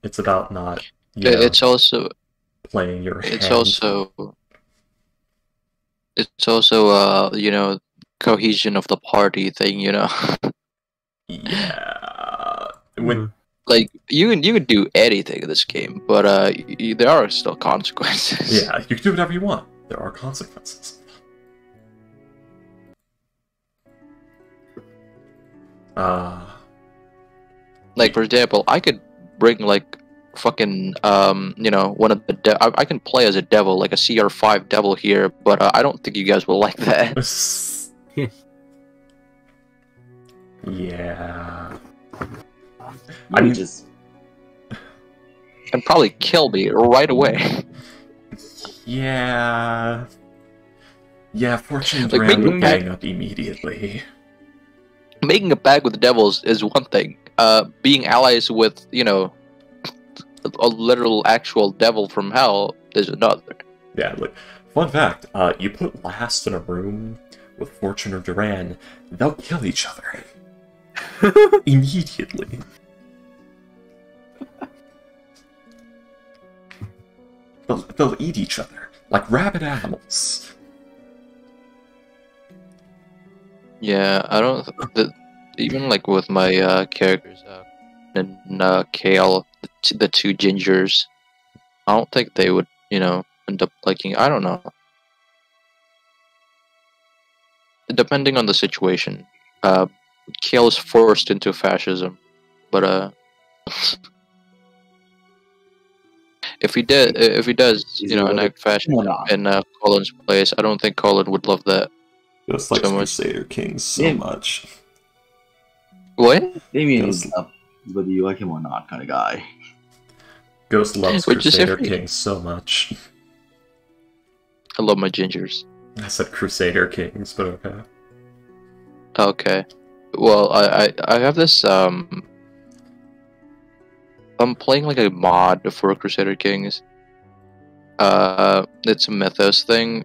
It's about not, It's also playing your it's hand. also cohesion of the party thing, Yeah. Hmm. Like you can do anything in this game, but there are still consequences. Yeah, you can do whatever you want. There are consequences. Like for example, I could bring like fucking one of the I can play as a devil, like a CR5 devil here, but I don't think you guys will like that. Yeah. I mean, just And probably kill me right away. Yeah. Yeah, Fortune Like, Duran would making gang up immediately. Making a pact with the devils is one thing. Being allies with, a literal actual devil from hell is another. Yeah, like, fun fact, you put last in a room with Fortune or Duran, they'll kill each other. Immediately. They'll eat each other, like rabid animals. Yeah, I don't. Even like with my characters and Kale, the two gingers, I don't think they would, end up liking. I don't know. Depending on the situation, Kale is forced into fascism, but if he does, enact fascism in Colin's place, I don't think Colin would love that. Just like So much. Crusader Kings so much. What? Damien is whether you like him or not kind of guy. Ghost loves What'd you say, Crusader Freddie? Kings so much. I love my gingers. I said Crusader Kings, but okay. Okay. Well, I have this I'm playing like a mod for Crusader Kings. It's a Mythos thing.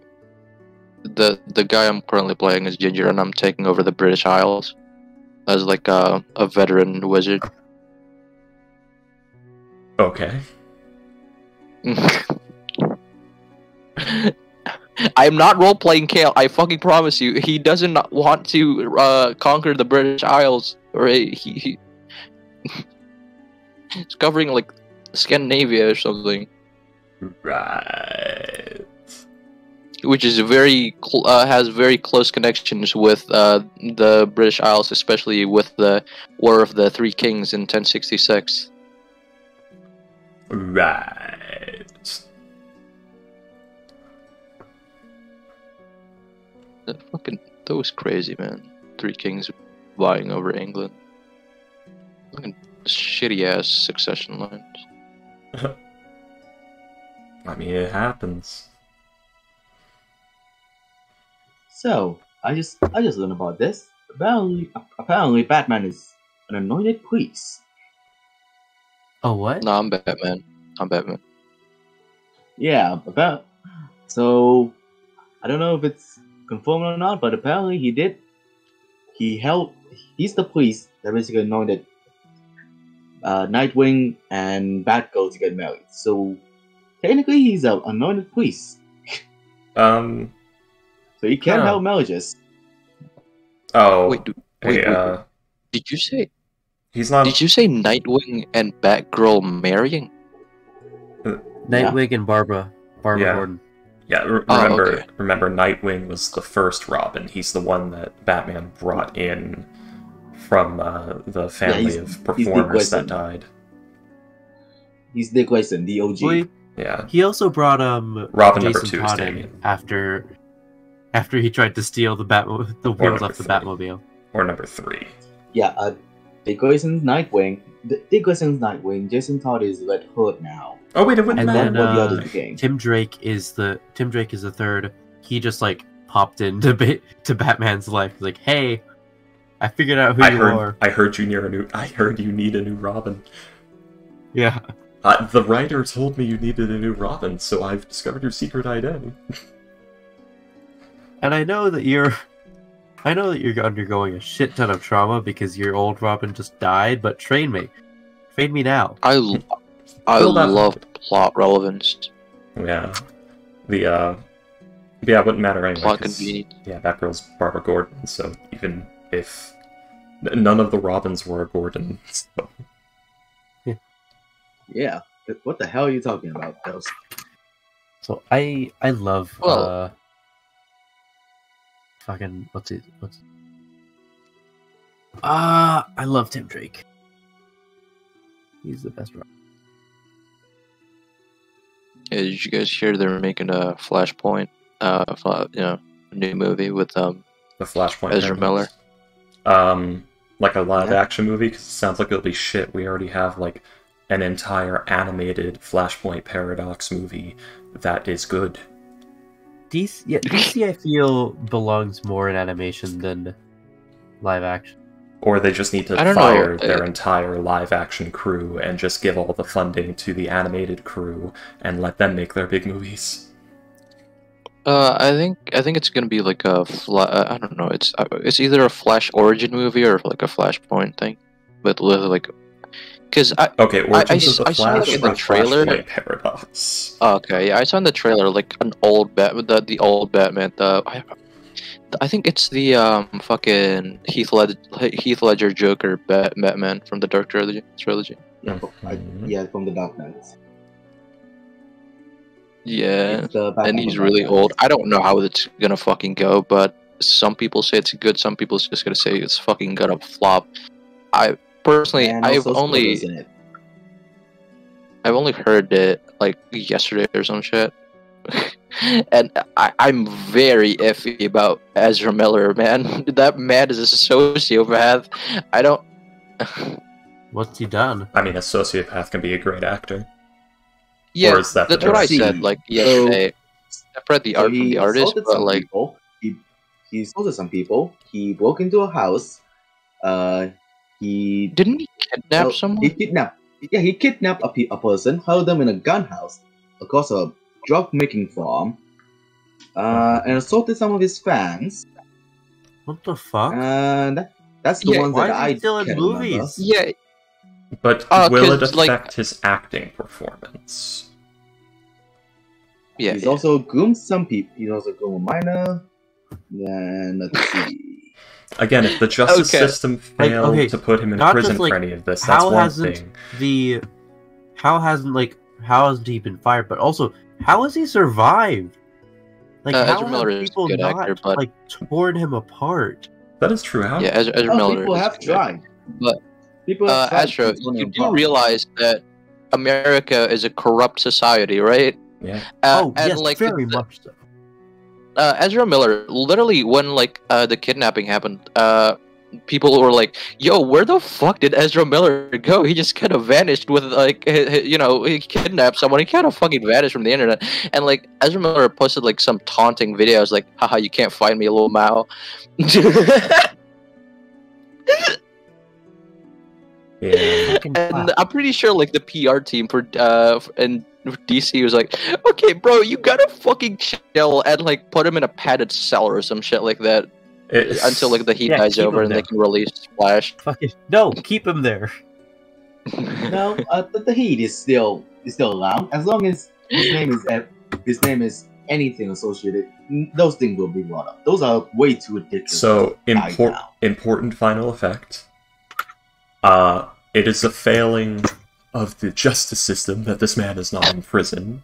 The guy I'm currently playing is Ginger, and I'm taking over the British Isles as like a veteran wizard. Okay. I am not role playing Kale. I fucking promise you. He doesn't want to conquer the British Isles, or he's covering like Scandinavia or something, Right. which is has very close connections with the British Isles, especially with the War of the Three Kings in 1066. Right. That was crazy, man. Three Kings vying over England. Fucking shitty ass succession lines. I mean, it happens. So I just learned about this. Apparently Batman is an anointed priest. Oh, what? No, I'm Batman. Yeah, so I don't know if it's confirmed or not, but apparently he's the priest that basically anointed Nightwing and Batgirl to get married. So technically he's an anointed priest. Um. So he can Huh. help marriages. Oh. Wait, Hey, Did you say? he's not. Did you say Nightwing and Batgirl marrying? Nightwing and Barbara Yeah. Gordon. Yeah, Oh, okay. remember, Nightwing was the first Robin. He's the one that Batman brought in from the family he's- of he's Dick performers that Grayson. died. He's Dick Grayson, the OG. Well, Yeah. he also brought Robin number Jason 2 is Todd in Damien. after he tried to steal the wheels number off the 3. Batmobile. Or number 3. Yeah, Dick Grayson's Nightwing. Dick Grayson's Nightwing. Jason Todd is Red Hood now. Oh wait, it wouldn't And matter. then What the others became. Tim Drake is the third. He just like popped into to Batman's life. He's like, hey, I figured out who you are. I heard you need a new Robin. Yeah. The writer told me you needed a new Robin, so I've discovered your secret identity. And I know that you're undergoing a shit ton of trauma because your old Robin just died. But train me now. I Fill that love void. plot relevance. Yeah. Yeah, it wouldn't matter anyway. Plot 'cause, convenience. yeah, Batgirl's Barbara Gordon, so even if none of the Robins were a Gordon, so. Yeah. What the hell are you talking about, Ghost? So I love Well- fucking I love Tim Drake. He's the best Robin. Yeah, did you guys hear they're making a Flashpoint? A new movie with The Flashpoint Ezra Paradox. Like a live action movie, because it sounds like it'll be shit. We already have like an entire animated Flashpoint Paradox movie that is good. DC I feel belongs more in animation than live action. Or they just need to I don't fire know, their entire live action crew and just give all the funding to the animated crew and let them make their big movies. I think it's gonna be like a I don't know. It's either a Flash origin movie or like a Flashpoint thing, but like, because Okay, Origins of the I saw Flash it in the or trailer. Flashpoint Paradox? Okay, yeah, I saw in the trailer like an old the old Batman. I think it's the fucking Heath Ledger Joker Batman from the Dark Trilogy. Yeah, from the Dark Knights. Yeah, It's the Batman and he's from really Dark Knights. old. I don't know how it's gonna fucking go, but some people say it's good. Some people just gonna say it's fucking gonna flop. I personally, And I've also only spoilers in it. heard it like yesterday or some shit. And I'm very iffy about Ezra Miller, man. That man is a sociopath. I don't. What's he done? I mean, a sociopath can be a great actor. Yeah, Or is that the that's what I direction? said like yesterday. I've read the art from he the artist, assaulted but some like, people. He assaulted some people. He broke into a house. He didn't he kidnap He someone? kidnapped. Yeah, he kidnapped a person, held them in a gun house across a drug making farm, and assaulted some of his fans. What the fuck? And that's the Yeah, ones why that is he I still in can't movies? remember. Yeah, But Oh, will it 'cause, affect like- his acting performance? yeah. He's also groomed some people. He's also groomed a minor. Then let's see. Again, if the justice Okay. system failed okay, to put him in not prison just, like, for any of this, that's how one hasn't thing. how hasn't he been fired? But also, how has he survived? Like, how Ezra Miller have is a people good not actor, but- like torn him apart? That is true. How? Yeah, Ezra Miller. People is have good. tried. But People have tried. Ezra, to turn you him do apart. realize that America is a corrupt society, right? Yeah. Oh, And yes, like very much so. Ezra Miller, literally when like the kidnapping happened, people were like, "Yo, where the fuck did Ezra Miller go? He just kind of vanished with like, he kidnapped someone. He kind of fucking vanished from the internet." And like Ezra Miller posted like some taunting videos, like, "Haha, you can't find me, little Mao." Yeah. Fucking And fuck. I'm pretty sure like the PR team for and DC was like, "Okay, bro, you gotta fucking chill and like put him in a padded cell or some shit like that It's- until like the heat Yeah, dies keep over him and there. they can release Flash." Fucking no, keep him there. No, the heat is still around. As long as his name is anything associated, those things will be brought up. Those are way too ridiculous. So right now. important final effect. It is a failing of the justice system that this man is not in prison,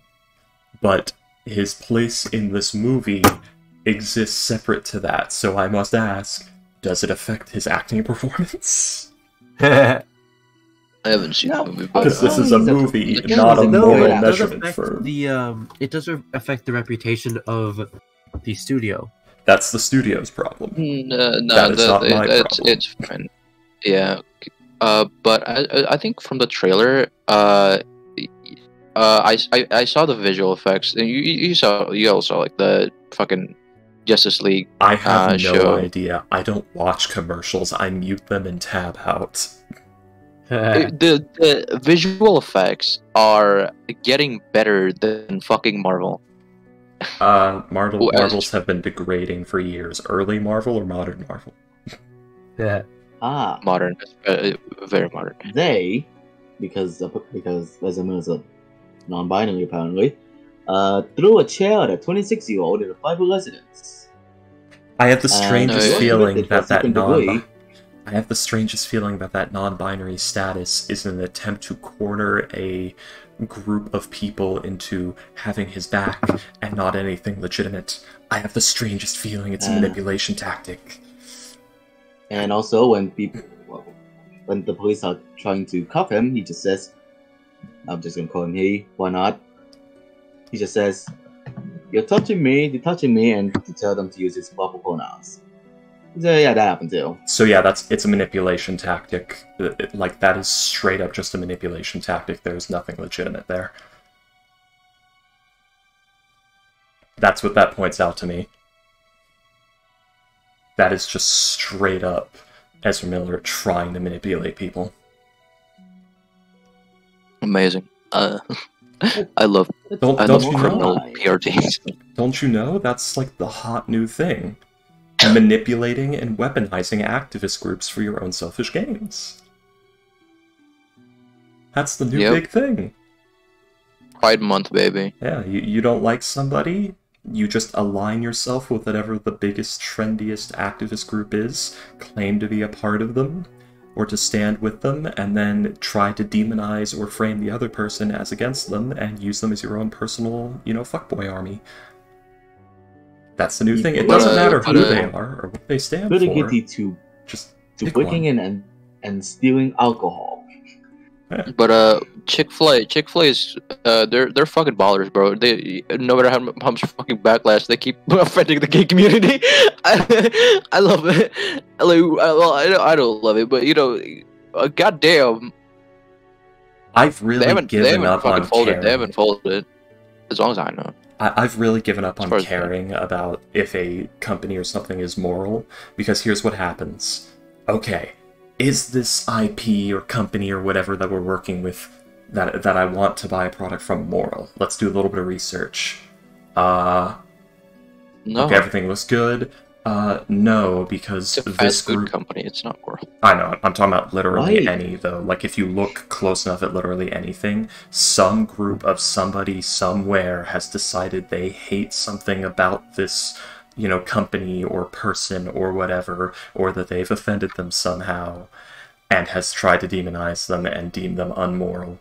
but his place in this movie exists separate to that. So I must ask, does it affect his acting performance? I haven't seen No, the movie, but Because this is a movie, Yeah, not a no, moral it does measurement affect for. it does affect the reputation of the studio. That's the studio's problem. no, That is not my problem. it's fine. Yeah, but I think from the trailer, I saw the visual effects, and you also saw like the fucking Justice League. I have no show. idea. I don't watch commercials. I mute them and tab out. The visual effects are getting better than fucking Marvel. Marvels have been degrading for years. Early Marvel or modern Marvel? Yeah. Modern, very modern. They because Vesemir is a non-binary apparently, threw a chair at a 26-year-old in a private residence. I have the And strangest he was feeling convicted that for second degree. I have the strangest feeling that non-binary status is an attempt to corner a group of people into having his back and not anything legitimate. I have the strangest feeling it's a manipulation tactic. And also, when the police are trying to cuff him, he just says, "I'm just gonna call him he. Why not?" He just says, "You're touching me," and to tell them to use his proper pronouns. So yeah, that happened too. So yeah, it's a manipulation tactic. Like, that is straight up just a manipulation tactic. There's nothing legitimate there. That's what that points out to me. That is just straight up Ezra Miller trying to manipulate people. Amazing. I love Don't you criminal know? PR teams. Don't you know? That's like the hot new thing. Manipulating and weaponizing activist groups for your own selfish gains. That's the new big thing. Pride Month, baby. Yeah, you don't like somebody, you just align yourself with whatever the biggest, trendiest activist group is, claim to be a part of them, or to stand with them, and then try to demonize or frame the other person as against them, and use them as your own personal, fuckboy army. That's the new thing. It doesn't matter who they are or what they stand Pretty for. guilty to breaking in and stealing alcohol. Yeah. But Chick-fil-A is they're fucking ballers, bro. They, no matter how much fucking backlash, they keep offending the gay community. I love it. I don't love it, but goddamn, I've really given up on caring. They haven't folded, as long as I know. I've really given up on caring about if a company or something is moral, because here's what happens. Okay, is this IP or company or whatever that we're working with that I want to buy a product from moral? Let's do a little bit of research. No. Okay, everything looks good. No, because it's a this fast food group company. It's not moral. I know, I'm talking about literally Right. any, though. Like, if you look close enough at literally anything, some group of somebody somewhere has decided they hate something about this, company or person or whatever, or that they've offended them somehow, and has tried to demonize them and deem them unmoral.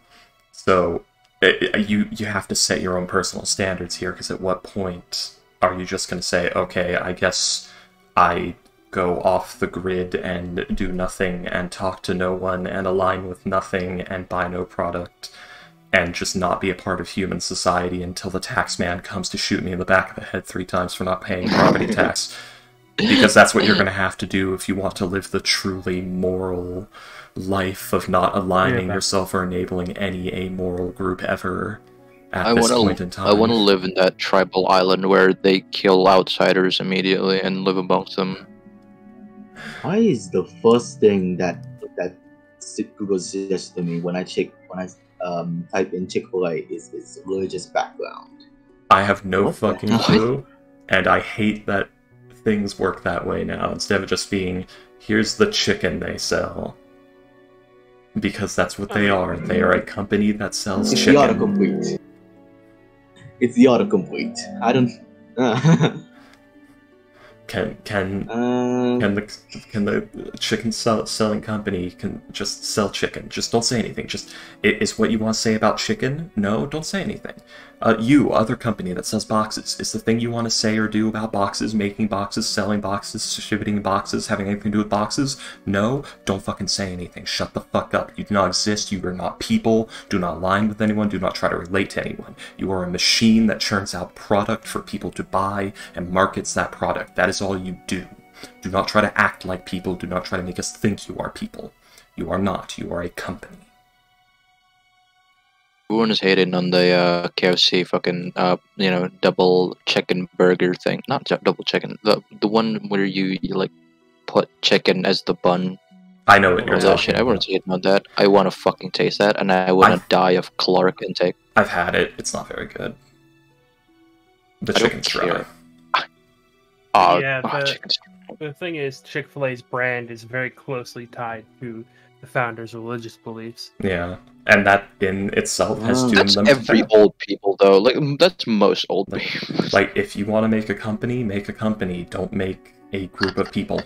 So, you have to set your own personal standards here, because at what point are you just going to say, okay, I guess I go off the grid and do nothing and talk to no one and align with nothing and buy no product and just not be a part of human society until the tax man comes to shoot me in the back of the head 3 times for not paying property tax. Because that's what you're going to have to do if you want to live the truly moral life of not aligning yourself or enabling any amoral group ever at this point in time. I want to live in that tribal island where they kill outsiders immediately and live amongst them. Why is the first thing that Google suggests to me when I type in Chick-fil-A is religious background? I have no What the fucking hell? clue, and I hate that things work that way now, instead of just being, here's the chicken they sell. Because that's what they are. They are a company that sells It's the chicken. autocomplete. It's the autocomplete. I don't. Can the chicken selling company can just sell chicken? Just don't say anything. Just, is what you want to say about chicken? No, don't say anything. You, other company that sells boxes, is the thing you want to say or do about boxes, making boxes, selling boxes, distributing boxes, having anything to do with boxes? No, don't fucking say anything. Shut the fuck up. You do not exist. You are not people. Do not align with anyone. Do not try to relate to anyone. You are a machine that churns out product for people to buy and markets that product. That is all you do. Do not try to act like people. Do not try to make us think you are people. You are not. You are a company. Everyone is hating on the KFC fucking double chicken burger thing. Not double chicken. The one where you like put chicken as the bun. I know what you're All that talking shit. about. Everyone's hating on that. I want to fucking taste that, and I want to die of caloric intake. I've had it. It's not very good. The I don't chicken's dry. care. Yeah, chicken's the thing is, Chick-fil-A's brand is very closely tied to the founder's religious beliefs. Yeah. And that in itself has doomed That's them to every death. old people, though. Like, that's most old people. Like, if you want to make a company, make a company. Don't make a group of people.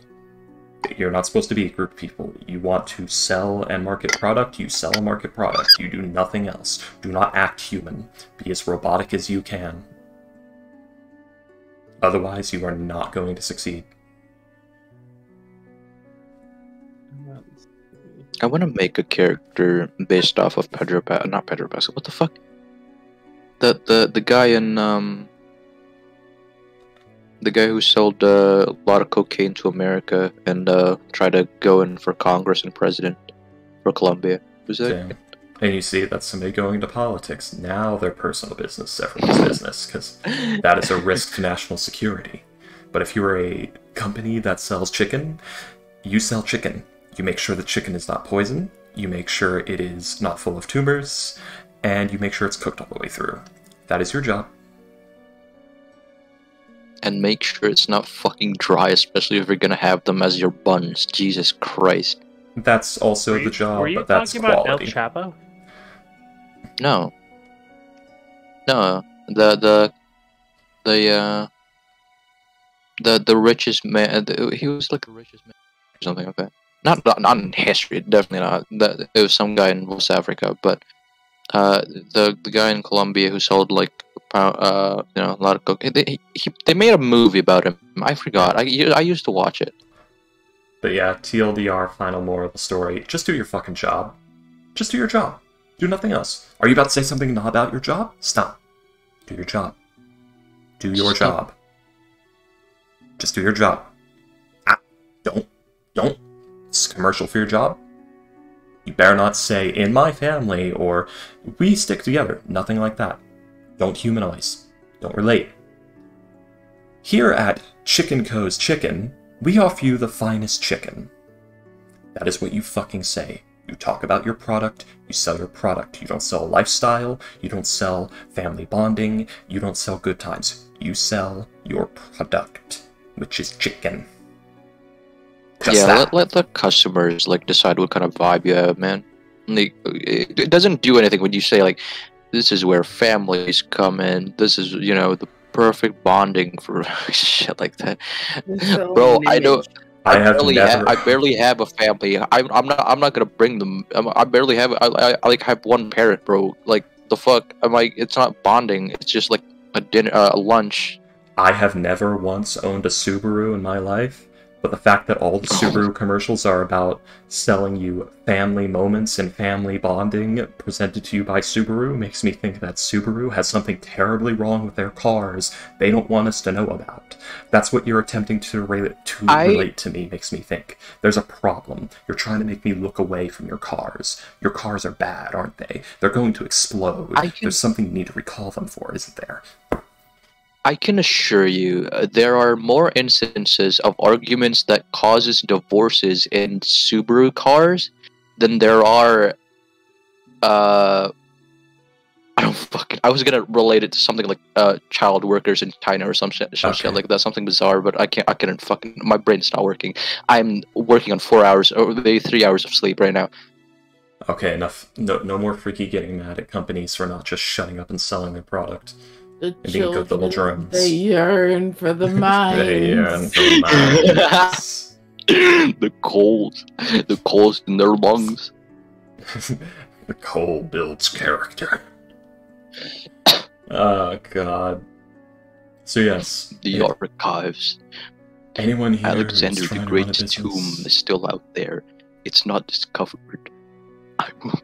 You're not supposed to be a group of people. You want to sell and market product, you sell and market product. You do nothing else. Do not act human. Be as robotic as you can. Otherwise, you are not going to succeed. I want to make a character based off of not Pedro Pascal. What the fuck? The guy in the guy who sold a lot of cocaine to America and tried to go in for Congress and president for Colombia. Who's that? Yeah. And you see, that's somebody going into politics. Now their personal business, everyone's business, because that is a risk to national security. But if you're a company that sells chicken, you sell chicken. You make sure the chicken is not poison, you make sure it is not full of tumors, and you make sure it's cooked all the way through. That is your job. And make sure it's not fucking dry, especially if you're gonna have them as your buns. Jesus Christ. That's also the job, but that's talking about El quality. Chapo? No. No. The richest man. He was like the richest man or something like that. Not in history, definitely not. It was some guy in West Africa, but the guy in Colombia who sold like a lot of cocaine. They made a movie about him. I forgot. I used to watch it. But yeah, TLDR, final moral of the story. Just do your fucking job. Just do your job. Do nothing else. Are you about to say something not about your job? Stop. Do your job. Do your job. Just do your job. Don't. It's a commercial for your job. You better not say, in my family, or we stick together. Nothing like that. Don't humanize. Don't relate. Here at Chicken Co's Chicken, we offer you the finest chicken. That is what you fucking say. You talk about your product, you sell your product. You don't sell lifestyle, you don't sell family bonding, you don't sell good times. You sell your product, which is chicken. Just yeah, that. let the customers like decide what kind of vibe you have, man. Like, it doesn't do anything when you say like, this is where families come in. This is the perfect bonding for shit like that. Bro, I know. I barely have a family. I'm not gonna bring them. I barely have. I like have one parent, bro. Like the fuck. I'm like, it's not bonding. It's just like a dinner, a lunch. I have never once owned a Subaru in my life, but the fact that all the Subaru commercials are about selling you family moments and family bonding presented to you by Subaru makes me think that Subaru has something terribly wrong with their cars they don't want us to know about. That's what you're attempting to relate to me makes me think. There's a problem. You're trying to make me look away from your cars. Your cars are bad, aren't they? They're going to explode. There's something you need to recall them for, isn't there? I can assure you, there are more instances of arguments that causes divorces in Subaru cars than there are. I was gonna relate it to something like child workers in China or some shit like that, something bizarre. But I couldn't fucking. My brain's not working. I'm working on 4 hours or maybe 3 hours of sleep right now. Okay, enough. No more freaky getting mad at companies for not just shutting up and selling their product. The And being good little drones. They yearn for the mines. They yearn for the mines. The coals in their lungs. The coal builds character. Oh god. So yes. The archives. Anyone here Alexander who's the trying to run a Great's business? tomb is still out there. It's not discovered. I will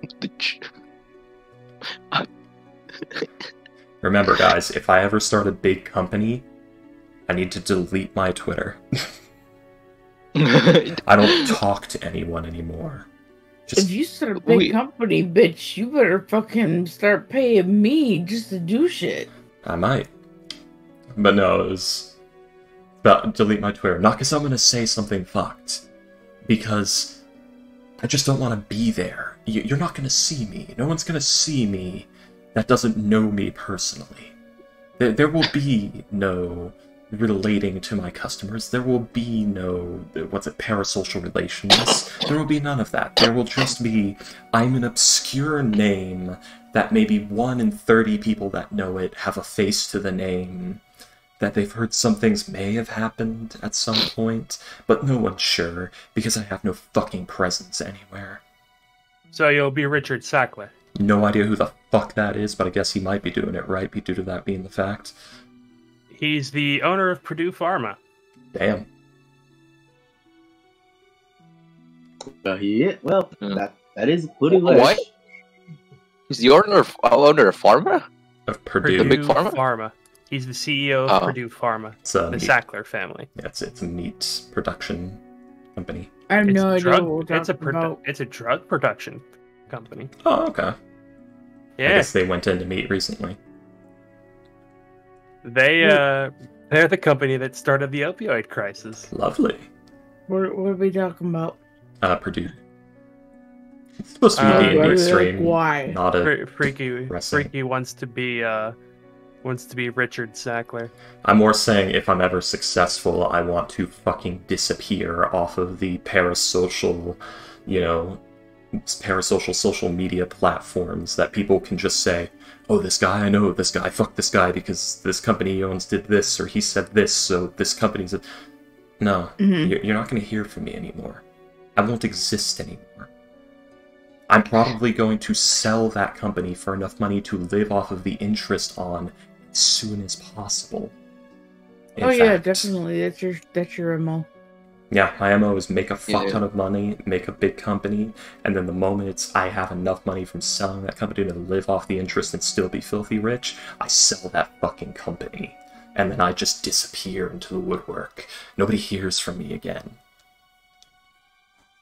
Remember, guys, if I ever start a big company, I need to delete my Twitter. I don't talk to anyone anymore. If you start a big company, bitch, you better fucking start paying me just to do shit. I might. But no, it was about delete my Twitter. Not because I'm gonna say something fucked. Because I just don't want to be there. You're not gonna see me. No one's gonna see me that doesn't know me personally. There will be no relating to my customers. There will be no, parasocial relations. There will be none of that. There will just be, I'm an obscure name that maybe 1 in 30 people that know it have a face to the name, that they've heard some things may have happened at some point, but no one's sure, because I have no fucking presence anywhere. So you'll be Richard Sackler. No idea who the fuck that is, but I guess he might be doing it right, due to that being the fact. He's the owner of Purdue Pharma. Damn. Well, that is pretty rich. What? He's the owner of Pharma? Of Purdue. The big pharma? He's the CEO of Purdue Pharma. It's the Sackler family. Yeah, it's a meat production company. I have no idea what we're It's a drug production company. Oh, okay. Yeah. I guess they went into meat recently. They're the company that started the opioid crisis. Lovely. What are we talking about? Purdue. It's supposed to be D&D Extreme. Like, why? Not a Freaky wants to be Richard Sackler. I'm more saying if I'm ever successful, I want to fucking disappear off of the parasocial, social media platforms that people can just say, oh, this guy, I know this guy, fuck this guy because this company he owns did this or he said this, so this company's... No, you're not going to hear from me anymore. I won't exist anymore. I'm probably going to sell that company for enough money to live off of the interest on as soon as possible. Yeah, definitely. That's your MO. Yeah, my MO is make a fuck ton of money, make a big company, and then the moment I have enough money from selling that company to live off the interest and still be filthy rich, I sell that fucking company. And then I just disappear into the woodwork. Nobody hears from me again.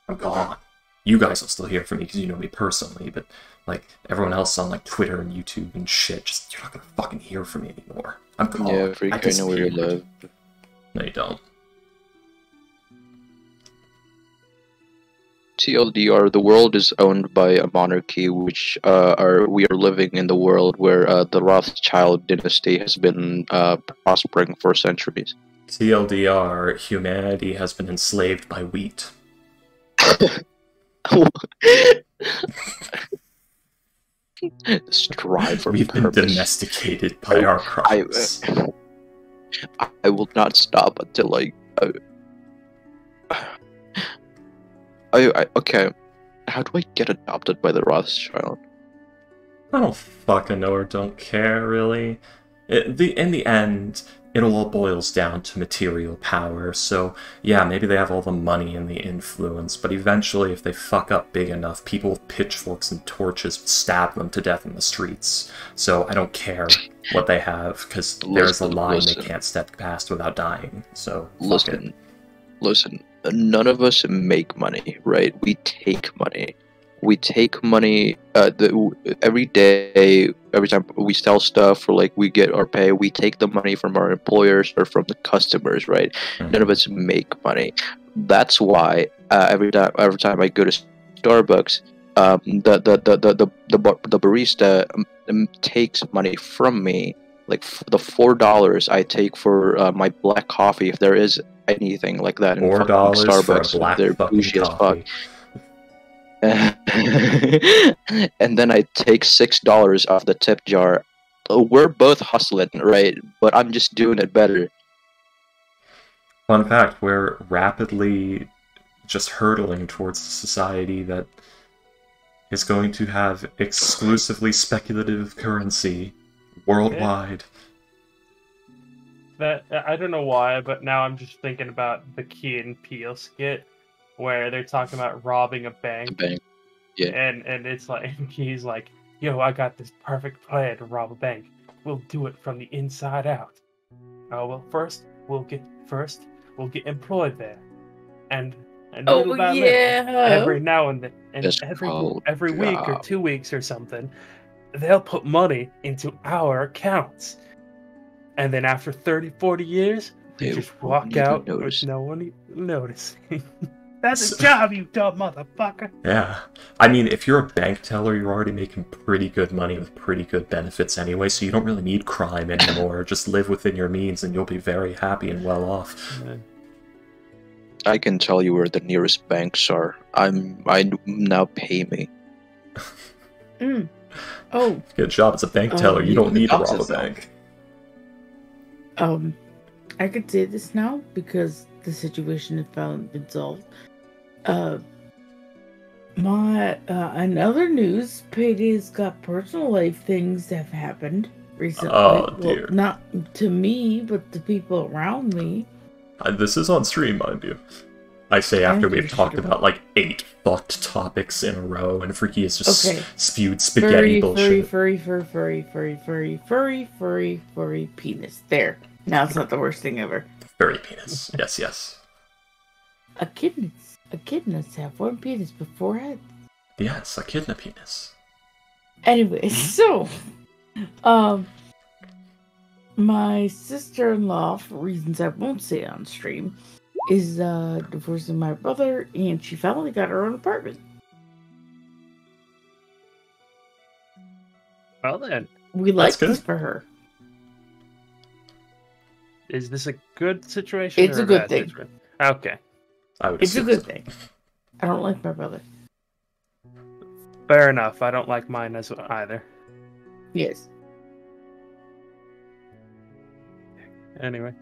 I'm gone. You guys will still hear from me because you know me personally, but like everyone else on like Twitter and YouTube and shit, you're not gonna fucking hear from me anymore. I'm gone. Yeah, Freak, I know where you live. No, you don't. TLDR, the world is owned by a monarchy, which we are living in the world where the Rothschild dynasty has been prospering for centuries. TLDR, humanity has been enslaved by wheat. Strive for We've purpose. been domesticated by our crops. I will not stop until okay. How do I get adopted by the Rothschild? I don't fucking know or don't care, really. In the end, it all boils down to material power, so yeah, maybe they have all the money and the influence, but eventually if they fuck up big enough, people with pitchforks and torches stab them to death in the streets. So I don't care what they have, because there's a line they can't step past without dying, so fuck it. Listen, none of us make money, right? We take money. We take money every day, every time we sell stuff or like we get our pay, we take the money from our employers or from the customers, right? None of us make money. That's why every time I go to Starbucks, the barista takes money from me, like the $4 I take for my black coffee, if there is anything like that in $4 Starbucks, for a black they're fucking bougie as coffee. fuck. And then I take $6 off the tip jar. We're both hustling, right? But I'm just doing it better. Fun fact, we're rapidly just hurtling towards a society that is going to have exclusively speculative currency worldwide. That I don't know why, but now I'm just thinking about the Key and Peele skit where they're talking about robbing a bank. Yeah. And it's like he's like, yo, I got this perfect plan to rob a bank. We'll do it from the inside out. Oh well, first we'll get employed there. And little by little, every now and then, and every week or 2 weeks or something, they'll put money into our accounts. And then after 30, 40 years, they just walk out with no one noticing. That's a job, you dumb motherfucker. Yeah. I mean, if you're a bank teller, you're already making pretty good money with pretty good benefits anyway, so you don't really need crime anymore. Just live within your means and you'll be very happy and well off. I can tell you where the nearest banks are. I now pay me. Oh. Good job. It's a bank teller. You don't need to rob a bank. I could say this now because the situation has finally been solved. In other news, Payday's got personal life things that have happened recently. Oh, dear. Well, not to me, but to people around me. This is on stream, mind you. I say after we've talked about like 8 fucked topics in a row, and Freaky has just spewed spaghetti bullshit. Furry penis. There. Now it's not the worst thing ever. Furry penis. Yes, yes. Echidnas have one penis with 4 heads. Yes, echidna penis. Anyway, so, my sister-in-law, for reasons I won't say on stream, is divorcing my brother, and she finally got her own apartment. Well then, we like this for her. Is this a good situation? It's a good thing. Situation? Okay. It's a good thing. I don't like my brother. Fair enough. I don't like mine as well either. Yes. Anyway,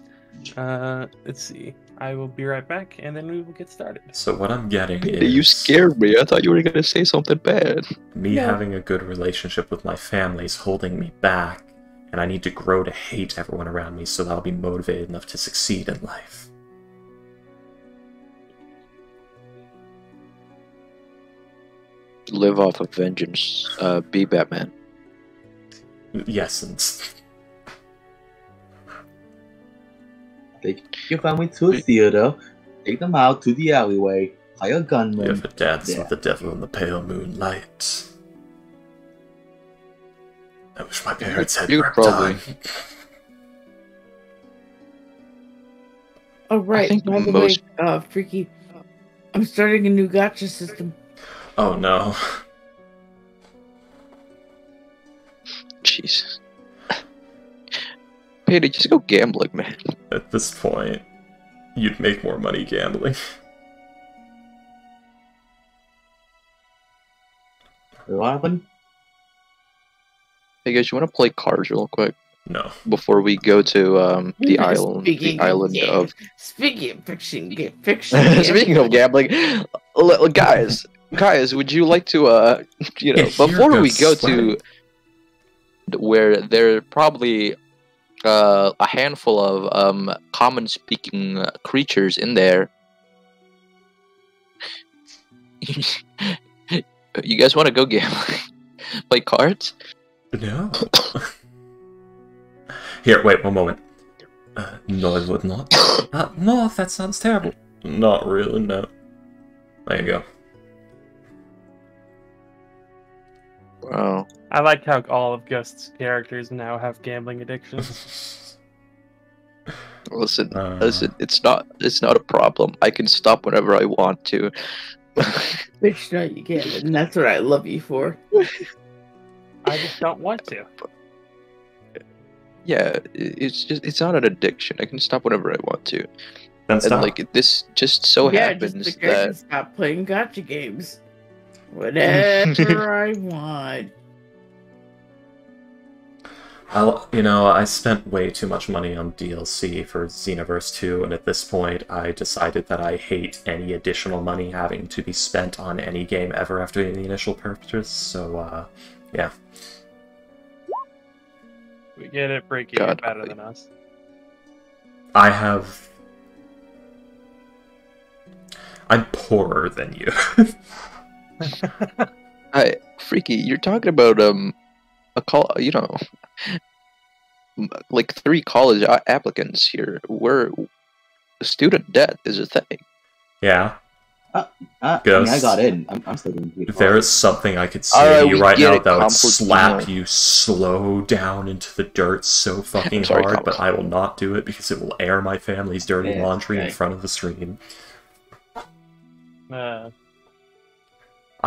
let's see. I will be right back, and then we will get started. So what I'm getting is... You scared me. I thought you were going to say something bad. Me having a good relationship with my family is holding me back, and I need to grow to hate everyone around me so that I'll be motivated enough to succeed in life. Live off of vengeance. Be Batman. Yes, and... Take your family to a theater, take them out to the alleyway, hire a gunman. You have a dance with the devil in the pale moonlight. I wish my parents had more time. Oh, right. By the way, Freaky, I'm starting a new gacha system. Oh, no. Jeez. Payday, just go gambling, man. At this point, you'd make more money gambling. What happened? Hey guys, you want to play cards real quick? No. Before we go to the island, of... Speaking of fiction. Speaking of gambling, guys, would you like to, before we go to where there are probably a handful of common-speaking creatures in there, you guys want to go gambling? Play cards? No. Here, wait, one moment. No, I would not. No, that sounds terrible. Not really, no. There you go. Wow. I like how all of Gust's characters now have gambling addictions. Listen, it's not a problem. I can stop whenever I want to. Bitch, no, you can't, and that's what I love you for. I just don't want to. Yeah, it's not an addiction. I can stop whenever I want to. Then stop. And like this just so happens just that I can stop playing gacha games. Whatever I want. I spent way too much money on DLC for Xenoverse 2, and at this point I decided that I hate any additional money having to be spent on any game ever after the initial purchase, so, yeah. We get it, Breaky, you're better than us. I'm poorer than you. Freaky, you're talking about, like 3 college applicants here, where student debt is a thing. Yeah. I got in. I'm still doing good. There is something I could say to you right now that would slap you slow down into the dirt so fucking hard, but I will not do it because it will air my family's dirty laundry in front of the stream. I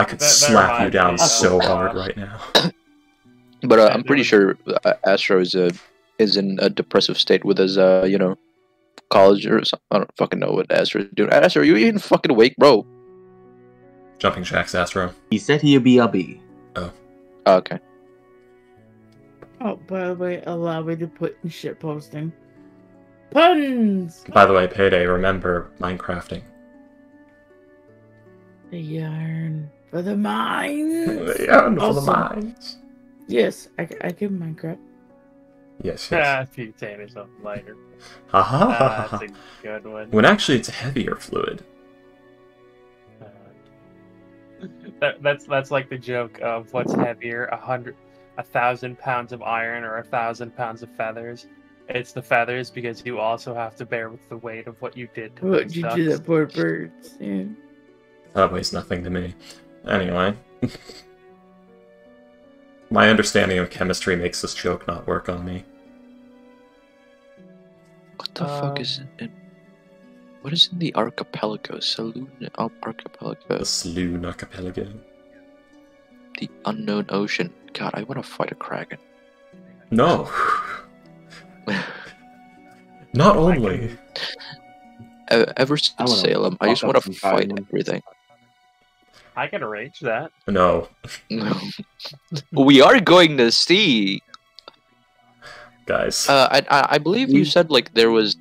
could That slap you reminds down me so of, hard right now. But Yeah, I'm there pretty was- sure Astro is in a depressive state with his college or something. I don't fucking know what Astro is doing. Astro, you even fucking awake, bro? Jumping Jacks, Astro. He said he'd be a B. Oh, okay. Oh, by the way, allow me to put in shit posting. Puns! By the way, Payday, remember Minecrafting. The yarn for the mines! Yeah, for the Also- mines. Yes, I can Minecraft. Yes, yes. If you say something later. Ha ha ha ha That's ha. a good one. When actually it's a heavier fluid. That's like the joke of what's heavier, 1,000 pounds of iron or 1,000 pounds of feathers. It's the feathers because you also have to bear with the weight of what you did to What those you do ducks. that poor birds? Yeah. That weighs nothing to me. Anyway. My understanding of chemistry makes this joke not work on me. What the fuck is it? What is in the archipelago? Saloon archipelago. The Sloon Archipelago. The unknown ocean. God, I want to fight a kraken. No. Not only. Ever I since wanna Salem, I just fuck want up to some fight kraken. everything. I can arrange that. No. We are going to sea. Guys. I believe you said like there was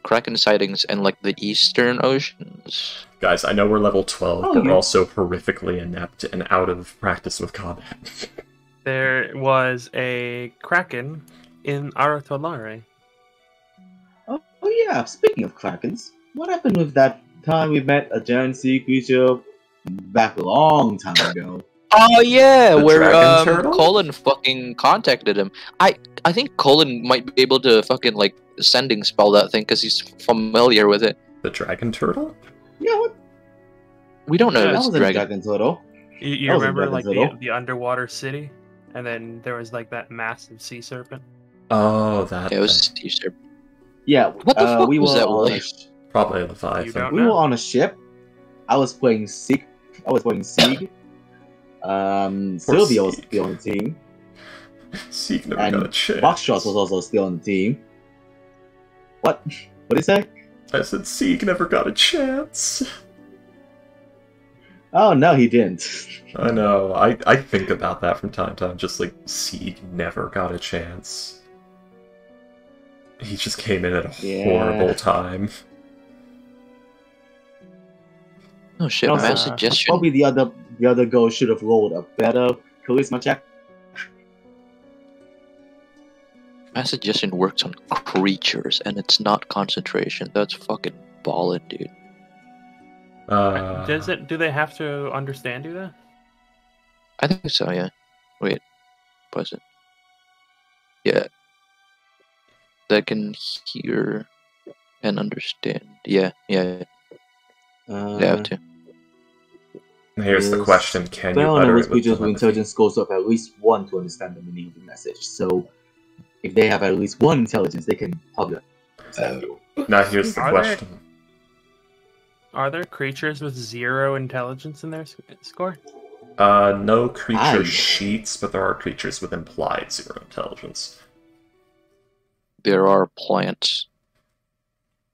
kraken sightings in like the eastern oceans. Guys, I know we're level 12, Oh, but we're yeah. also horrifically inept and out of practice with combat. There was a kraken in Aratolare. Oh yeah, speaking of krakens, what happened with that time we met a giant sea creature back a long time ago? Oh yeah, The where dragon turtle? Colin fucking contacted him. I think Colin might be able to fucking like sending spell that thing because he's familiar with it. The dragon turtle? Yeah, what? We don't know Yeah, if That it's was a a dragon. dragon turtle. You That was a remember dragon like turtle. the underwater city, and then there was like that massive sea serpent. Oh, that Yeah, it was thing. T-shirt. Yeah, What the fuck we was were that, on Willie? a sh- Probably a You Leviathan. don't we know? were on a ship. I was playing Sieg. Sylvia was Sieg. still on the team. Seek never And got a chance. Buckshot was also still on the team. What? What did you say? I said Seek never got a chance. Oh no, he didn't. I know. I think about that from time to time. Just like Seek never got a chance. He just came in at a Yeah. horrible time. Oh shit, Also, mass suggestion. Probably the other girl should have rolled a better charisma check. Mass suggestion works on creatures and it's not concentration. That's fucking ballin', dude. Do they have to understand you then? I think so, yeah. Wait, was it? Yeah. They can hear and understand. Yeah. They have to. Here's the Yes. question: Can you Spell utter numbers it with creatures with telepathy? intelligence scores of at least 1 to understand the meaning of the message. So, if they have at least 1 intelligence, they can probably understand you. Now here's the Are there- question: Are there creatures with 0 intelligence in their score? No creature Aye. sheets, but there are creatures with implied 0 intelligence. There are plants,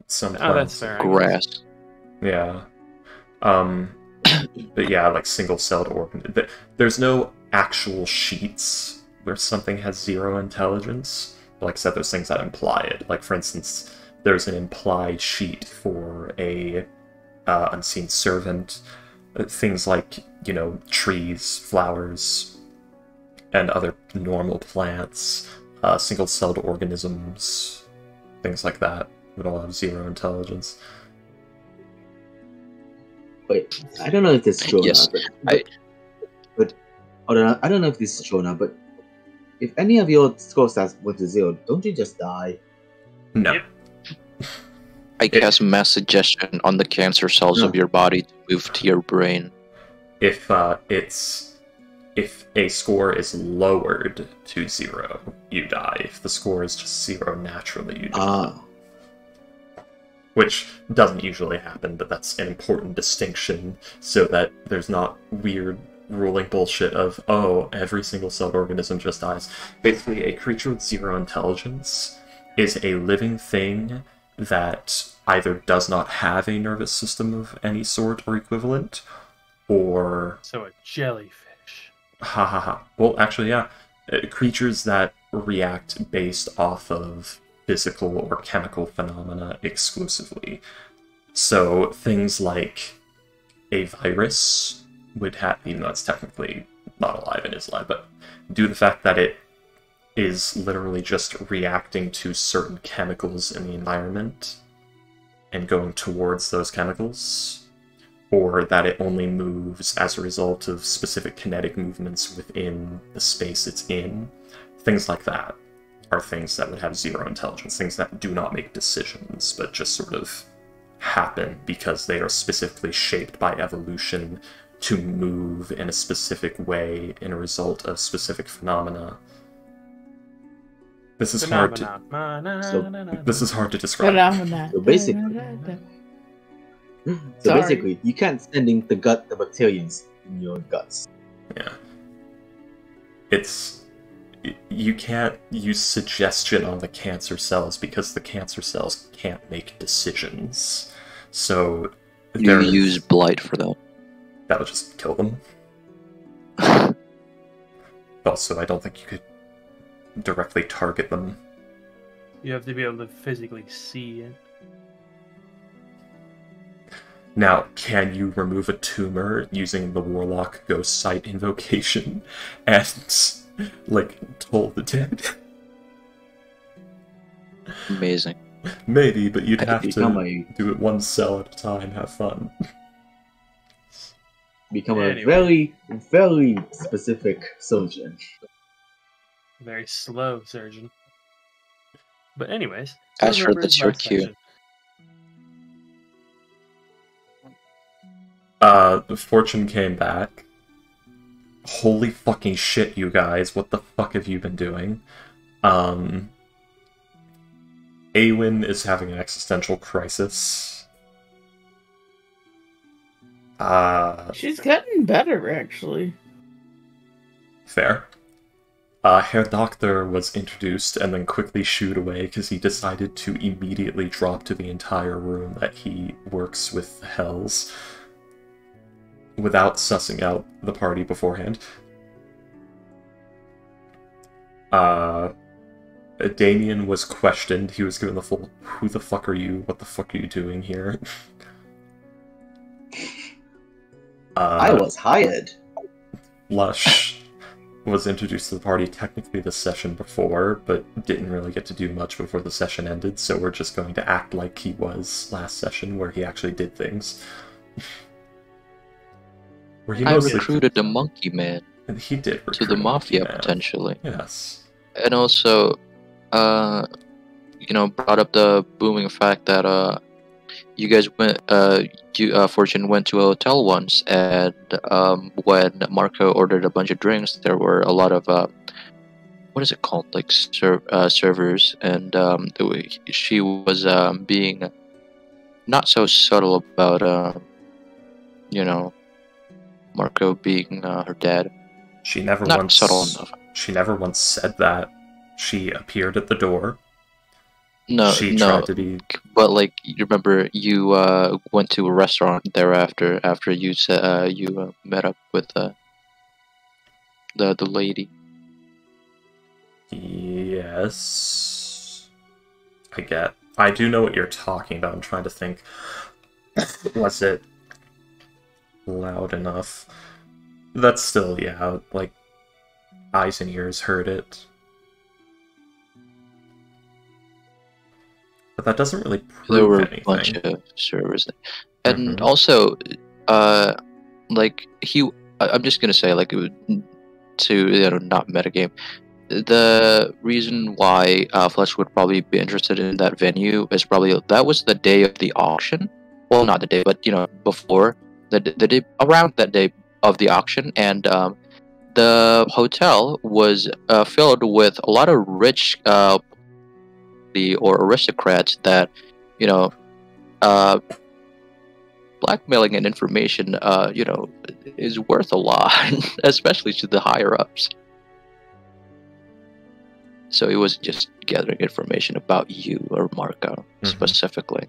Some Oh, that's plants, fair. I guess. grass. yeah. But yeah, like single-celled organ. There's no actual sheets where something has 0 intelligence. Like I said, there's things that imply it. Like for instance, there's an implied sheet for a unseen servant. Things like trees, flowers, and other normal plants, single-celled organisms, things like that would all have 0 intelligence. Wait, I don't know if this is true Yes, or not. But I don't know if this is true or not. But if any of your score stats went to 0, don't you just die? No. Yep. I cast mass suggestion on the cancer cells of No. your body to move to your brain. If a score is lowered to 0, you die. If the score is just 0 naturally, you die. Ah. which doesn't usually happen, but that's an important distinction so that there's not weird ruling bullshit of, oh, every single celled organism just dies. Basically, a creature with zero intelligence is a living thing that either does not have a nervous system of any sort or equivalent, or... So a jellyfish. Ha ha ha. Well, actually, yeah. Creatures that react based off of physical or chemical phenomena exclusively. So things like a virus would have, even though it's technically not alive and is alive, but due to the fact that it is literally just reacting to certain chemicals in the environment and going towards those chemicals, or that it only moves as a result of specific kinetic movements within the space it's in, things like that are things that would have zero intelligence, things that do not make decisions, but just sort of happen because they are specifically shaped by evolution to move in a specific way in a result of specific phenomena. This is hard to describe. So basically, you can't send in the bacterians in your guts. Yeah. You can't use suggestion on the cancer cells because the cancer cells can't make decisions. So you use blight for that. That would just kill them. Also, I don't think you could directly target them. You have to be able to physically see it. Now, can you remove a tumor using the Warlock Ghost Sight invocation and, like, toll the dead? Amazing. Maybe, but you'd have to do it one cell at a time, have fun. Become a very, very specific surgeon. Very slow surgeon. But anyways, Astro, that's your cue. Fortune came back. Holy fucking shit, you guys. What the fuck have you been doing? Awen is having an existential crisis. She's gotten better, actually. Fair. Herr Doctor was introduced and then quickly shooed away because he decided to immediately drop to the entire room that he works with the Hells without sussing out the party beforehand. Damien was questioned. He was given the full, who the fuck are you? What the fuck are you doing here? I was hired. Lush was introduced to the party technically the session before, but didn't really get to do much before the session ended, so we're just going to act like he was last session, where he actually did things. I recruited the monkey man. And he did recruit to the mafia, man. potentially. Yes. And also, brought up the booming fact that you guys went, Fortune went to a hotel once, and when Marco ordered a bunch of drinks, there were a lot of what is it called, like servers, and she was being not so subtle about Marco being her dad. She never not once subtle enough. She never once said that. She appeared at the door. She tried to be... But like, you remember, you went to a restaurant thereafter after you said you met up with the lady. Yes, I do know what you're talking about. I'm trying to think. Was it loud enough? That's still, yeah, like, eyes and ears heard it. But that doesn't really prove there were anything. A bunch of servers, and also, like I'm just gonna say, like, to not metagame. The reason why Fletch would probably be interested in that venue is probably that was the day of the auction. Well, not the day, but before the day, around that day of the auction, and the hotel was filled with a lot of rich or aristocrats that blackmailing and information, is worth a lot, especially to the higher ups. So he wasn't just gathering information about you or Marco specifically.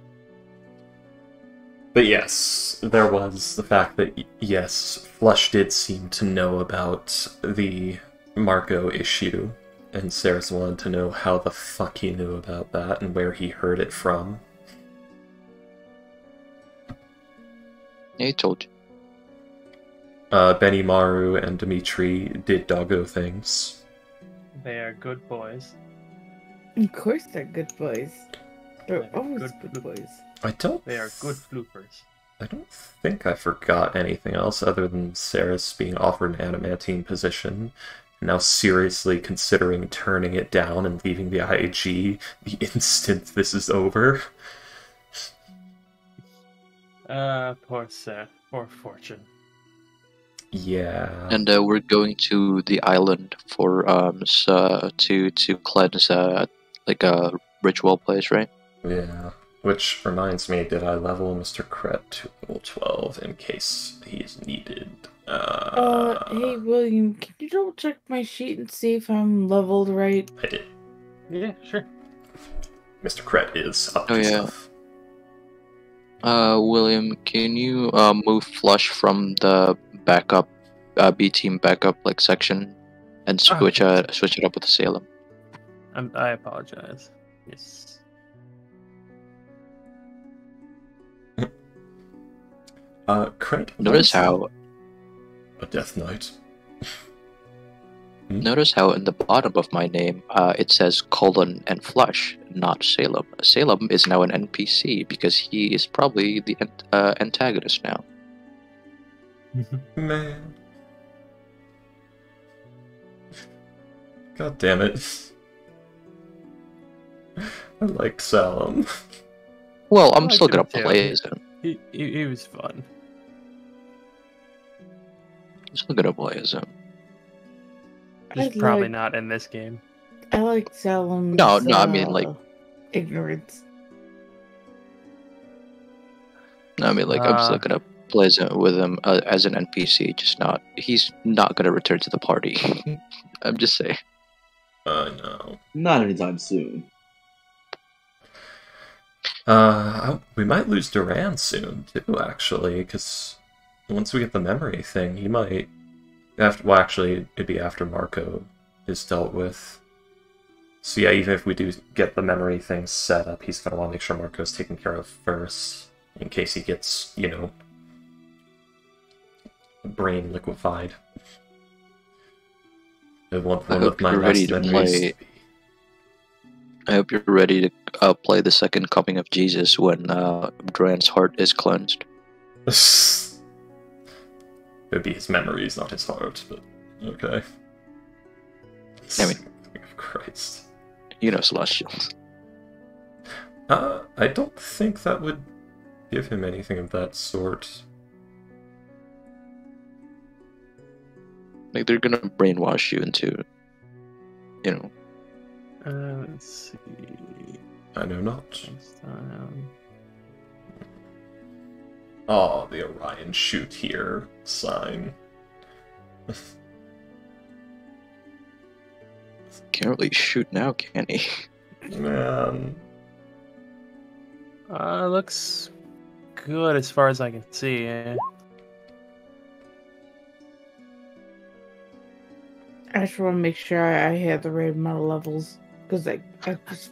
But yes, there was the fact that, yes, Flush did seem to know about the Marco issue, and Saris wanted to know how the fuck he knew about that and where he heard it from. Yeah, he told you. Benny Maru and Dimitri did doggo things. They are good boys. Of course they're good boys. They're They're always good good boys. They are good floopers. I don't think I forgot anything else other than Saris being offered an adamantine position, now seriously considering turning it down and leaving the IG the instant this is over. Poor Seth. Poor Fortune. Yeah. And we're going to the island for to cleanse like a ritual place, right? Yeah. Which reminds me, did I level Mr. Kret to level 12 in case he's needed? Hey William, can you double check my sheet and see if I'm leveled right? I did. Yeah, sure. Mr. Kret is up Oh, to yeah. stuff. William, can you move Flush from the backup B team backup like section and switch it up with Salem? I apologize. Yes. Kret. Notice how A Death Knight. Notice how in the bottom of my name, it says colon and Flush, not Salem. Salem is now an NPC because he is probably the antagonist now. Man. God damn it. I like Salem. Well, I'm I still like gonna him too. play as him. He was fun. I'm still gonna play as him. Just probably not in this game. I like Salem's No, I mean, like- ignorance. No, I mean, like, I'm still gonna play with him as an NPC, he's not gonna return to the party. I'm just saying. No. Not anytime soon. We might lose Duran soon, too, actually, because once we get the memory thing, he might... Well, actually, it'd be after Marco is dealt with. So yeah, even if we do get the memory thing set up, he's gonna want to make sure Marco's taken care of first, in case he gets, brain liquefied. One of my last memories. I hope you're ready to play the second coming of Jesus when Duran's heart is cleansed. It would be his memories, not his heart, but okay. I mean, Christ. Celestials. I don't think that would give him anything of that sort. Like, they're gonna brainwash you into, Let's see. I know not. Next time. Oh, the Orion shoot here sign. Can't really shoot now, can he? Man. Looks good as far as I can see. Yeah. I just want to make sure I have the right amount of levels, because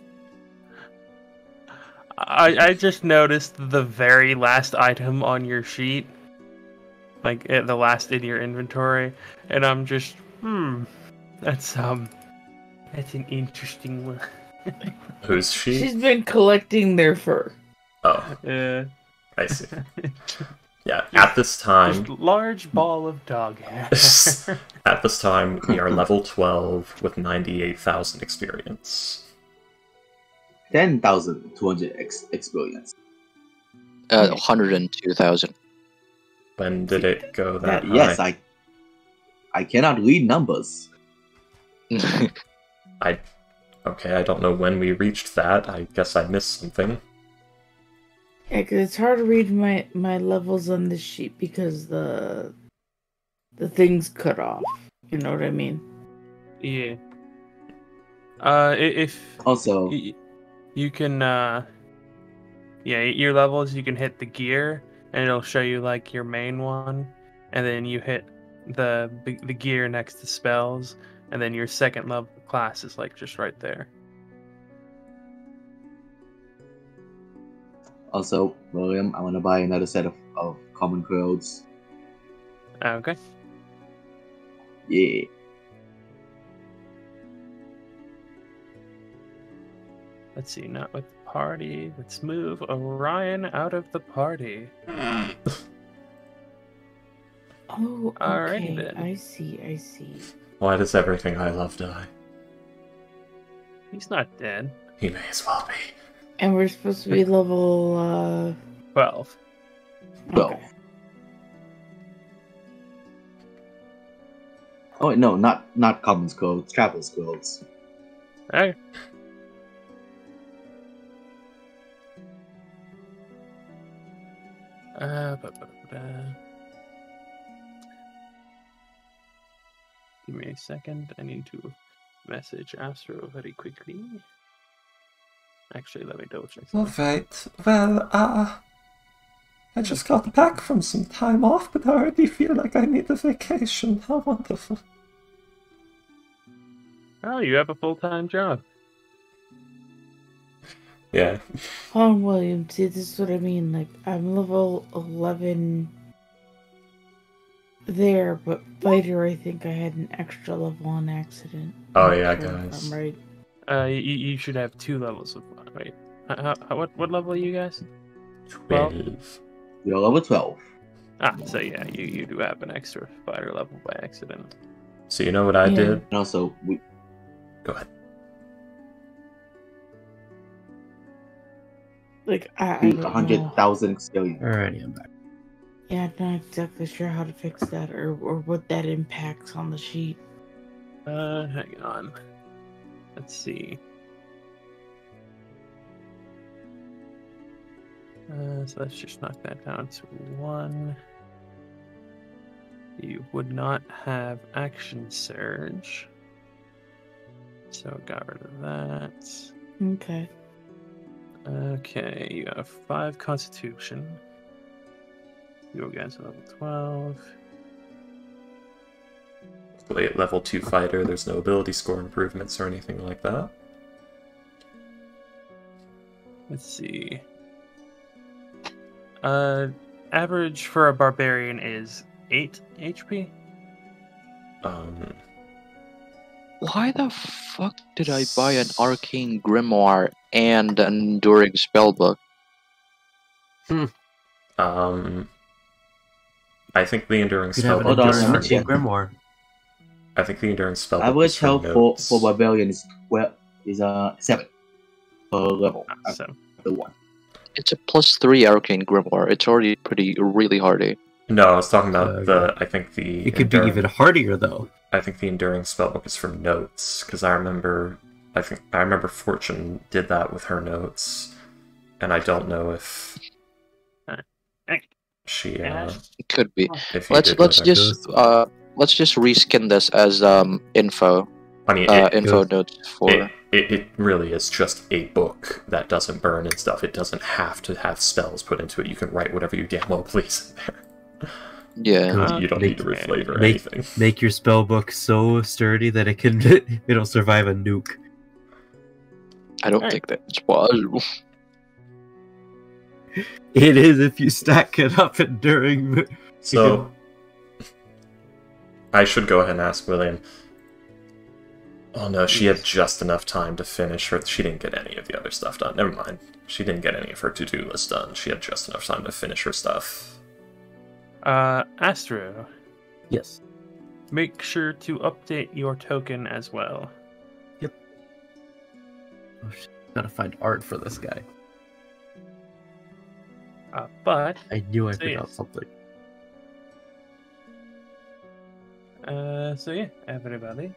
I just noticed the very last item on your sheet, like the last in your inventory, and I'm just, that's an interesting one. Who's she? she's been collecting their fur. Oh, Yeah. I see. Yeah, at this time... Just large ball of dog hair. At this time, we are level 12 with 98,000 experience. 10,200 experience. 102,000. When did it go that high? Yes, I cannot read numbers. Okay, I don't know when we reached that. I guess I missed something. Yeah, 'cause it's hard to read my levels on this sheet because the thing's cut off. You know what I mean? Yeah. If Also, you can, yeah, your levels, you can hit the gear, and it'll show you like your main one, and then you hit the gear next to spells, and then your second level class is like just right there. also, William, I want to buy another set of common clothes. Okay. Yeah. Let's see, not with the party. Let's move Orion out of the party. Oh, Alrighty okay. then. I see. Why does everything I love die? He's not dead. He may as well be. And we're supposed to be level 12. okay. Oh wait, no, not common clothes, traveler's clothes. Okay. Give me a second. I need to message Astro very quickly. Actually, let me double check. Alright, well, I just got back from some time off, but I already feel like I need a vacation. How wonderful. Oh, you have a full-time job. Yeah. Hold on, William. See, this is what I mean. Like, I'm level 11 there, but fighter, I think I had an extra level on accident. Oh yeah, If guys. I'm right. You should have 2 levels of... Wait. What level are you guys? 12. You're level 12. Ah, so yeah, you do have an extra fighter level by accident. So you know what I Yeah. did? And also, we Go ahead. Like, I need don't know. 100,000 experience. Alrighty, I'm back. Yeah, I'm not exactly sure how to fix that or what that impacts on the sheet. Hang on. Let's see. So let's just knock that down to 1. You would not have action surge. So got rid of that. Okay. Okay, you have 5 constitution. You guys are level 12. Wait, level 2 fighter, there's no ability score improvements or anything like that. Let's see. Average for a barbarian is 8 HP. Why the fuck did I buy an arcane grimoire and an enduring spellbook? I think the enduring You could have spellbook an Hold on, is let me for check. grimoire. I think the enduring spellbook Average is for health notes. for barbarian is 7 per level. So The one. It's a +3 arcane grimoire. It's already really hardy. No, I was talking about Okay. I think the It could be even hardier though. I think the enduring spellbook is for notes because I remember Fortune did that with her notes, and I don't know if she It could be. if you Let's did let's with her. just reskin this as info I mean, info notes for. it really is just a book that doesn't burn and stuff. It doesn't have to have spells put into it. You can write whatever you damn well please in there. Yeah. You don't need to reflavor Make- anything. Make your spellbook so sturdy that it'll survive a nuke. I don't think that's possible. It is if you stack it up and during. So, I should go ahead and ask William. Oh no, she had just enough time to finish her. She didn't get any of the other stuff done. Never mind. She didn't get any of her to-do list done. She had just enough time to finish her stuff. Astro, Yes. make sure to update your token as well. Oh, shit. Gotta find art for this guy. But I knew I So, forgot yes. something. so yeah, everybody.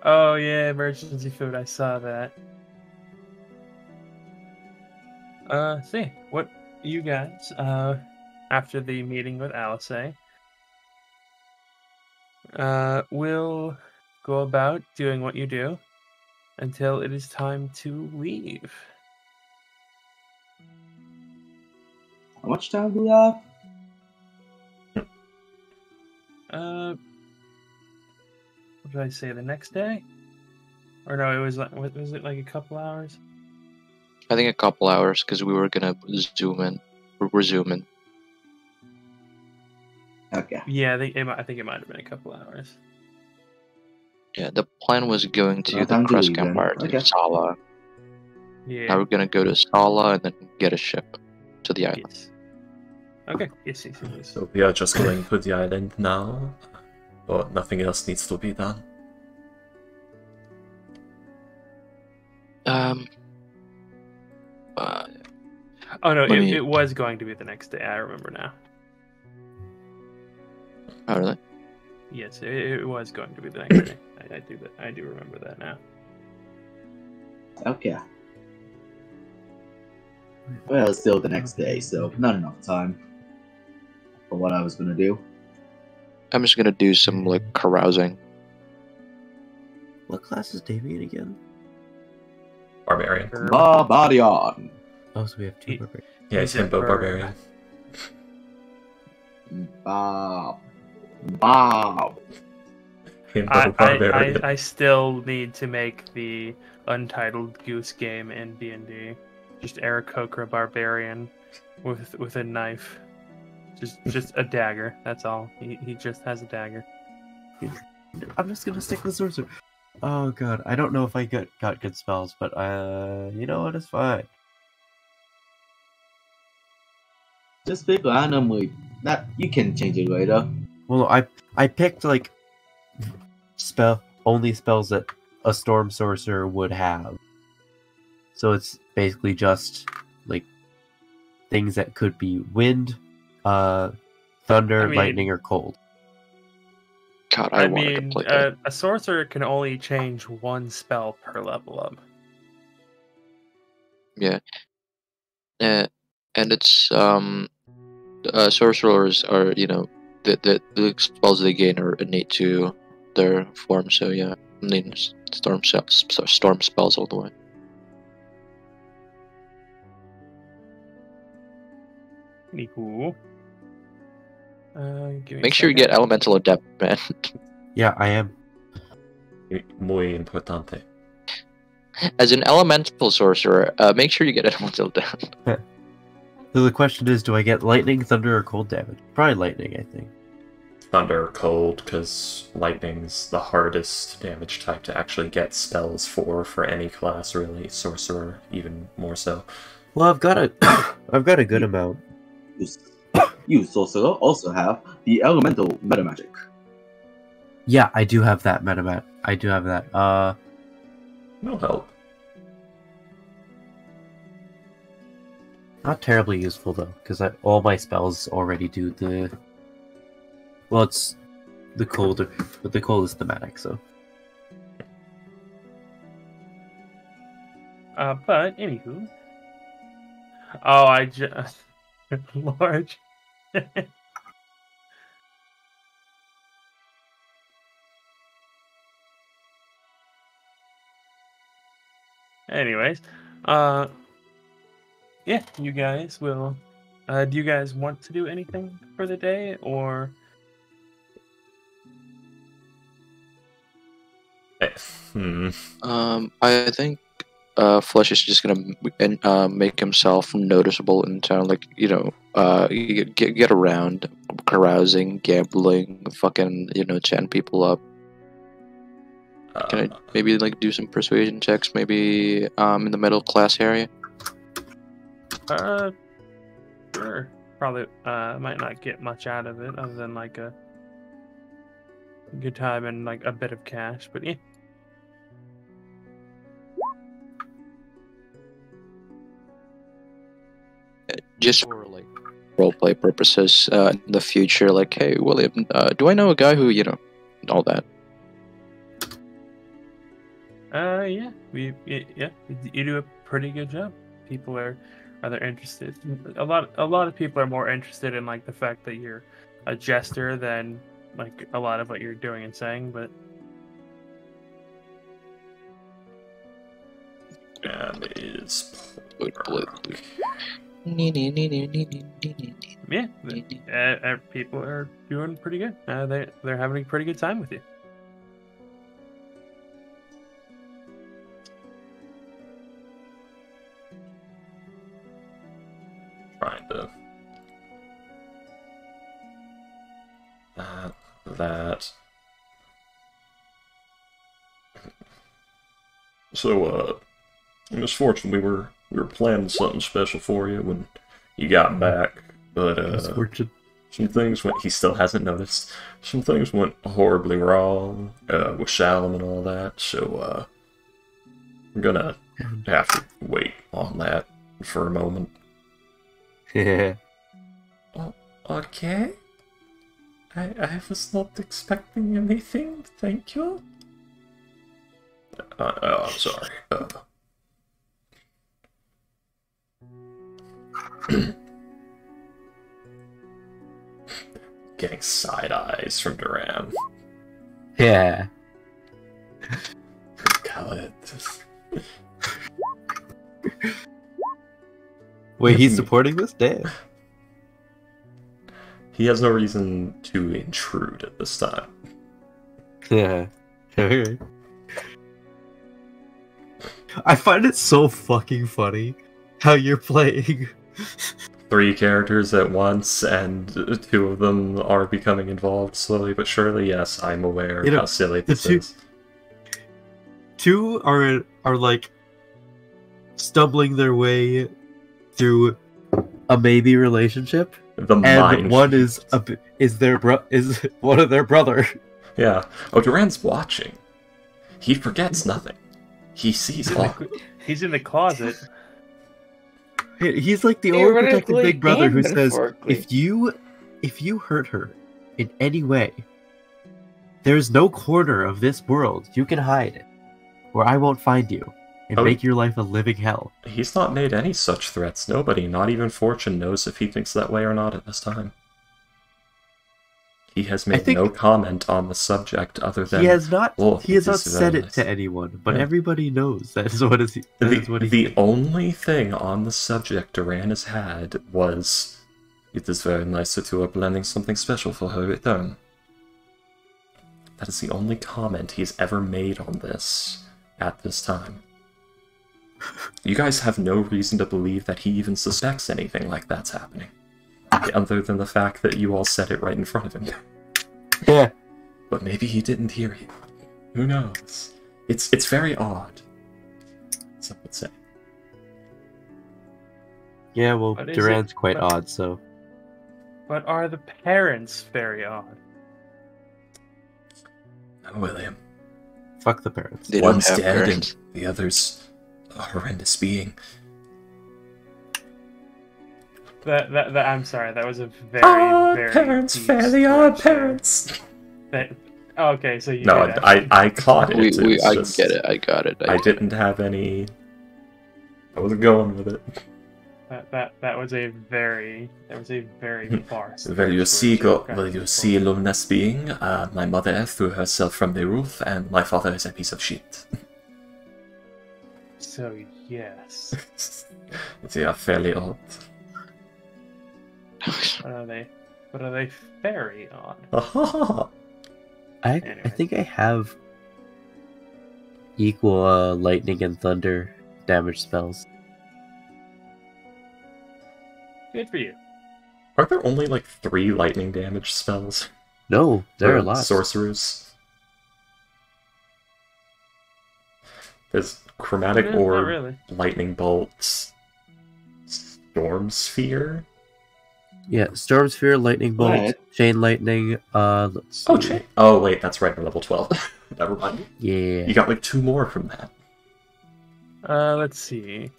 Oh yeah, emergency food. I saw that. See what you guys after the meeting with Alice will go about doing what you do until it is time to leave. How much time do we have? What did I say? The next day? Or no, it was like, was it like a couple hours? I think a couple hours because we were gonna zoom in. We're zooming. Okay. Yeah, I think it might have been a couple hours. Yeah, the plan was going to Well, the time to Crest leave then. Empire to Okay. Sala. Yeah. Now we're gonna go to Sala and then get a ship to the island. Yes. Okay. Yes. So we are just going to the island now, but nothing else needs to be done. Oh no, Let me- it was going to be the next day. I remember now. Oh really? Yes, it was going to be the next day. I do remember that now. Okay. Well, it's still the next day, so not enough time for what I was gonna do. I'm just gonna do some like carousing. What class is Damien again? Barbarian. Barbarian. Oh, so we have two He- barbarians. Yeah, he's He's a Himbo bird. Barbarian. Bob. Himbo Barbarian. I still need to make the Untitled Goose Game in D&D. Just Aarakocra Barbarian with a knife. Just a dagger. That's all. He just has a dagger. I'm just gonna stick with sorcerer. Oh god, I don't know if I got good spells, but you know what? It's fine. Just pick randomly. That you can change it later. Well, no, I picked like only spells that a storm sorcerer would have. So it's basically just like things that could be wind, thunder, I mean- lightning, or cold. God, I I wanted mean, to play that. a sorcerer can only change one spell per level up. Yeah. And it's sorcerers are the spells they gain are innate to their form. So yeah, I mean storm spells all the way. Pretty cool. Give me a Make sure you get second. elemental adept, man. Yeah, I am. Muy importante. As an elemental sorcerer, make sure you get elemental adept. So the question is, do I get lightning, thunder, or cold damage? Probably lightning, I think. Thunder, cold, because lightning's the hardest damage type to actually get spells for any class, really. Sorcerer, even more so. Well, I've got a good amount. You sorcerer also have the elemental meta magic. Yeah, I do have that metamat. I do have that. No help. Not terribly useful though, because all my spells already do the. Well, it's the cold, but the cold is thematic, so. But anywho. Oh, I just large. Anyways, yeah, you guys will. Do you guys want to do anything for the day, or? I think Flesh is just gonna make himself noticeable in town, like get around, carousing, gambling, fucking chatting people up. Can I maybe like do some persuasion checks, maybe in the middle class area? Sure. Probably might not get much out of it other than like a good time and like a bit of cash, but yeah. Just for like roleplay purposes, in the future, like, hey William, do I know a guy who all that? Yeah, you do a pretty good job. People are they're interested. A lot of people are more interested in like the fact that you're a jester than like a lot of what you're doing and saying. But And is yeah, people are doing pretty good. They're having a pretty good time with you. trying to that. So, Miss Fortune, we were planning something special for you when you got back, but Misfortune. some things went. He still hasn't noticed. Some things went horribly wrong with Shalom and all that. So, we're gonna have to wait on that for a moment. Yeah. Okay. I was not expecting anything. Thank you. I'm sorry. Getting side eyes from Duran. Yeah. God. Wait, he's supporting this? Damn. He has no reason to intrude at this time. Yeah. Okay. I find it so fucking funny how you're playing. 3 characters at once, and 2 of them are becoming involved slowly but surely. Yes, I'm aware of how silly this is. 2 are like stumbling their way through a maybe relationship, and one is one of their brother. Yeah. Oh, Duran's watching. He forgets nothing. He sees all. He's in the closet. He's like the overprotective big brother who says, if you hurt her in any way, there's no corner of this world you can hide where I won't find you and make your life a living hell. He's not made any such threats. Nobody, not even Fortune, knows if he thinks that way or not at this time. He has made no comment on the subject other than he has not said it nice to anyone, but everybody knows that is what he the only thing on the subject Duran has had was, "It is very nice that you are planning something special for her return." That is the only comment he's ever made on this at this time. You guys have no reason to believe that he even suspects anything like that's happening. Other than the fact that you all said it right in front of him. Yeah. But maybe he didn't hear you. Who knows? It's very odd. Some would say. Yeah, well, Duran's quite odd, so. But are the parents very odd? No, William. Fuck the parents. They One's don't have dead parents. and the other's a horrendous being. I'm sorry, that was a very parents, deep fairly odd stretch there. parents. Okay, so you No, did actually- I caught it. I get it. I got it. I didn't have any. I wasn't going with it. That was a very far. Will you see luminous being? My mother threw herself from the roof, and my father is a piece of shit. So yes. They are fairly odd. But are they very odd? I Anyway. think I have equal lightning and thunder damage spells. Good for you. Are there only like 3 lightning damage spells? No, there are For lots. sorcerers. There's chromatic Not orb, really. lightning bolt, storm sphere. Yeah, storm sphere, lightning bolt, What? chain lightning. Let's see. Oh, oh wait, that's right. We're level 12. Never mind. Yeah. You got like 2 more from that. Let's see.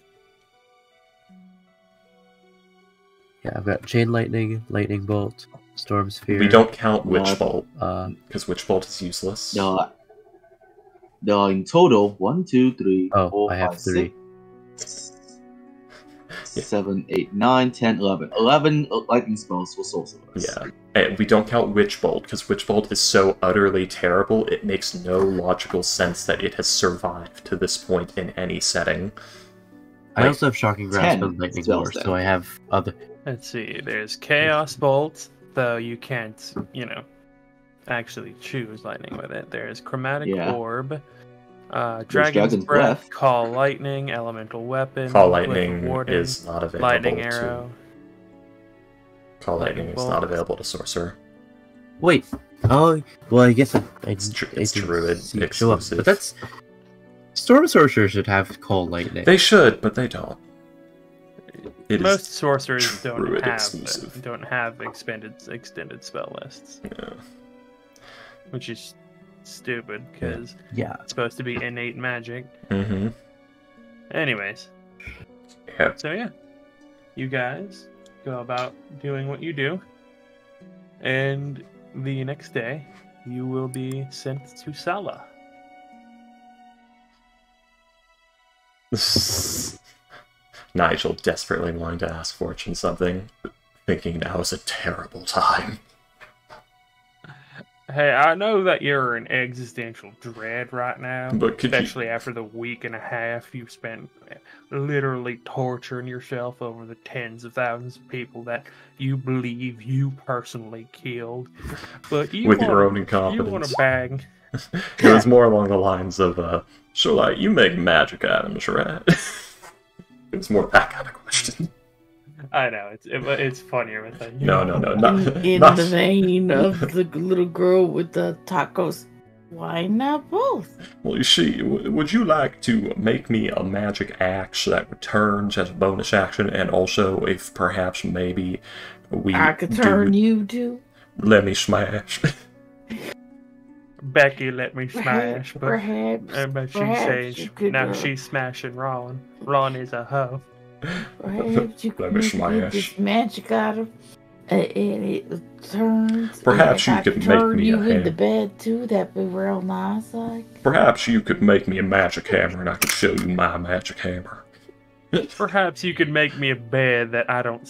Yeah, I've got chain lightning, lightning bolt, storm sphere. We don't count Witch What? Bolt, Uh, because Witch Bolt is useless. There are in total 1, 2, 3, Oh, 4, I have 5, 3. 6, 7, 8, 9, 10, 11. 11 lightning spells for sorcerers. Yeah. And we don't count Witch Bolt, because Witch Bolt is so utterly terrible, it makes no logical sense that it has survived to this point in any setting. I also have Shocking Grasp and Lightning Lore, so I have other... Let's see, there's Chaos Bolt, though you can't, actually choose lightning with it. There's Chromatic Orb, Dragon's Breath, Call Lightning, Elemental Weapon, Call Lightning is not available. Lightning Arrow. Call Lightning is not available to Sorcerer. Wait. Oh, well, I guess it's Druid exclusive. But that's... Storm Sorcerer should have Call Lightning. They should, but they don't. Most sorcerers don't have extended spell lists. Yeah. Which is stupid, because it's supposed to be innate magic. Mm-hmm. Anyways. Yeah. So yeah. You guys go about doing what you do. And the next day, you will be sent to Sala. Nigel desperately wanting to ask Fortune something, thinking now is a terrible time. Hey, I know that you're in existential dread right now, but especially after the week and a half you spent literally torturing yourself over the tens of thousands of people that you believe you personally killed. But with your own incompetence. You want to bang. It was more along the lines of, so like, you make magic items, right? It was more that kind of question. I know, it's funnier with that. No, not in not... the vein of the little girl with the tacos. Why not both? Well, you see, would you like to make me a magic axe that returns as a bonus action, and also if perhaps maybe I could turn you to? Let me smash. Becky let me smash, but she says now she's she's smashing Ron. Ron is a hoe. Perhaps you could make this magic item, and it turns. Perhaps you could make me a hammer. In the bed too. That'd be real nice. Like. Perhaps you could make me a magic hammer, and I could show you my magic hammer. Perhaps you could make me a bed that I don't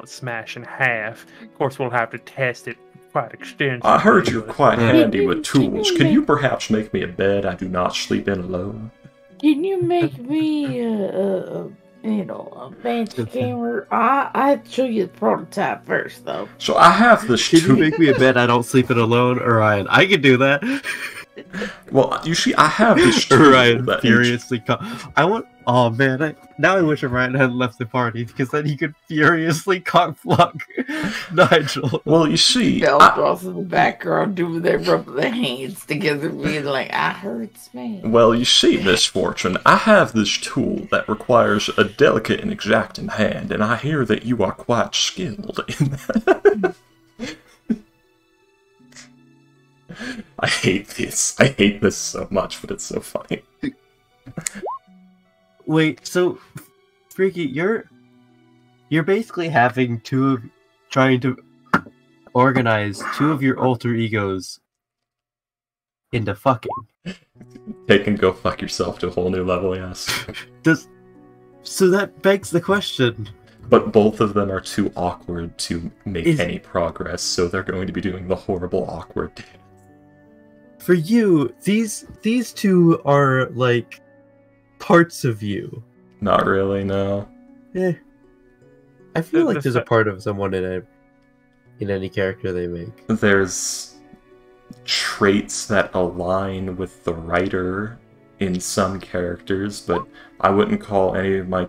smash in half. Of course, we'll have to test it quite extensively. I heard you're quite handy with tools. Can you perhaps make me a bed I do not sleep in alone? Can you make me a magic hammer? I'd show you the prototype first, though. So I have this. Can you make me a bed I don't sleep in alone, Orion? I can do that. Well, you see, I have this. Orion furiously. I want. Oh man! Now I wish Orion hadn't left the party, because then he could furiously cockblock Nigel. Well, you see, Belfrost in the background doing their rubbing their hands together, being like, "I heard smash." Well, you see, Miss Fortune, I have this tool that requires a delicate and exacting hand, and I hear that you are quite skilled in that. I hate this. I hate this so much, but it's so funny. Wait, so Freaky, you're basically having trying to organize two of your alter egos into fucking. Take and go fuck yourself to a whole new level, yes. So that begs the question. But both of them are too awkward to make any progress, so they're going to be doing the horrible awkward dance. For you, these two are like parts of you. Not really, no. I feel like there's a part of someone in any character they make. There's traits that align with the writer in some characters, but I wouldn't call any of my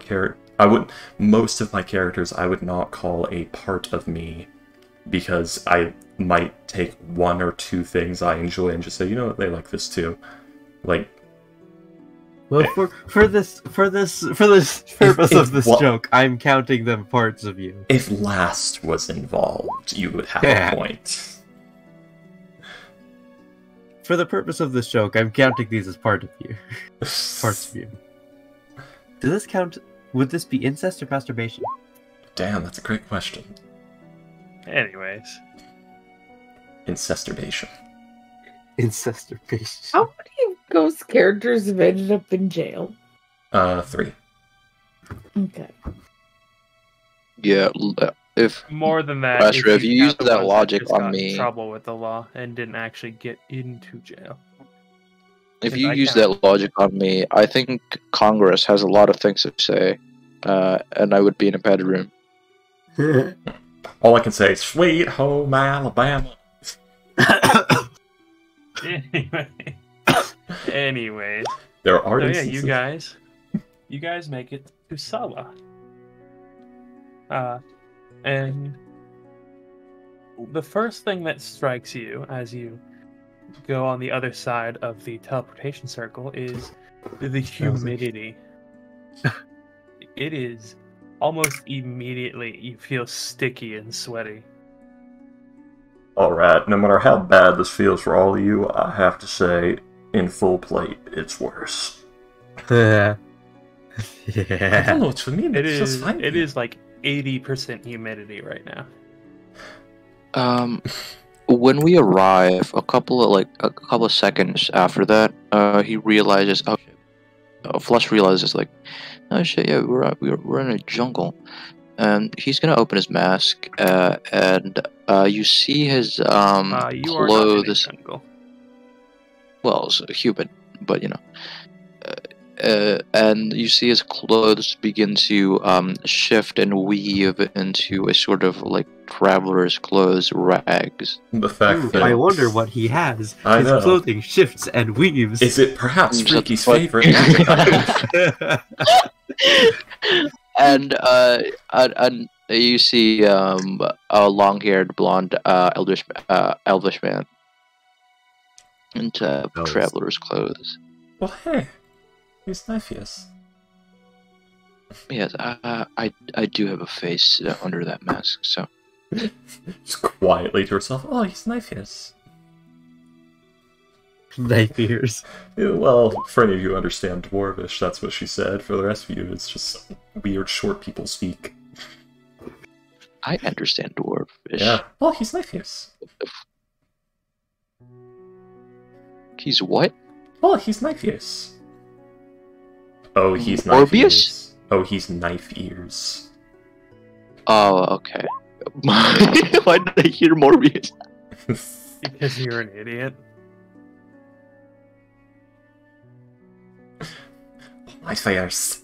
most of my characters I would not call a part of me, because I might take one or two things I enjoy and just say, you know what, they like this too. Like, well, for this purpose of this joke, I'm counting them parts of you. If Last was involved, you would have a point. For the purpose of this joke, I'm counting these as part of you. Parts of you. Does this count? Would this be incest or masturbation? Damn, that's a great question. Anyways. Incesturbation. Incesturbation. How many ghost characters have ended up in jail? 3. Okay. Yeah, if More than that, Master, if you use count the that ones logic just on got in me, trouble with the law and didn't actually get into jail. if Since you I use count- that logic on me, I think Congress has a lot of things to say, and I would be in a bad room. All I can say is, sweet home Alabama. Anyways, There are so yeah, instances. you guys make it to Sala. And the first thing that strikes you as you go on the other side of the teleportation circle is the humidity. It is almost immediately you feel sticky and sweaty. Alright, no matter how bad this feels for all of you, I have to say, in full plate, it's worse. Yeah. I don't know, it's for me, It it's just is. fine. It is like 80% humidity right now. When we arrive, a couple of seconds after that, he realizes. Oh shit! Flush realizes like, oh shit! Yeah, we're in a jungle, and he's gonna open his mask, and you see his You are not in a clothes. jungle. Well, it's human, but you know. And you see his clothes begin to shift and weave into a sort of like traveler's clothes rags. The fact that I wonder what he has. I His know. clothing shifts and weaves. Is it perhaps That's Freaky's what- favorite magic item? And you see a long-haired blonde elvish man in traveler's clothes. Well, hey, he's nice. Yes, I do have a face under that mask, so. Just quietly to herself, oh, he's nice. Knife ears. Well, for any of you who understand Dwarvish, that's what she said. For the rest of you, it's just weird short people speak. I understand dwarvish. Yeah. Oh, he's nice. He's what? Oh, he's knife ears. Oh, he's Morbius? knife ears. Oh, he's knife ears. Oh, okay. Why did I hear Morbius? Because you're an idiot. Knife ears.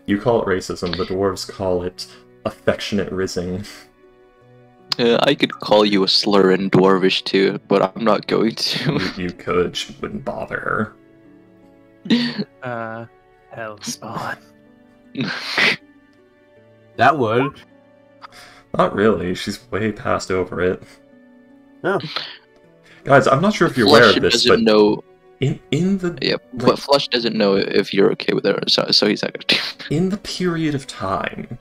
You call it racism, the dwarves call it affectionate rizzing. I could call you a slur in dwarvish too, but I'm not going to. You could, she wouldn't bother Hellspawn. That would. Not really, she's way past over it. No. Guys, I'm not sure if you're Flush aware of this, doesn't but know. in the Yeah, but Flush doesn't know if you're okay with it, so he's not going to. in the period of time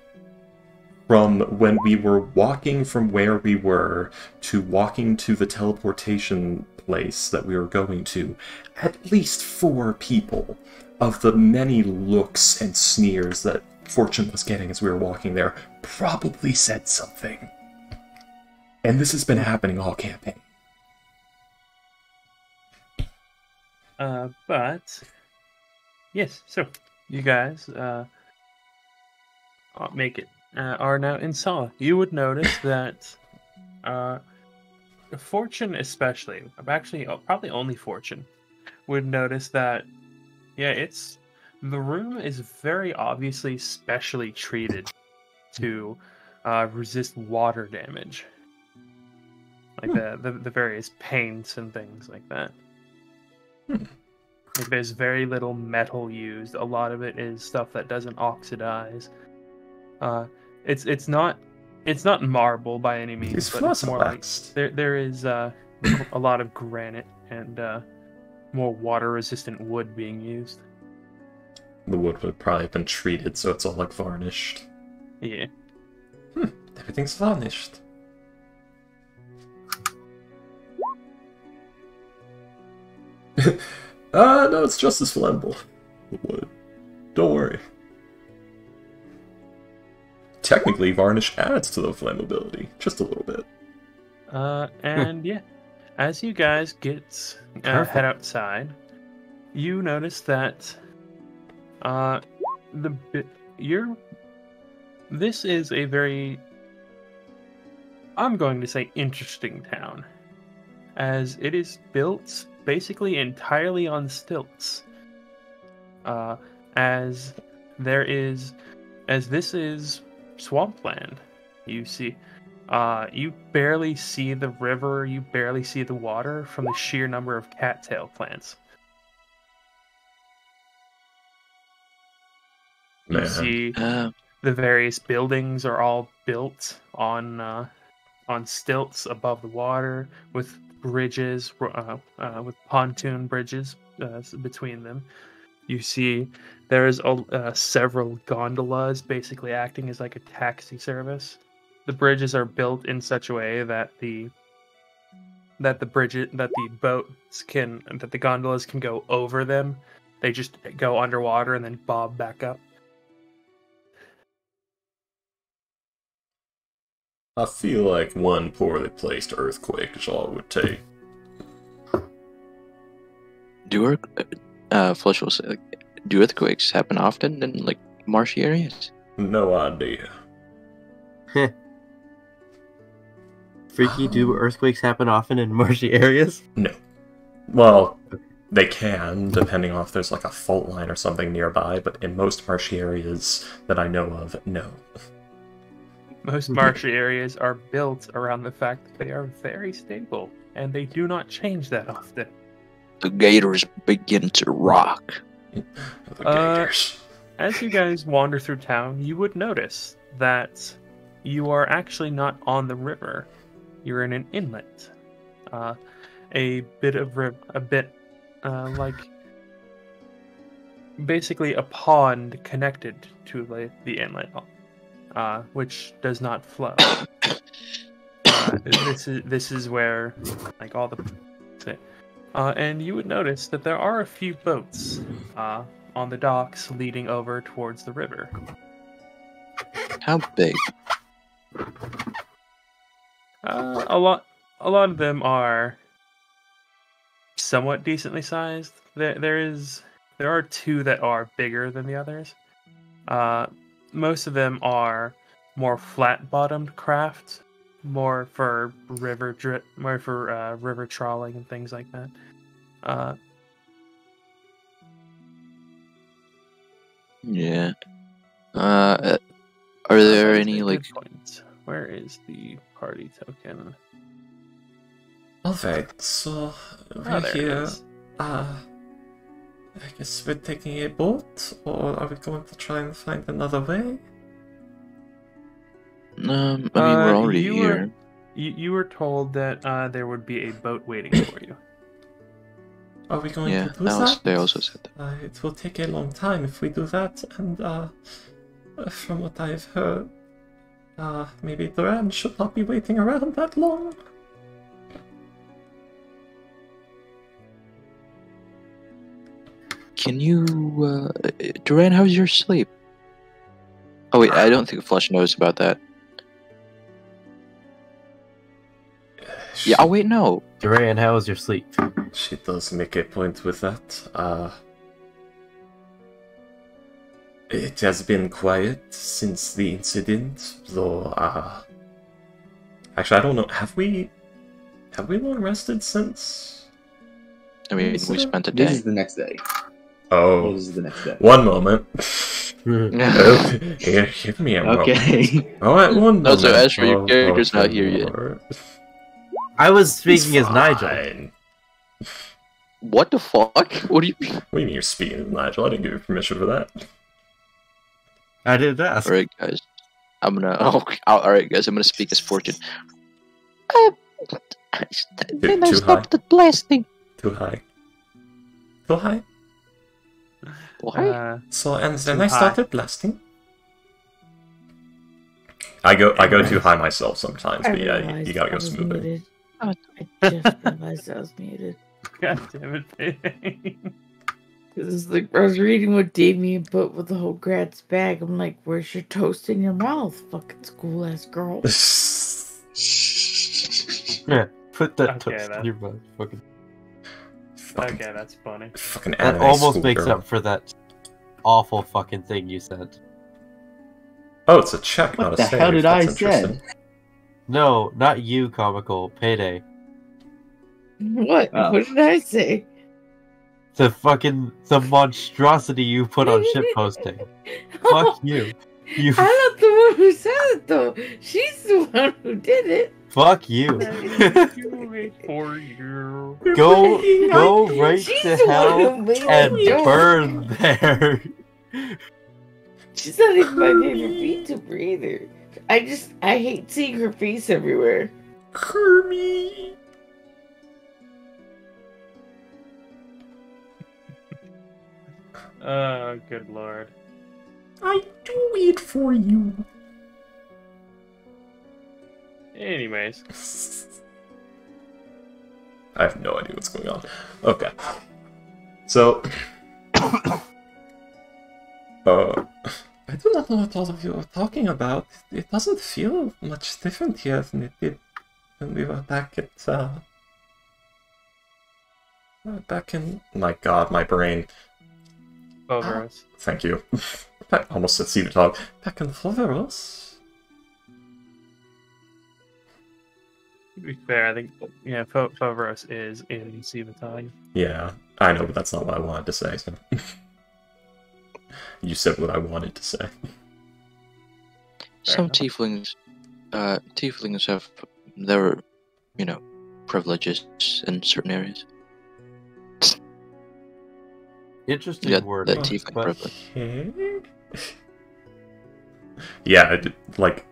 from when we were walking from where we were to walking to the teleportation place that we were going to, at least 4 people of the many looks and sneers that Fortune was getting as we were walking there probably said something. And this has been happening all campaign. But yes, so you guys make it are now in Sala. You would notice that Fortune especially, actually probably only Fortune, would notice that the room is very obviously specially treated to resist water damage. Like the various paints and things like that. Like there's very little metal used. A lot of it is stuff that doesn't oxidize. It's not marble by any means, It's but it's more like fossilized. there is a lot of granite and more water resistant wood being used. The wood would probably have been treated, so it's all like varnished. Yeah. Everything's varnished. No, it's just as flammable. The wood. Don't worry. Technically, varnish adds to the flammability, just a little bit. And yeah, as you guys get head outside, you notice that This is a very, I'm going to say, interesting town, as it is built basically entirely on stilts. As this is swampland. You see, you barely see the river, you barely see the water from the sheer number of cattail plants. You see, the various buildings are all built on stilts above the water, with bridges, with pontoon bridges between them. You see, there's several gondolas, basically acting as like a taxi service. The bridges are built in such a way that the gondolas can go over them. They just go underwater and then bob back up. I feel like one poorly placed earthquake is all it would take. Flush will say, do earthquakes happen often in like marshy areas? No idea. Freaky, do earthquakes happen often in marshy areas? No. Well, they can, depending on if there's like a fault line or something nearby, but in most marshy areas that I know of, no. Most marshy areas are built around the fact that they are very stable, and they do not change that often. The gators begin to rock. The gators. As you guys wander through town, you would notice that you are actually not on the river. You're in an inlet. Basically a pond connected to the inlet, which does not flow. This is where like all the and you would notice that there are a few boats on the docks leading over towards the river. How big? A lot of them are somewhat decently sized. There are two that are bigger than the others. Most of them are more flat-bottomed craft, more for river trawling and things like that. Yeah. Are there any like? Where is the party token? Alright, so we're here. I guess we're taking a boat, or are we going to try and find another way? I mean, we're already here. You were told that there would be a boat waiting for you. Are we going to do that? They also said that. It will take a long time if we do that, and from what I've heard, maybe Duran should not be waiting around that long. Can you, Duran, how's your sleep? Oh wait, I don't think Flush knows about that. Yeah, oh wait, no. Duran, how was your sleep? She does make a point with that. It has been quiet since the incident, though, actually, I don't know, have we long rested since? I mean, we spent a day. This is the next day. Oh. This is the next day. One moment. Give me a moment. Okay. Alright, one moment. Also, as for your character's not here yet. I was speaking as Nigel. What the fuck? What do you mean? What do you mean you're speaking as Nigel? I didn't give you permission for that. I didn't ask. Alright, guys. Alright, guys, I'm gonna speak as Fortune. Then I stopped the blasting. Too high. Too high? Why? So, and then I started blasting. I go too high myself sometimes, but yeah, you gotta go smoother. I just realized I was muted. God damn it, This is like, I was reading what Damien put with the whole Gratz bag. I'm like, where's your toast in your mouth, fucking school ass girl? Yeah, put that toast in your mouth, fucking. Okay, that's funny. Fucking that almost makes up for that awful fucking thing you said. Oh, it's a check, What not a the save. hell did That's I say? interesting. No, not you, Comical. Payday. What? Oh. What did I say? The monstrosity you put on shitposting. Fuck you. You I'm not the one who said it though. She's the one who did it. fuck you. Do it for you. Go right She's to the one hell who made and the joke. burn there. She's not even my favorite VTuber either. I hate seeing her face everywhere. Kermie. Oh, good lord. I do it for you. Anyways. I have no idea what's going on. Okay. So... I do not know what all of you are talking about. It doesn't feel much different here than it did when we were back at, back in... My god, my brain. Boveros. Thank you. I almost said Cedar Dog. Back in Foveros? To be fair, I think, yeah, Boveros is in Civitai. Yeah, I know, but that's not what I wanted to say, so... You said what I wanted to say. Some tieflings have their, privileges in certain areas. Interesting Yeah, word. the tiefling privilege. Okay. Yeah, like,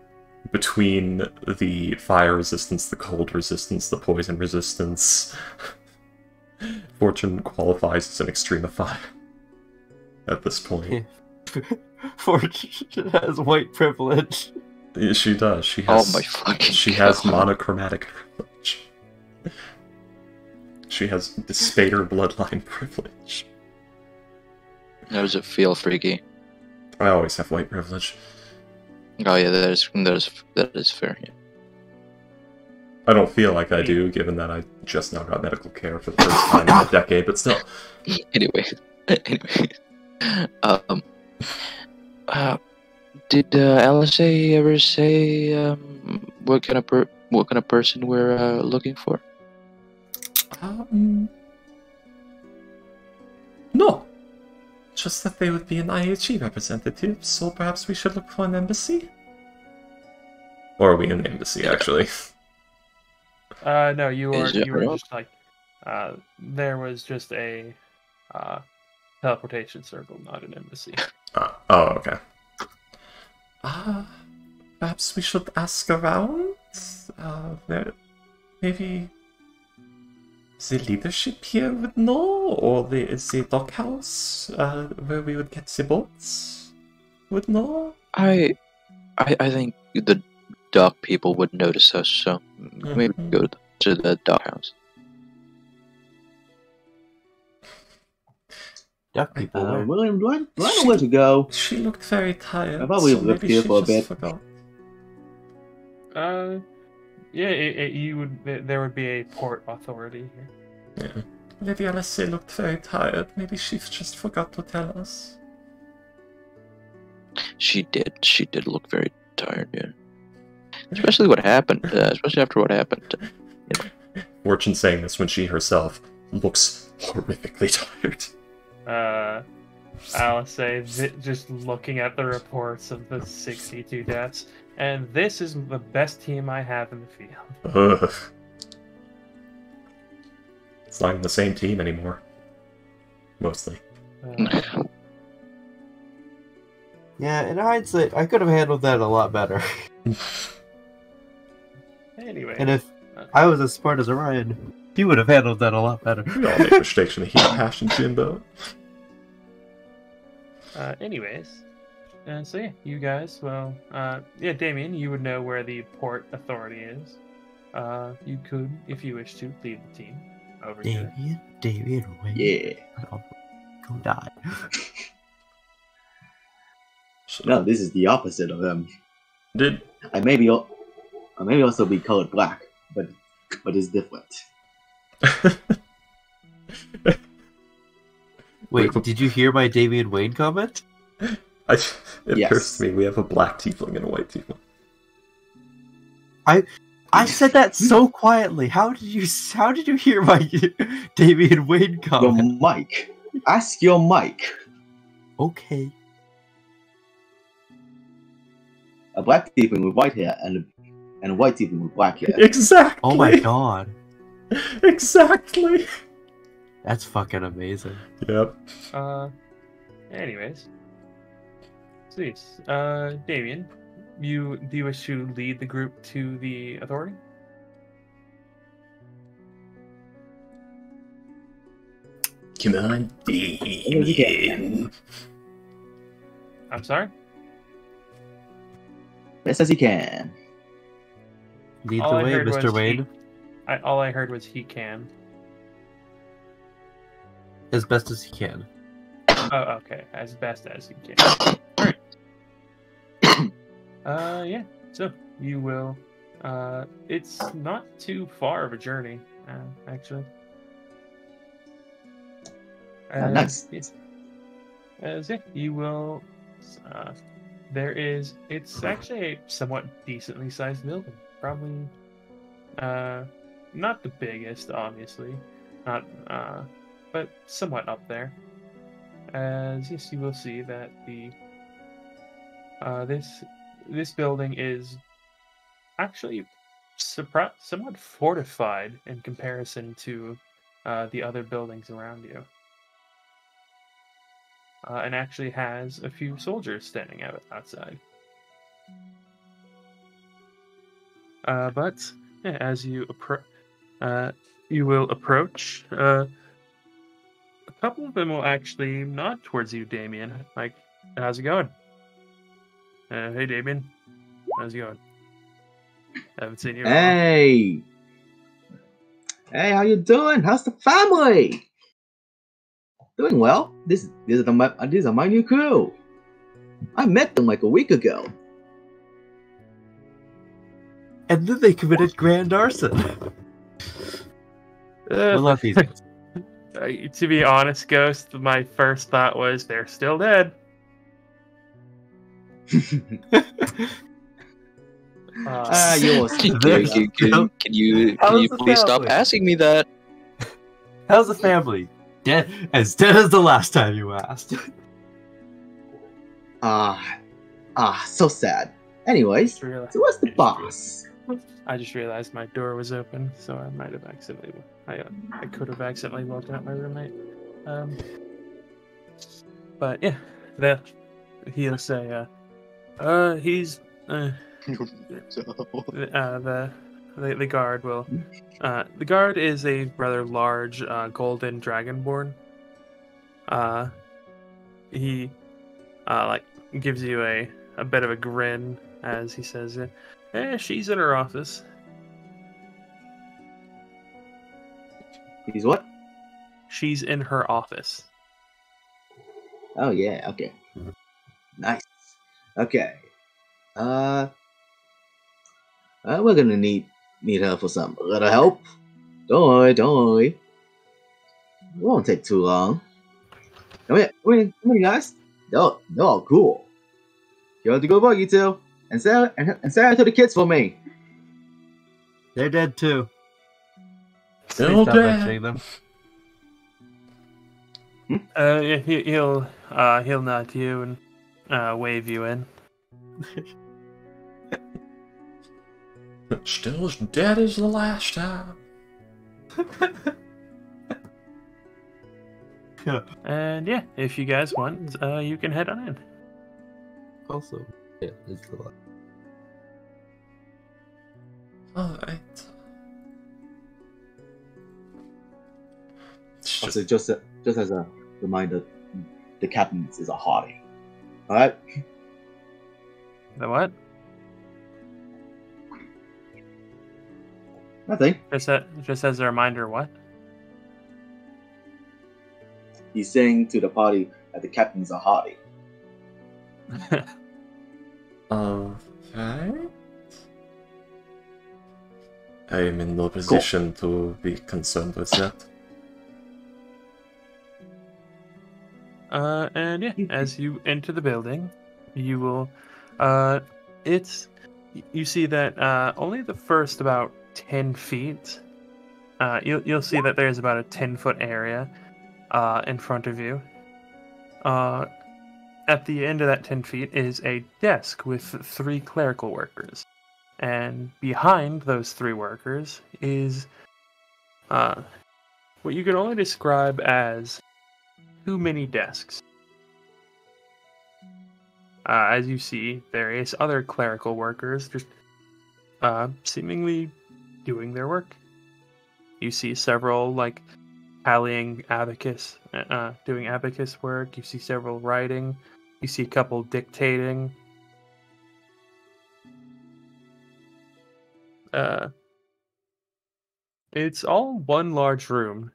between the fire resistance, the cold resistance, the poison resistance, Fortune qualifies as an extremophile at this point. Fortune has white privilege. She does. She has. Oh my fucking She God. has monochromatic privilege. She has Spader bloodline privilege. How does it feel, freaky? I always have white privilege. Oh yeah, that is fair. Yeah. I don't feel like I do, given that I just now got medical care for the first time in a decade, but still. Anyway. Did LSA ever say what kind of person we're looking for? No. Just that they would be an IHE representative, so perhaps we should look for an embassy? Or are we an embassy, actually? No, you were Is it real? just like, there was just a teleportation circle, not an embassy. Oh, okay. Perhaps we should ask around? Maybe the leadership here would know, or the dockhouse, where we would get the boats, would know? I think the dock people would notice us, so maybe go to the dock house. Duck people. William, do I know where to go? She looked very tired. I thought we so lived maybe here she for a just bit. forgot. Yeah, you would. There would be a port authority here. Yeah. Lady LSA looked very tired. Maybe she just forgot to tell us. She did look very tired, yeah. Especially what happened. Especially after what happened. Fortune saying this when she herself looks horrifically tired. I'll say just looking at the reports of the 62 deaths, and this is the best team I have in the field. Ugh. It's not even the same team anymore. Mostly. Yeah, in hindsight, I could have handled that a lot better. Anyway. And if I was as smart as Orion, he would have handled that a lot better. We all make mistakes in the heat of passion, Jimbo. Anyways. So yeah, you guys, well, yeah, Damien, you would know where the port authority is. You could, if you wish to, lead the team over here. Damien, wait. Yeah. Go die. No, this is the opposite of them. Did I maybe also be colored black, but it's different. Wait, did you hear my Damian Wayne comment? It Yes. occurs to me we have a black tiefling and a white tiefling. I said that so quietly. How did you hear my Damian Wayne Your comment? mic. Ask your mic. Okay. A black tiefling with white hair and a white tiefling with black hair. Exactly. Oh my god. Exactly. That's fucking amazing. Yep. Anyways. So yes, Damien, do you wish to lead the group to the authority? Come on, Damien. I'm sorry? Best as you can. Lead All the I way, heard Mr. was Wayne. All I heard was he can. As best as he can. Oh, okay. As best as you can. Alright. Yeah. So, you will... it's not too far of a journey, actually. Nice. Yes. As if you will... it's actually a somewhat decently sized building. Probably... not the biggest, obviously. Not, but somewhat up there. As yes, you will see that the this building is actually somewhat fortified in comparison to the other buildings around you, and actually has a few soldiers standing outside. But yeah, as you will approach. A couple of them will actually nod towards you, Damien. Like, how's it going? Hey, Damien. How's it going? Haven't seen you in a while. Hey! Hey, how you doing? How's the family? Doing well. These are my new crew. I met them like a week ago. And then they committed grand arson. We'll let these guys. To be honest, Ghost, my first thought was they're still dead. Yours. Can you please stop asking me that? How's the family? Dead as the last time you asked. So sad. Anyways, so what's the boss? I just realized my door was open, so I might have accidentally. I could have accidentally walked out my roommate. But yeah, he'll say, he's the guard will. The guard is a rather large golden dragonborn. He like gives you a bit of a grin as he says, she's in her office. He's what? She's in her office. Oh yeah, okay. Nice. Okay. We're gonna need her for a little help. Don't worry. It won't take too long. Come here, guys. They're all cool. You have to go about you two. And say to the kids for me. They're dead too. Still Stop dead. mentioning them. He'll nod to you and wave you in. Still as dead as the last time. Yeah. And yeah, if you guys want, you can head on in. Also, yeah, it's the last. Alright. Also, just as a reminder, the captain is a hottie. Alright? The what? Nothing. Just as a reminder, what? He's saying to the party that the captain's a hottie. Okay. I am in no position to be concerned with that. And yeah, as you enter the building, you will, you see that only the first about 10 feet. You'll see that there's about a 10-foot area in front of you. At the end of that 10 feet is a desk with 3 clerical workers. And behind those 3 workers is what you can only describe as too many desks. As you see, various other clerical workers just seemingly doing their work. You see several, like, tallying abacus, doing abacus work. You see several writing. You see a couple dictating. It's all one large room,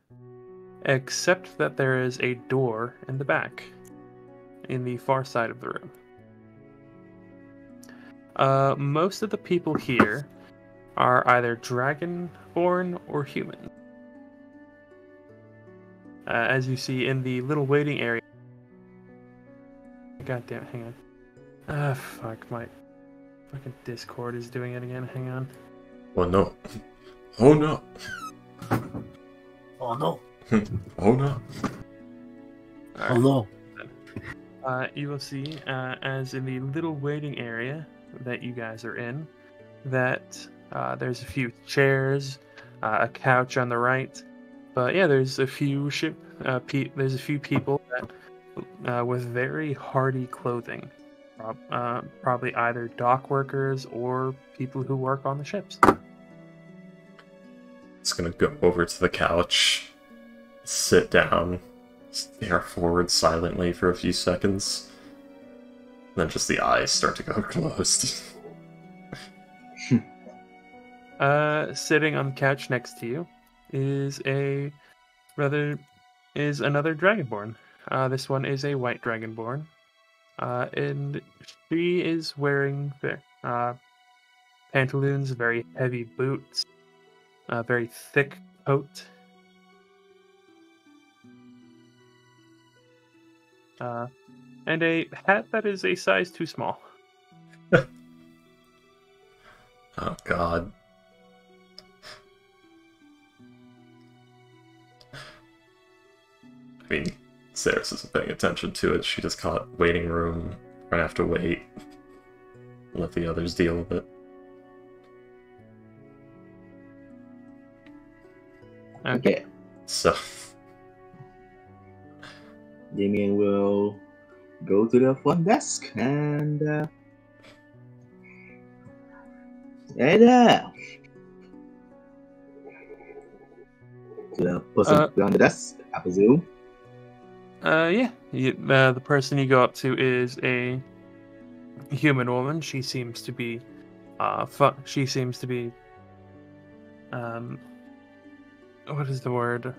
except that there is a door in the back, in the far side of the room. Most of the people here are either dragonborn or human. As you see in the little waiting area. God damn it, hang on. Fuck, my fucking Discord is doing it again, hang on. Oh no. Oh no. Oh no. Oh no. Oh no. You will see, as in the little waiting area that you guys are in, that there's a few chairs, a couch on the right, but yeah, there's a few there's a few people that with very hardy clothing, probably either dock workers or people who work on the ships. It's gonna go over to the couch, sit down, stare forward silently for a few seconds, then just the eyes start to go closed. Sitting on the couch next to you is another dragonborn. This one is a white dragonborn, and she is wearing pantaloons, very heavy boots, a very thick coat, and a hat that is a size too small. Oh god. I mean, Saris isn't paying attention to it. She just caught waiting room. Gonna have to wait. Let the others deal with it. Okay. So Damien will go to the front desk and hey there. To the person behind the desk, I presume. Yeah. The person you go up to is a human woman. She seems to be, what is the word?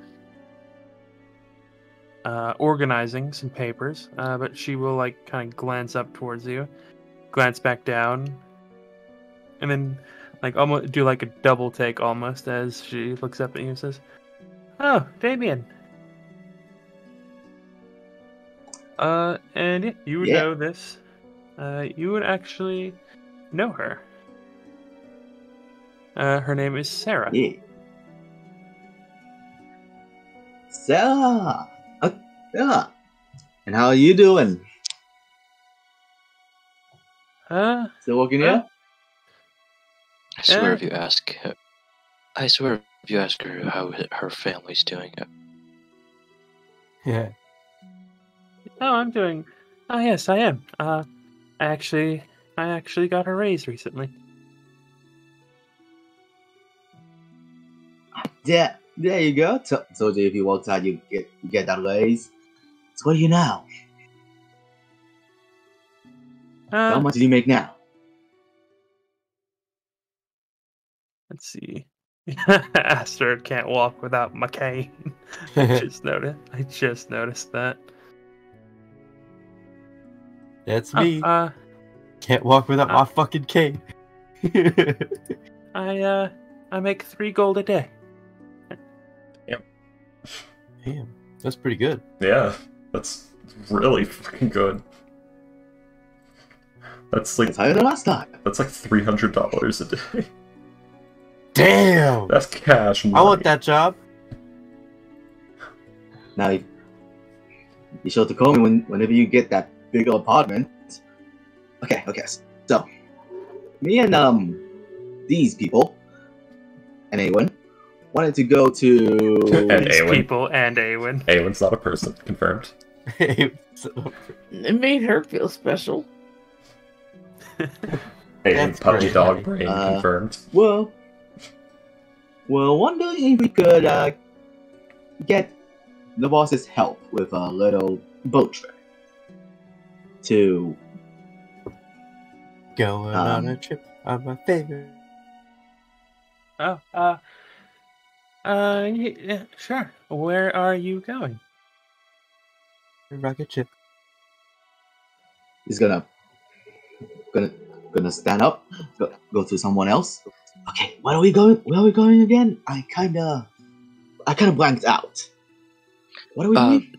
Organizing some papers. But she will, like, kind of glance up towards you, glance back down, and then, like, almost do like a double take almost as she looks up at you and says, "Oh, Damien." And yeah, you would know this. You would actually know her. Her name is Sarah. Yeah. Sarah! Yeah. And how are you doing? Still working here? I swear if you ask her how her family's doing. Yeah. Oh, I'm doing. Oh, yes, I am. I actually got a raise recently. Yeah, there you go. Told you if you worked hard, you get that raise. So what do you now? How much do you make now? Let's see. Aster can't walk without my cane. I just noticed that. That's me. Can't walk without my fucking cane. I make 3 gold a day. Damn, that's pretty good. yeah, that's really fucking good. That's like It's higher than last time. that's like $300 a day. Damn! That's cash money. I want that job. Now, you sure to call me whenever you get that bigger apartment. Okay. So, me and these people and Awen wanted to go to And These Awen. people and Awen. Awen's not a person. Confirmed. It made her feel special. Awen, That's puppy great, dog honey. brain confirmed. well, wondering if we could get the boss's help with a little boat trip to Going on a trip on my favorite. Oh, yeah, sure. Where are you going? Rocket ship. He's gonna stand up, go to someone else. Okay, where are we going again? I kinda blanked out. What are we doing?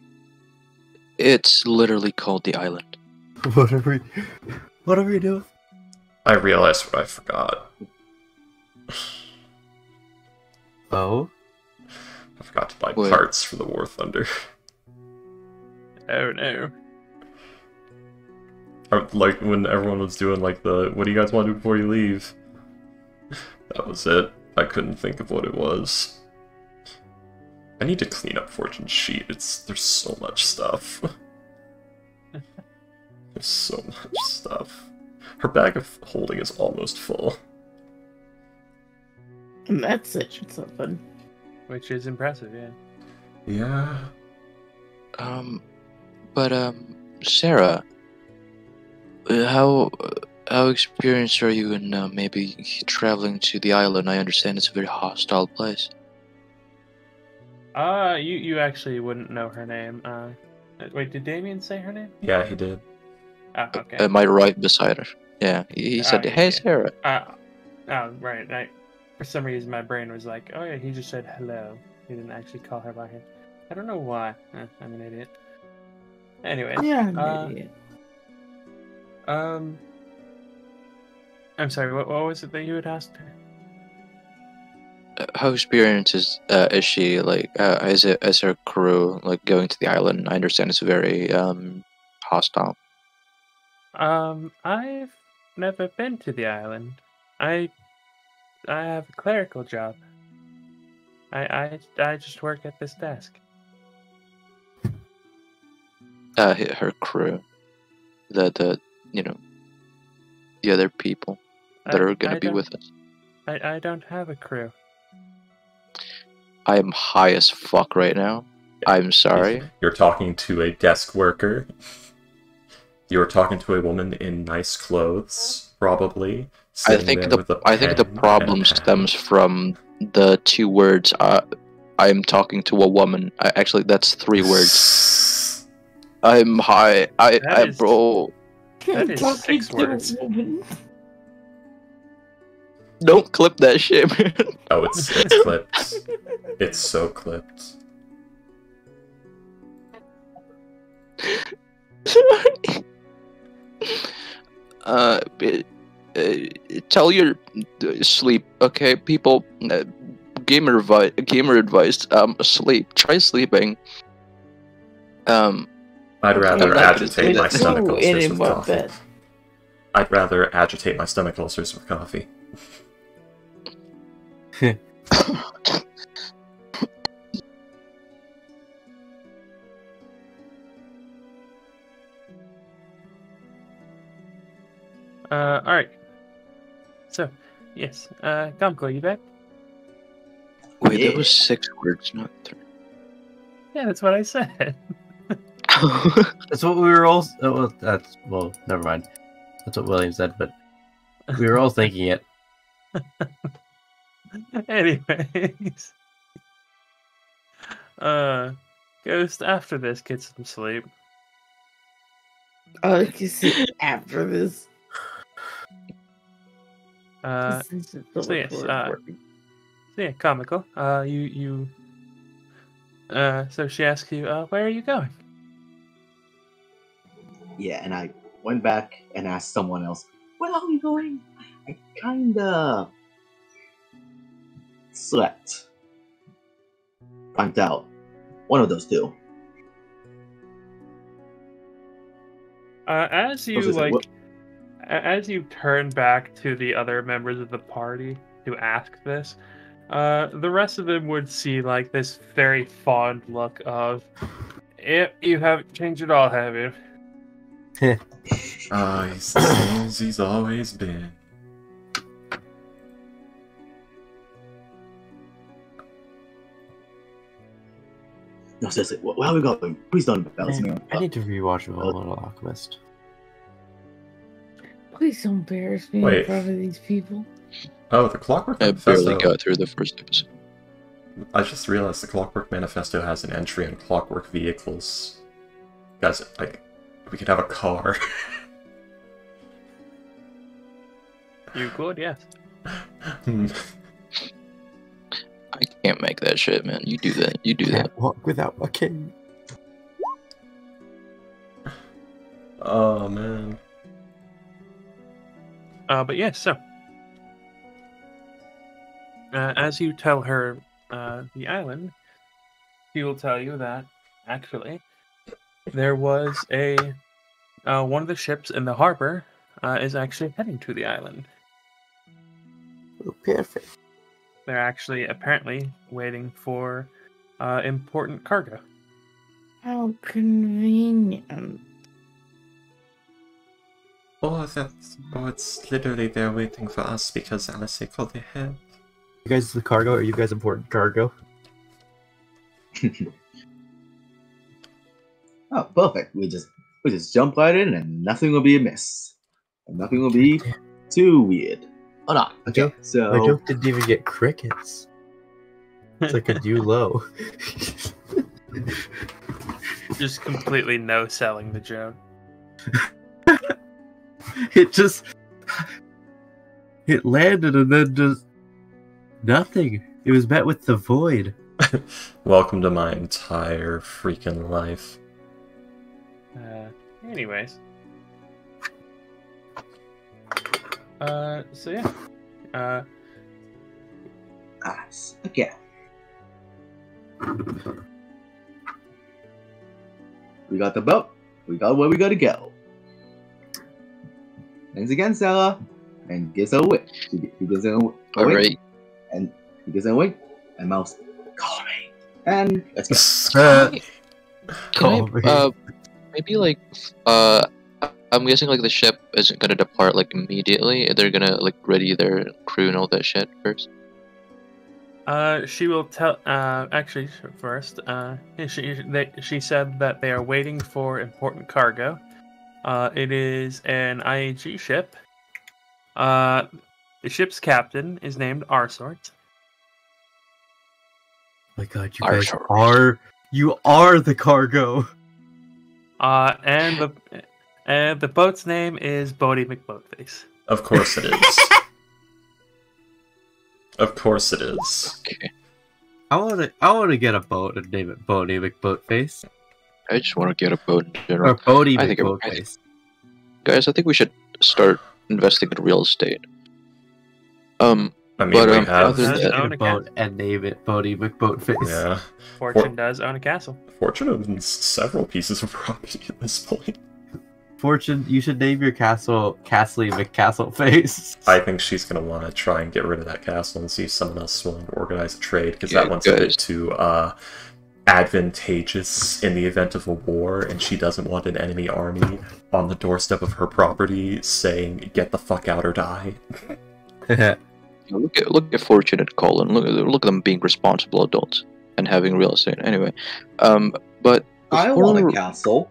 It's literally called the island. What are we doing? I realized what I forgot. Oh? I forgot to buy What? parts for the War Thunder. Oh no. Like when everyone was doing like the what do you guys want to do before you leave? That was it. I couldn't think of what it was. I need to clean up Fortune's sheet. There's so much stuff. There's so much stuff. Her bag of holding is almost full. And that's saying something. Which is impressive, yeah. Yeah. But Sarah, how experienced are you in maybe traveling to the island? I understand it's a very hostile place. You actually wouldn't know her name. Wait, did Damien say her name? Yeah, he did. Oh, okay. Am I right beside her? Yeah, he said, "Hey, yeah. Sarah." Oh, right. For some reason, my brain was like, oh yeah, he just said hello. He didn't actually call her by her. I don't know why. I'm an idiot. Anyway. Yeah, I'm an idiot. I'm sorry. What was it that you had asked her? How experienced is she? Like, as her crew, like going to the island? I understand it's very hostile. I've never been to the island. I have a clerical job. I just work at this desk. Her crew, the other people that are gonna be with us. I don't have a crew. I am high as fuck right now. I'm sorry. You're talking to a desk worker. You're talking to a woman in nice clothes, probably. I think the problem stems from the two words. I'm talking to a woman. Actually, that's 3 words. I'm high. Bro. That is 6 words. Don't clip that shit, man. Oh, it's clipped. It's so clipped. Tell your sleep, okay, people. Gamer advice. Sleep. Try sleeping. I'd rather agitate my stomach Ooh, ulcers it with was coffee. bad. I'd rather agitate my stomach ulcers with coffee. Alright. So, yes. Gomko, you back? Wait, Yeah. that was 6 words, not 3. Yeah, that's what I said. That's what we were all. Well, never mind. That's what William said, but we were all thinking it. Anyways. Ghost, after this, get some sleep. Oh, you can see after this. So yeah, comical. So she asks you, where are you going? Yeah, and I went back and asked someone else, "Where are we going?" I kinda slept. Blanked out. One of those two. As you as you turn back to the other members of the party to ask this, the rest of them would see like this very fond look of, "Yep, you haven't changed at all, have you?" He's the same as he's always been. No, seriously, where are we going? Please don't embarrass me. I need to rewatch Little Alchemist. Please don't embarrass me Wait. in front of these people. Oh, the Clockwork I Manifesto. barely got through the first episode. I just realized the Clockwork Manifesto has an entry on Clockwork Vehicles. Guys, like, we could have a car. You could, yes. I can't make that shit, man. You do that. You do that. Can't walk without a cane. Oh, man. But yes, so as you tell her the island, she will tell you that actually there was a one of the ships in the harbor is actually heading to the island. Oh, perfect. They're actually apparently waiting for important cargo. How convenient. It's literally they're waiting for us because Alice called ahead. You guys the cargo? Are you guys important cargo? Oh, perfect. We just jump right in and nothing will be amiss. And nothing will be too weird. Oh no. Okay, so My joke didn't even get crickets. It's like a due low. Just completely no selling the joke. It landed and then just nothing. It was met with the void. Welcome to my entire freaking life. Anyways. So yeah. okay. We got the boat. We got where we gotta go. Thanks again, Sarah. And gives her a wink. He gives her a wink. Alright. And he gives her a wink. And Mouse, call me. And let's go. Can I, maybe like, I'm guessing like the ship isn't gonna depart like immediately. They're gonna like ready their crew and all that shit first. She will tell. Actually, first, she said that they are waiting for important cargo. It is an IAG ship. The ship's captain is named Arsort. My God, you are the cargo. And the boat's name is Bodie McBoatface. Of course it is. Of course it is. Okay. I wanna get a boat and name it Bodie McBoatface. I just want to get a boat in general. Or Bodie I think McBoatface. Guys, I think we should start investing in real estate. I mean, But, we have. other than Does that- own Get a a boat and name it Bodie McBoatface. Yeah. Fortune does own a castle. Fortune owns several pieces of property at this point. Fortune, you should name your castle Castley McCastleface. I think she's going to want to try and get rid of that castle and see if someone else is willing to organize a trade, because Yeah, that one's a bit guys. too advantageous in the event of a war, and she doesn't want an enemy army on the doorstep of her property saying, "Get the fuck out or die." Look at Fortune and Colin. Look at them being responsible adults and having real estate. Anyway, but I want a castle.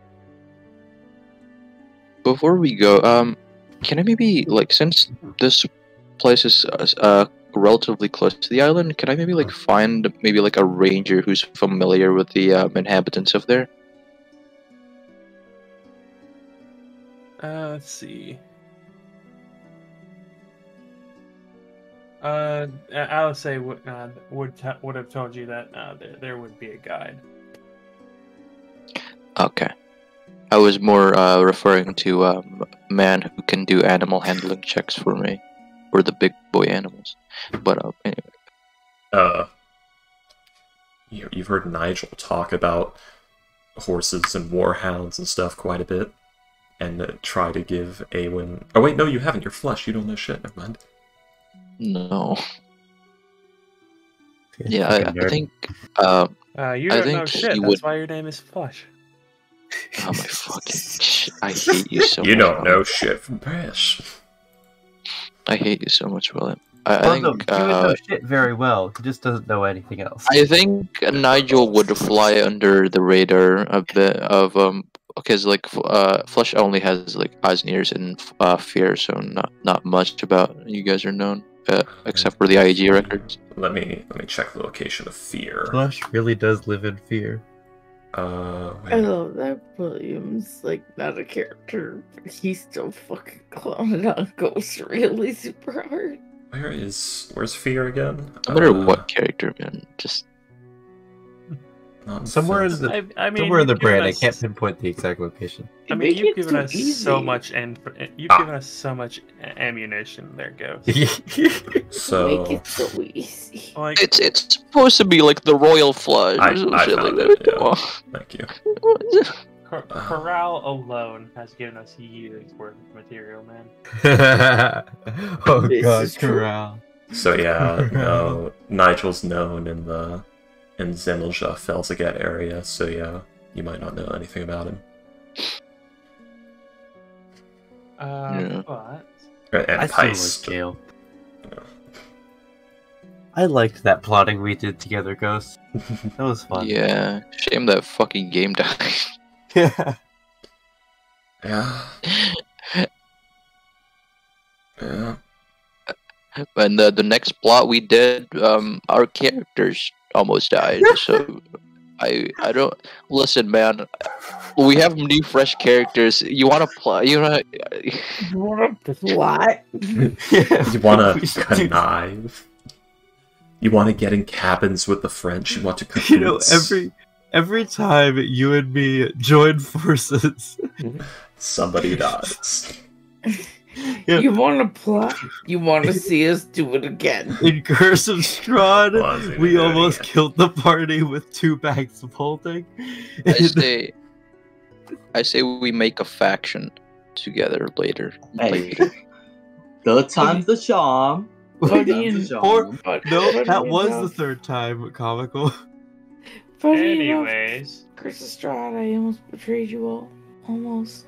before we go, can I maybe like, since this place is relatively close to the island, can I maybe like find maybe like a ranger who's familiar with the inhabitants of there? Let's see. Alice would have told you that there would be a guide. Okay. I was more referring to a man who can do animal handling checks for me, or the big boy animals. But anyway. You've heard Nigel talk about horses and warhounds and stuff quite a bit, and try to give Awen... Oh wait, no, you haven't. You're flush. You don't know shit. Never mind. No. Yeah, I think... you don't know shit. That's why your name is Flush. Oh my fucking... I hate you so much. You don't know shit from Paris. I hate you so much, William. I think he would know shit very well. He just doesn't know anything else. I think Nigel would fly under the radar a bit of because like Flush only has like eyes and ears and fear, so not much about you guys are known except for the IEG records. Let me check the location of fear. Flush really does live in fear. I love that William's like not a character, but he's still fucking clowning on ghosts really super hard. Where's fear again? No matter what character, man, just somewhere in the somewhere in the brand. I can't pinpoint the exact location. I mean, you've given us so much, and you've given us so much ammunition. There goes. So make it so easy. Like, it's supposed to be like the royal flush. I found it, yeah. Thank you. Corral alone has given us years worth of material, man. Oh god, Corral. So yeah, no, Nigel's known in Zemilja Felzaget area, so yeah, you might not know anything about him. But And I Peist. still like Gale. I liked that plotting we did together, Ghost. That was fun. Yeah, shame that fucking game died. Yeah. Yeah. Yeah. And the next plot we did, our characters almost died. So I don't listen, man. We have new fresh characters. You want to play? You want to what? You want to connive. You want to get in cabins with the French. You want to cook. You know, every time you and me join forces, somebody dies. Yeah. You want to plot? You want to see us do it again? In Curse of Strahd, we almost killed the party with 2 bags of holding. I say we make a faction together later. Hey. Third time's the charm. No, that was the 3rd time comical. Anyways, Curse of Strahd, I almost betrayed you all. Almost.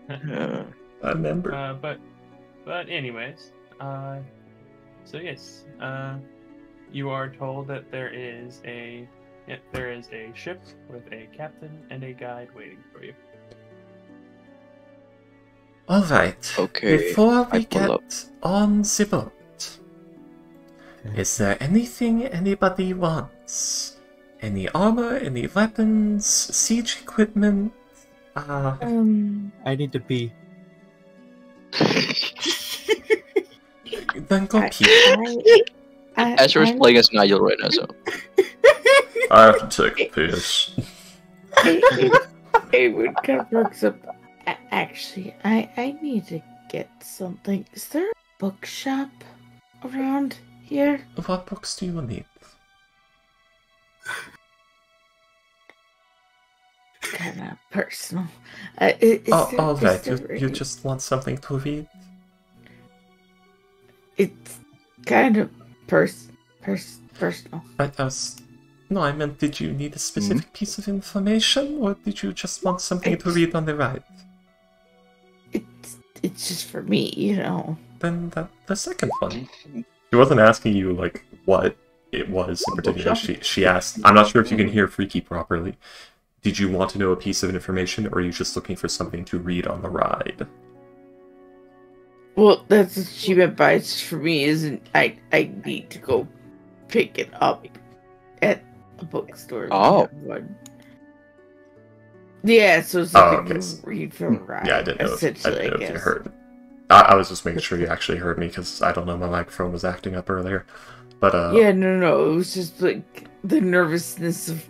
Yeah. I remember. But anyways, so yes, you are told that there is a ship with a captain and a guide waiting for you. All right. Okay. Before we get on the boat, is there anything anybody wants? Any armor? Any weapons? Siege equipment? I need to pee. Then go pee. Ezra's playing as Nigel right now, so. I have to take a piss. Hey, when Cat works up. Actually, I need to get something. Is there a bookshop around here? What books do you need? Kind of personal. Alright, you just want something to read? It's kind of personal. No, I meant, did you need a specific piece of information, or did you just want something to read on the ride? It's just for me, you know. Then the second one. She wasn't asking you, like, what it was in particular. She asked, I'm not sure if you can hear Freaky properly. Did you want to know a piece of information, or are you just looking for something to read on the ride? Well, that's what she meant by it's for me, isn't I need to go pick it up at a bookstore. Oh. Yeah, so it's something to read from a ride. Yeah, I didn't know if you heard. I was just making sure you actually heard me, because I don't know, my microphone was acting up earlier. But yeah, no, it was just like the nervousness of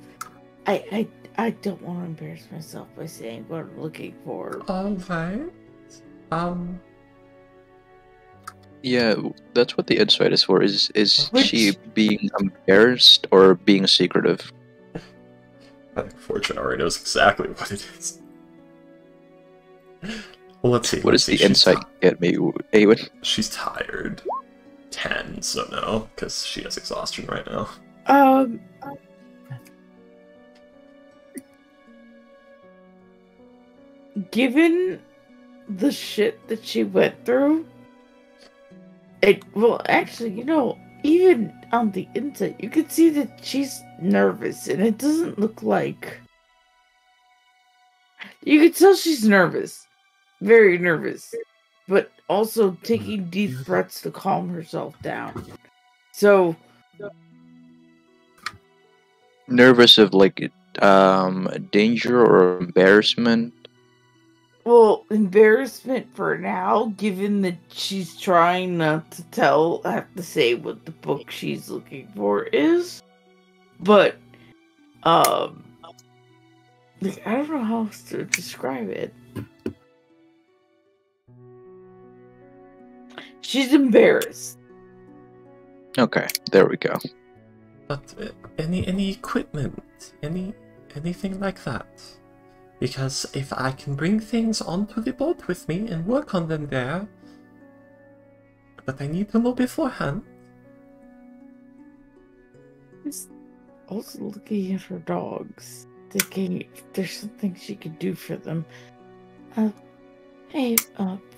I I don't want to embarrass myself by saying what I'm looking for. Alright. Yeah, that's what the insight is for. Is Which- she being embarrassed or being secretive? I think Fortune already knows exactly what it is. Well, let's see. What does the insight get me, Awen? She's tired. 10, so no, because she has exhaustion right now. Given the shit that she went through, actually, even on the inside, you can see that she's nervous, and it doesn't look like. You can tell she's nervous, very nervous, but also taking deep breaths to calm herself down. So, Nervous of like danger or embarrassment? well, embarrassment for now, given that she's trying not to have to say what the book she's looking for is. But, I don't know how else to describe it. She's embarrassed. Okay, there we go. But any equipment, anything like that? Because if I can bring things onto the boat with me and work on them there, but I need to know beforehand. Just also looking at her dogs, thinking if there's something she could do for them. Hey,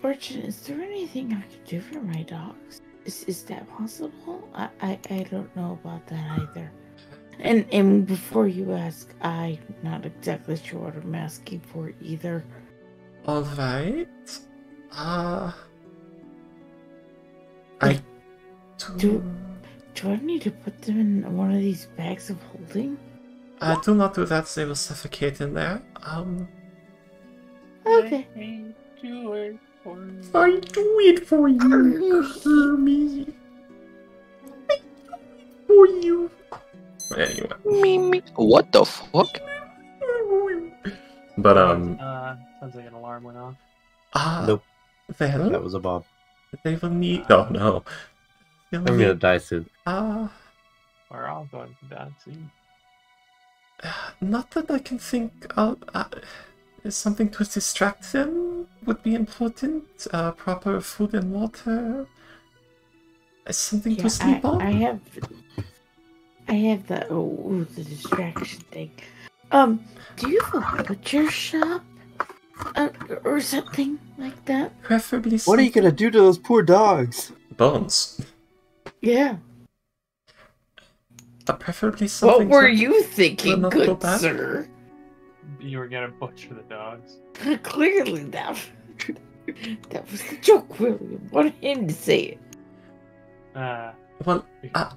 Fortune, is there anything I could do for my dogs? Is that possible? I don't know about that either. And before you ask, I'm not exactly sure what I'm asking for either. Alright. Do I need to put them in one of these bags of holding? Do not do that, they will suffocate in there. Okay. I do it for you. I do it for you, Hermie. I do it for you. Anyway. What the fuck? But, sounds like an alarm went off. Nope. Well, That was a bomb. they will need. Oh no. I'm gonna die soon. We're all going to die soon. Not that I can think of. Something to distract them would be important. Proper food and water. Something to sleep on. I have the distraction thing. Do you have a butcher shop? Or something like that? Preferably. What are you gonna do to those poor dogs? Bones. Yeah. Preferably something. What were you thinking, not good go bad. sir? You were gonna butcher the dogs. Clearly, that was the joke, William. Wanted him to say it. Well,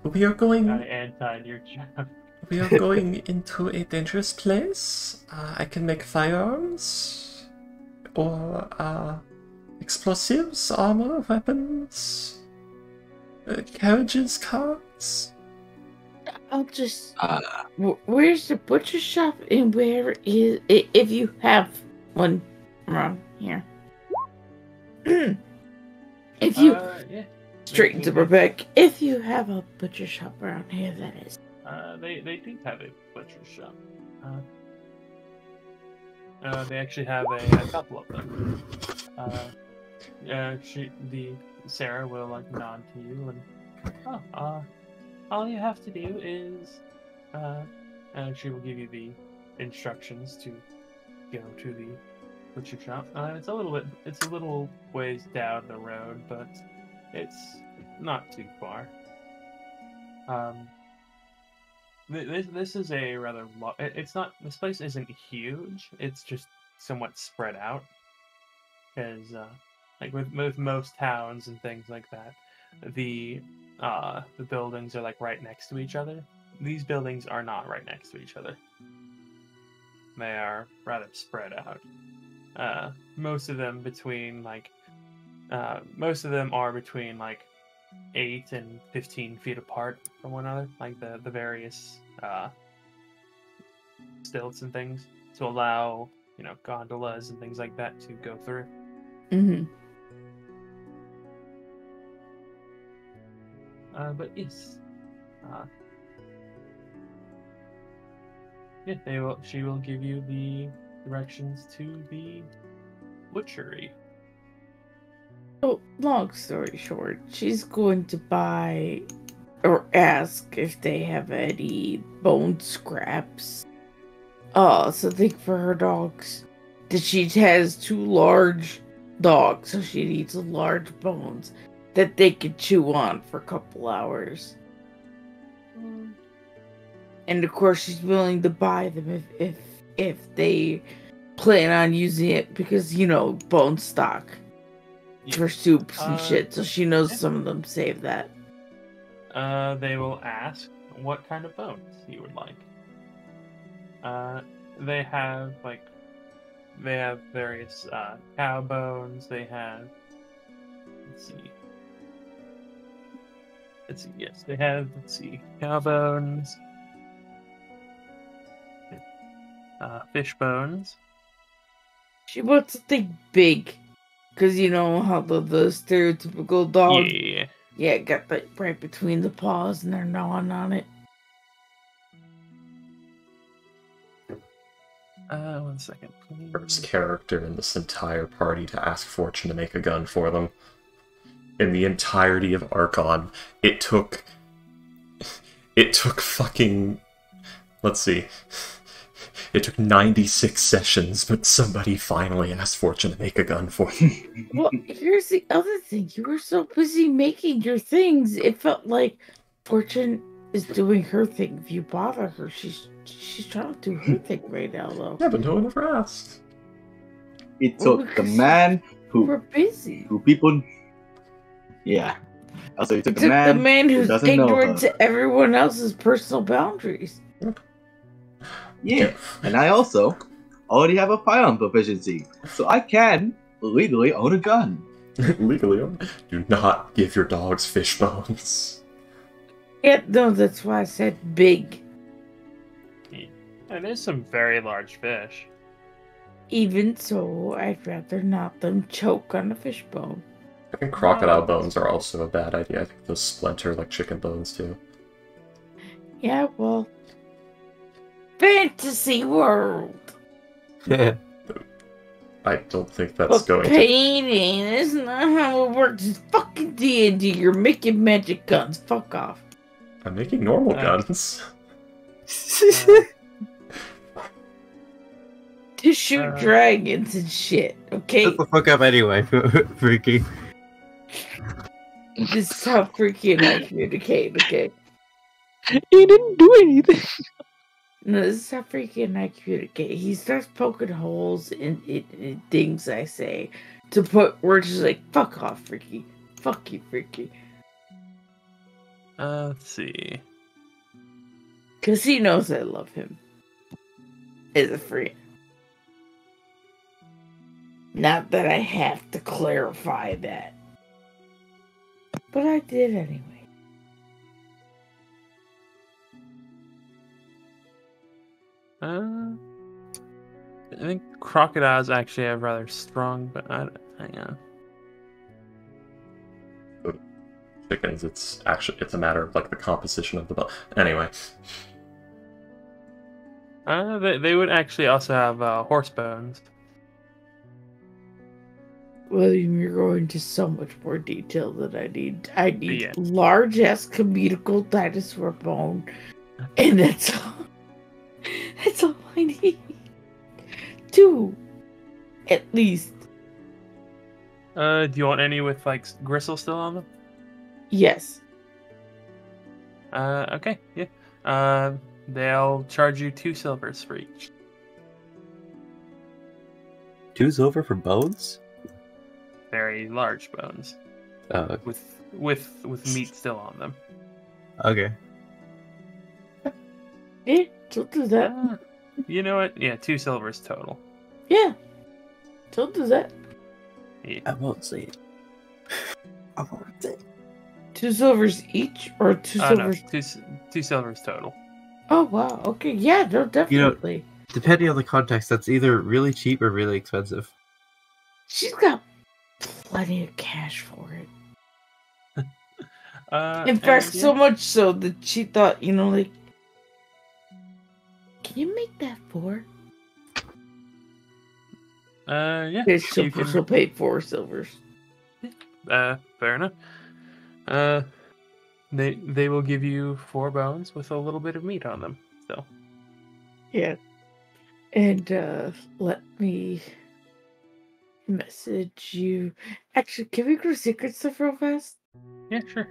we are going. I antied your job. We are going into a dangerous place. I can make firearms, or explosives, armor, weapons, carriages, cars. I'll just. Where's the butcher shop, and where is if you have one around here? If you straighten to Rebecca, if you have a butcher shop around here, that is. They do have a butcher shop. They actually have a couple of them. Sarah will nod to you and all you have to do is and she will give you the instructions to go to the butcher shop. It's a little ways down the road, but it's not too far. This is a rather this place isn't huge. It's just somewhat spread out, because with most towns and things like that, the buildings are right next to each other. These buildings are not right next to each other. They are rather spread out. Most of them are between 8 and 15 feet apart from one another, the various stilts and things to allow, gondolas and things like that to go through. Mm-hmm. But yes, she will give you the directions to the butchery. So, long story short, she's going to buy or ask if they have any bone scraps. Something for her dogs. That she has 2 large dogs, so she needs large bones that they could chew on for a couple hours. And of course, she's willing to buy them if they plan on using it because bone stock for soups and shit. So she knows some of them save that. They will ask what kind of bones you would like. They have various cow bones. They have yes, they have cow bones, fish bones. She wants something big, because you know how the stereotypical dog. Yeah, got that right between the paws and they're gnawing on it. 1 second, please. First character in this entire party to ask Fortune to make a gun for them. In the entirety of Archon, it took fucking... Let's see. It took 96 sessions, but somebody finally asked Fortune to make a gun for them. Well, here's the other thing. You were so busy making your things, it felt like Fortune is doing her thing. If you bother her, she's trying to do her thing right now, though. Yeah, but no one ever asked. It took the man who... We're busy. Who people... Yeah. Also, it took the man who's ignorant to everyone else's personal boundaries. Yeah, and I also already have a firearm proficiency, so I can legally own a gun. Legally own? Do not give your dogs fish bones. Yeah, no, that's why I said big. And there's some very large fish. Even so, I'd rather not them choke on a fish bone. I think crocodile bones are also a bad idea. I think those splinter like chicken bones too. Yeah, well... Fantasy world! Yeah. I don't think that's going painting, that's not how it works. It's fucking D&D. You're making magic guns. Fuck off. I'm making normal guns. To shoot dragons and shit, okay? Shut the fuck up anyway, Freaky. This is how Freaky and I communicate, okay? He didn't do anything. No, this is how Freaky and I communicate. He starts poking holes in things I say to put words just like, fuck off, Freaky. Fuck you, Freaky. Let's see. Because he knows I love him. As a friend. Not that I have to clarify that. But I did anyway. I think crocodiles actually have rather strong, but hang on. Chickens, it's a matter of like the composition of the bone. Anyway. They would actually also have horse bones. William, you're going into so much more detail than I need. I need large-ass comedical dinosaur bone. And that's all. That's all I need. 2. At least. Do you want any with, like, gristle still on them? Yes. Okay, yeah. They'll charge you 2 silvers for each. 2 silver for bones? Very large bones. Oh. With meat still on them. Okay. Yeah, don't do that. You know what? Yeah, 2 silvers total. Yeah. Don't do that. Yeah. I won't say it. I won't say it. 2 silvers each, or 2 silvers? No, 2 silvers total. Oh wow. Okay. Yeah. No. Definitely. Depending on the context, that's either really cheap or really expensive. She's got plenty of cash for it. In fact, so much so that she thought, like, can you make that 4? Yeah. She'll pay 4 silvers. Fair enough. They will give you 4 bones with a little bit of meat on them. So. Yeah. And let me message you. Actually, can we go secret stuff real fast? Yeah, sure.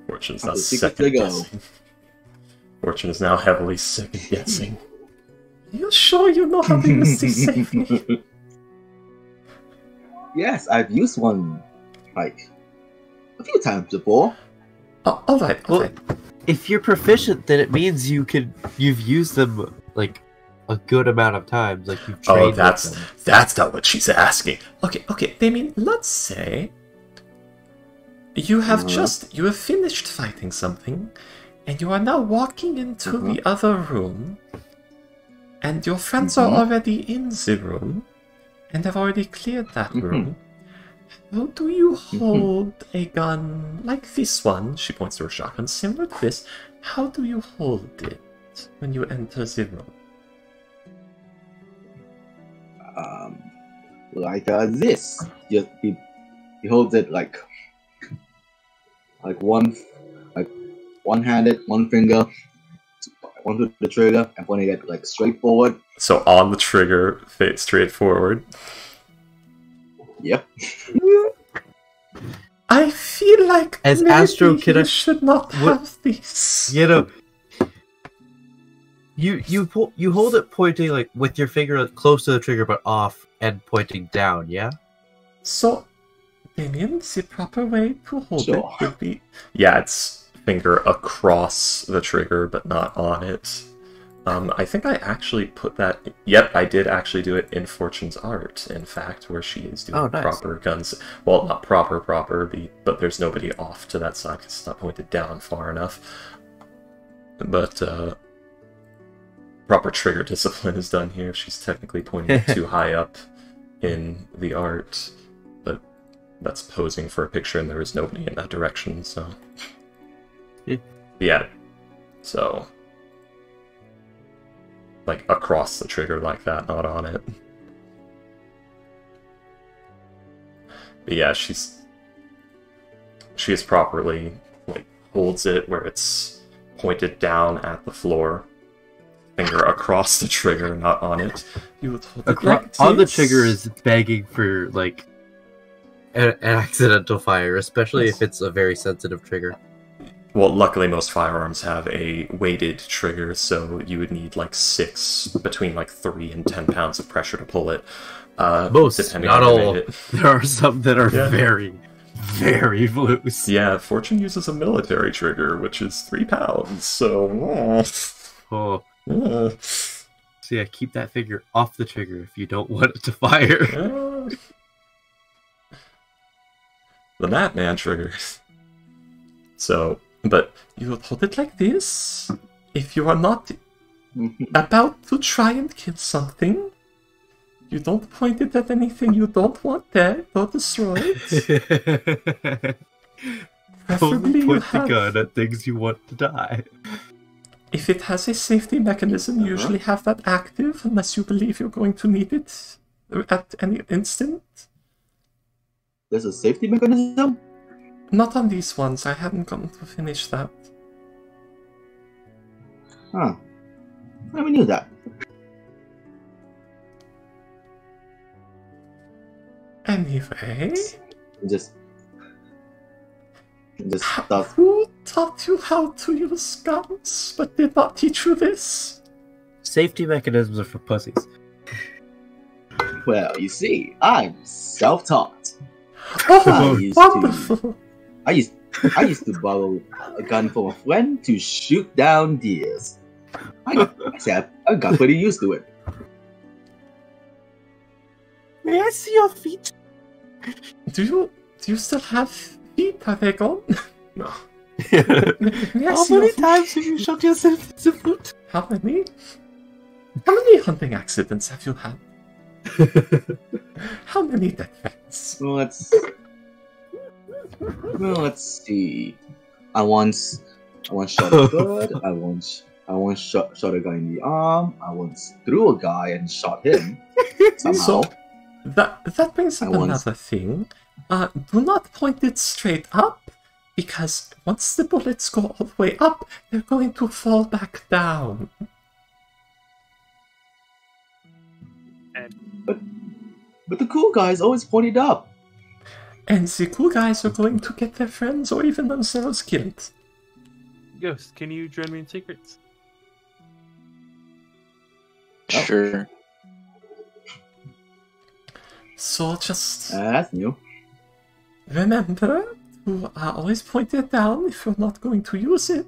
Fortune's now second guessing. Fortune is now heavily second guessing. Are you sure you know how to use this safely? Yes, I've used one, like, a few times before. Oh, alright, alright. Well, if you're proficient, then it means you've used them, like, a good amount of times, like you've trained that's them. That's not what she's asking. Okay, Damien, let's say you have you have finished fighting something, and you are now walking into the other room, and your friends are already in the room, and have already cleared that room. How do you hold a gun like this one? She points to her shotgun, similar to this. How do you hold it when you enter the room? Like this. He holds it like one-handed, one finger, onto the trigger, and pointing it like straight forward. So on the trigger, straight forward. Yep. I feel like as maybe Astro Kid, you should not have this. You know, you hold it pointing like with your finger close to the trigger but off and pointing down. Yeah. So, Damien, the proper way to hold it would be it's finger across the trigger but not on it. I think I actually put that... Yep, I did actually do it in Fortune's art, in fact, where she is doing proper guns. Well, not proper, but there's nobody off to that side because it's not pointed down far enough. But, proper trigger discipline is done here. She's technically pointing too high up in the art, but that's posing for a picture and there is nobody in that direction, so... Yeah. So... like across the trigger like that, not on it. But yeah, she is properly like holds it where it's pointed down at the floor. Finger across the trigger, not on it. You would hold it like on the trigger is begging for like an accidental fire, especially if it's a very sensitive trigger. Well, luckily most firearms have a weighted trigger, so you would need like between like 3 and 10 pounds of pressure to pull it. Most, not all. There are some that are very, very loose. Yeah, Fortune uses a military trigger, which is 3 pounds, so... So yeah, keep that finger off the trigger if you don't want it to fire. The Madman trigger. So... But you would hold it like this. If you are not about to try and kill something, you don't point it at anything you don't want dead or destroyed. Only point the gun at things you want to die. If it has a safety mechanism, you usually have that active, unless you believe you're going to need it at any instant. There's a safety mechanism? Not on these ones, I haven't gotten to finish that. Huh. I never knew that. Anyway... Just stuff. Who taught you how to use guns, but did not teach you this? Safety mechanisms are for pussies. Well, you see, I'm self-taught. Oh, wonderful! I used to borrow a gun from a friend to shoot down deers. I got pretty used to it. May I see your feet? Do you still have feet? Are they gone? No. May I How see your many feet? times have you shot yourself in the foot? How many? How many hunting accidents have you had? How many death threats? Let's see. I once shot a bird. I once shot a guy in the arm. I once threw a guy and shot him. Somehow. So, that brings up another thing. Do not point it straight up, because once the bullets go all the way up, they're going to fall back down. But the cool guys always pointed up. And the cool guys are going to get their friends or even themselves killed. Ghost, can you join me in secrets? Sure. So just That's new. remember to always point it down if you're not going to use it.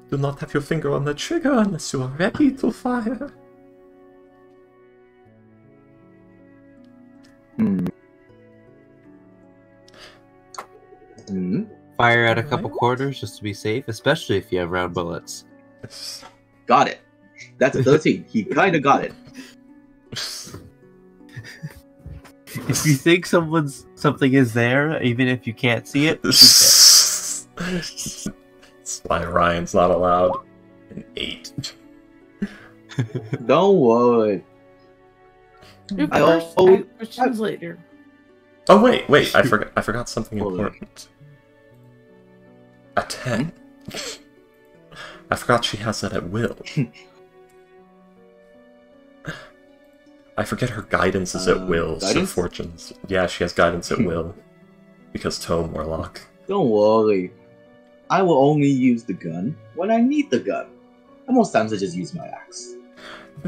Do not have your finger on the trigger unless you are ready to fire. Fire at a couple quarters just to be safe, especially if you have round bullets. Got it. That's a 13. He kind of got it. If you think something is there, even if you can't see it, Spy Ryan's not allowed. An 8. Don't worry. Questions later. Oh wait! I forgot something important. A 10. I forgot she has that at will. I forget her guidance is at will, so guidance? fortunes. Yeah, she has guidance at will. Because Tome Warlock. Don't worry. I will only use the gun when I need the gun. And most times I just use my axe.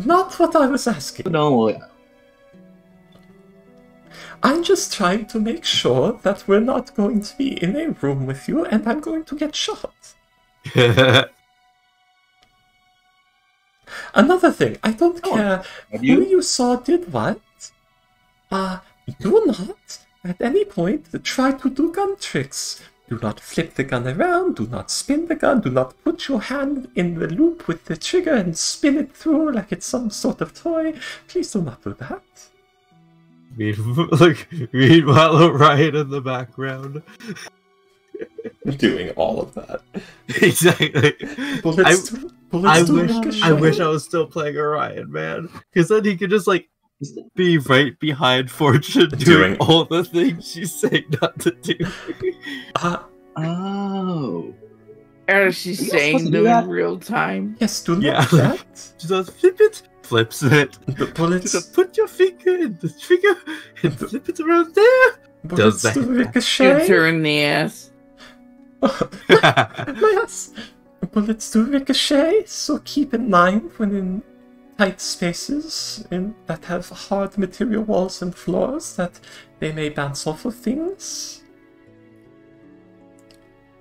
Not what I was asking. But don't worry. I'm just trying to make sure that we're not going to be in a room with you and I'm going to get shot. Another thing, I don't care who you saw did what. Do not, at any point, try to do gun tricks. Do not flip the gun around, do not spin the gun, do not put your hand in the loop with the trigger and spin it through like it's some sort of toy. Please do not do that. Meanwhile, Orion in the background. Doing all of that. Exactly. Bullets I wish I was still playing Orion, man. Because then he could just, like, be right behind Fortune doing all the things she's saying not to do. Oh. As she's saying them in real time. Yes, do not that. She does flip it, flips it. The bullets... Just put your finger in the trigger and flip it around there. Bullets Does that. ricochet. Shoots her in the ass. My ass. Bullets do ricochet, so keep in mind when in tight spaces that have hard material walls and floors that they may bounce off of things.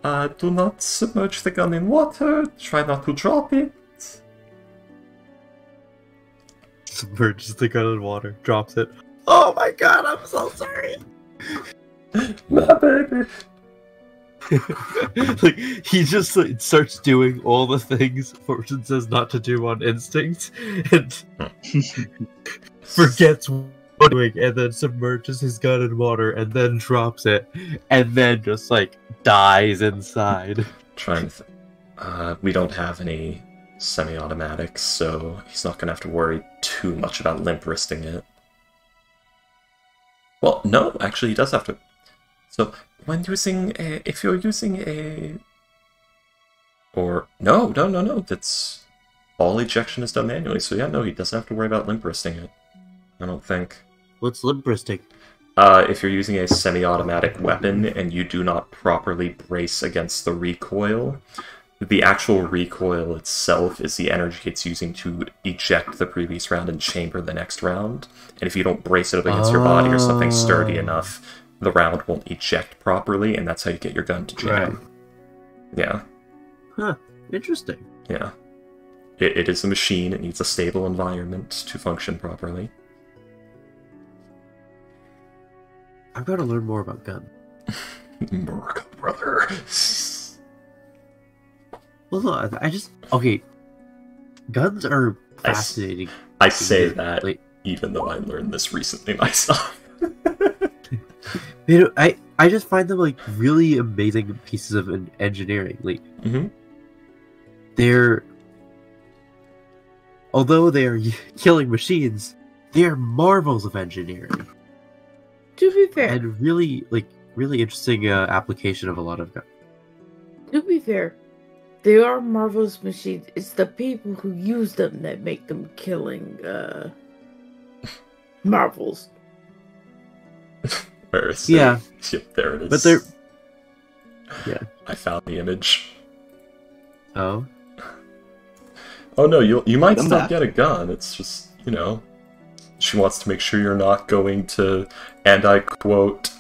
Do not submerge the gun in water. Try not to drop it. Submerges the gun in water, drops it. Oh my god, I'm so sorry. My baby. Like, he just starts doing all the things Fortune says not to do on instinct and forgets what he's doing, and then submerges his gun in water and then drops it and then just like dies inside. We don't have any semi-automatics, so he's not gonna have to worry too much about limp wristing it. Well, no, actually he does have to. So when using if you're using no, that's all ejection is done manually. So yeah, no, he doesn't have to worry about limp wristing it. I don't think. What's limp wristing? If you're using a semi-automatic weapon and you do not properly brace against the recoil, the actual recoil itself is the energy it's using to eject the previous round and chamber the next round. And if you don't brace it up against your body or something sturdy enough, the round won't eject properly, and that's how you get your gun to jam. Right. Yeah. Huh. Interesting. Yeah. it is a machine. It needs a stable environment to function properly. I've got to learn more about guns. America, brother. Well, no, okay. Guns are fascinating. I say that even though I learned this recently myself. I just find them like really amazing pieces of engineering. Like, although they are killing machines, they are marvels of engineering. To be fair, and really interesting application of a lot of guns. To be fair, they are marvelous machines. It's the people who use them that make them killing marvels. Where is yeah. Yep, there it is. But they're... Yeah. I found the image. Oh? Oh no, you might still get a gun. It's just, you know, she wants to make sure you're not going to, and I quote,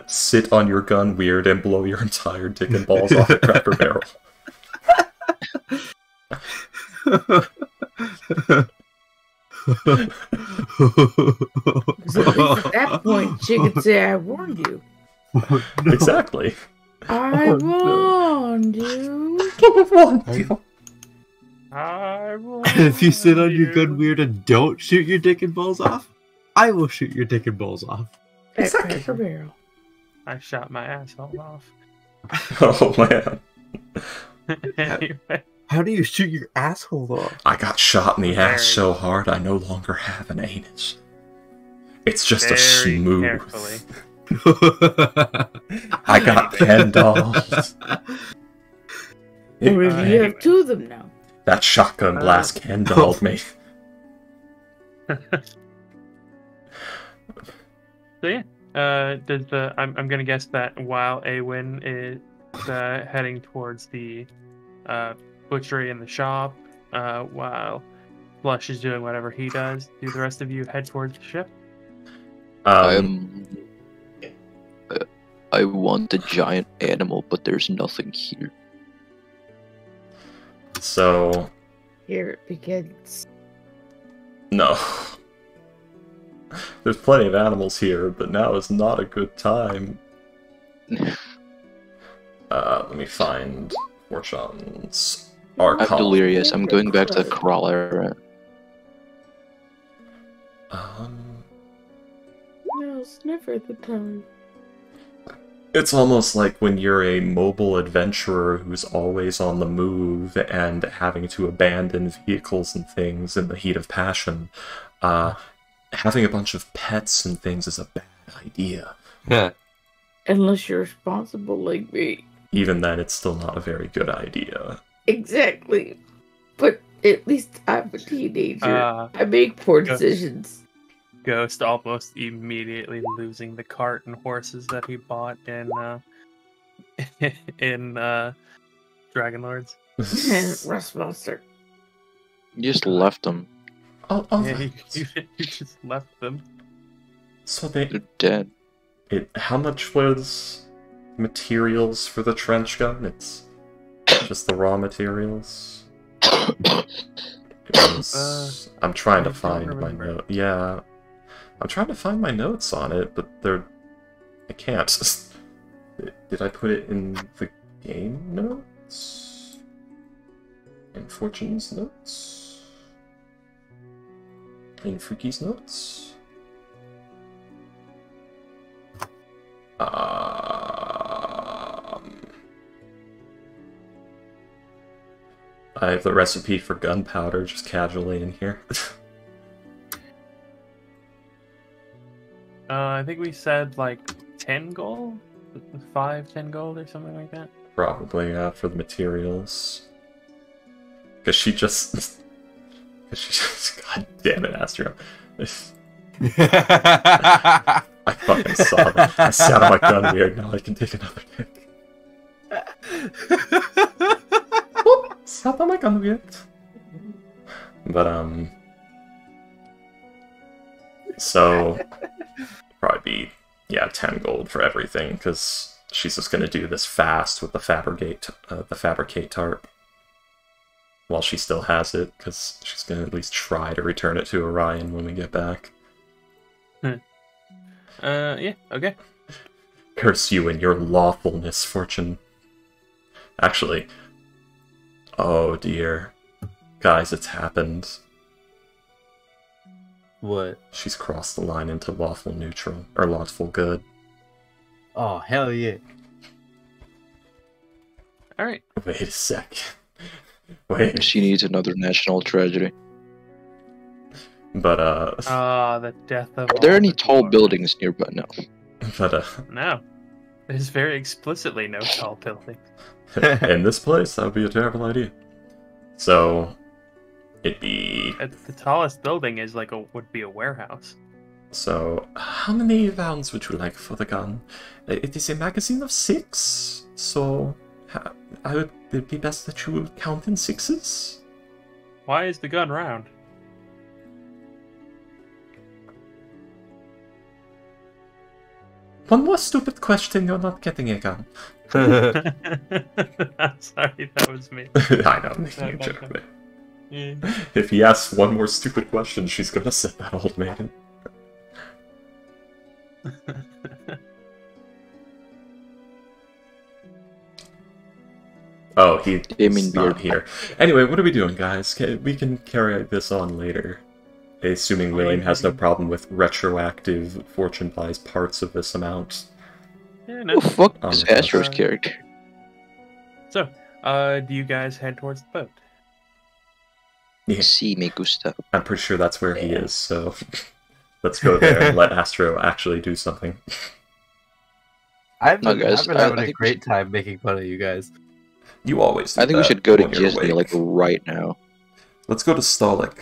sit on your gun weird and blow your entire dick and balls off a Cracker Barrel. So at least at that point, she could say, I warned you. No. Exactly. I warned you. I warned If you sit on your gun weird and don't shoot your dick and balls off, I will shoot your dick and balls off. Exactly. Cracker Barrel. I shot my asshole off. Oh man. Anyway. How do you shoot your asshole off? I got shot in the ass so hard I no longer have an anus. It's just a smooth. Carefully. I got pen dolls. You have two of them now. That shotgun blast Ken dolled me. So yeah, I'm gonna guess that while Awin is heading towards the butchery in the shop, while Blush is doing whatever he does, do the rest of you head towards the ship? I want the giant animal, but there's nothing here. So... Here it begins. No. There's plenty of animals here, but now is not a good time. Let me find Archon's Archon. I'm delirious. I'm going back to the crawler. No, it's never the time. It's almost like when you're a mobile adventurer who's always on the move and having to abandon vehicles and things in the heat of passion. Having a bunch of pets and things is a bad idea. Yeah. Unless you're responsible like me. Even then, it's still not a very good idea. Exactly. But at least I'm a teenager. I make poor decisions. Ghost almost immediately losing the cart and horses that he bought in Dragon Lords. Rust Monster. You just left them. Yeah, you just left them. So they're dead. How much was materials for the trench gun? It's just the raw materials. I'm trying to find my note. Yeah. I'm trying to find my notes on it, but I can't. Did I put it in the game notes? In Fortune's notes? In Freaky's notes? I have the recipe for gunpowder just casually in here. I think we said like 10 gold? 10 gold or something like that? Probably, yeah, for the materials. Because she just... God damn it, Astro. I fucking saw that. I sat on my gun weird, now I can take another pick. Sat on my gun weird. But, so... probably be, yeah, 10 gold for everything, because she's just gonna do this fast with the fabricate tarp. while she still has it, because she's going to at least try to return it to Orion when we get back. Yeah, okay. Curse you and your lawfulness, Fortune. Actually, oh dear. Guys, it's happened. What? She's crossed the line into lawful neutral, or lawful good. Oh, hell yeah. Alright. Wait a sec. Wait. She needs another national tragedy. But, the death of. Are there all any the tall dwarves. buildings nearby? No. but, No. There's very explicitly no tall buildings. in this place, that would be a terrible idea. So, it'd be... The tallest building is would be a warehouse. So, how many rounds would you like for the gun? It is a magazine of 6, so it'd be best that you count in 6s. Why is the gun round? One more stupid question, you're not getting a gun. I'm sorry, that was me. I know, I'm making a joke of it. Yeah. If he asks one more stupid question, she's gonna set that old man. Oh, he's not here. Anyway, what are we doing, guys? We can carry this on later. Assuming William has no problem with retroactive fortune buys parts of this amount. Yeah, Who no. the fuck is Astro's character? So, do you guys head towards the boat? Yeah, Si me gusta. I'm pretty sure that's where he is, so let's go there and let Astro actually do something. I've been, guys, I've been I having a think great time making fun of you guys. You always do I think we that should go to when you're Disney, awake. like, right now. Let's go to Stolik.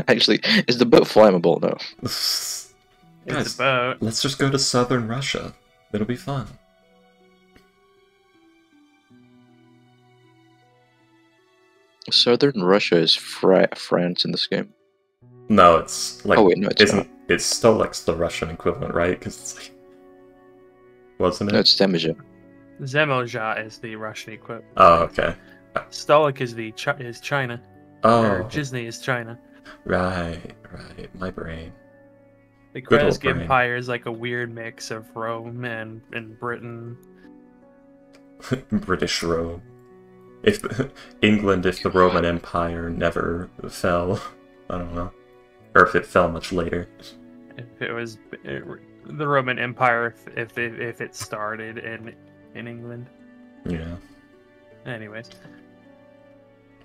Actually, is the boat flammable? No. It's Guys, a boat. let's just go to southern Russia. It'll be fun. Southern Russia is France in this game. No, it's like... Oh, wait, no, it's isn't not. It's Stolik's the Russian equivalent, right? Because it's like... Wasn't it? No, it's Temujin. Zemlja is the Russian equivalent. Oh, okay. Stolik is China. Or Oh, Disney is China. right. My brain. The Good old Kresk brain. Empire is like a weird mix of Rome and Britain. British Rome. England, if the Roman Empire never fell. I don't know. Or if it fell much later. If it was the Roman Empire, if it started in England. Yeah. Anyways,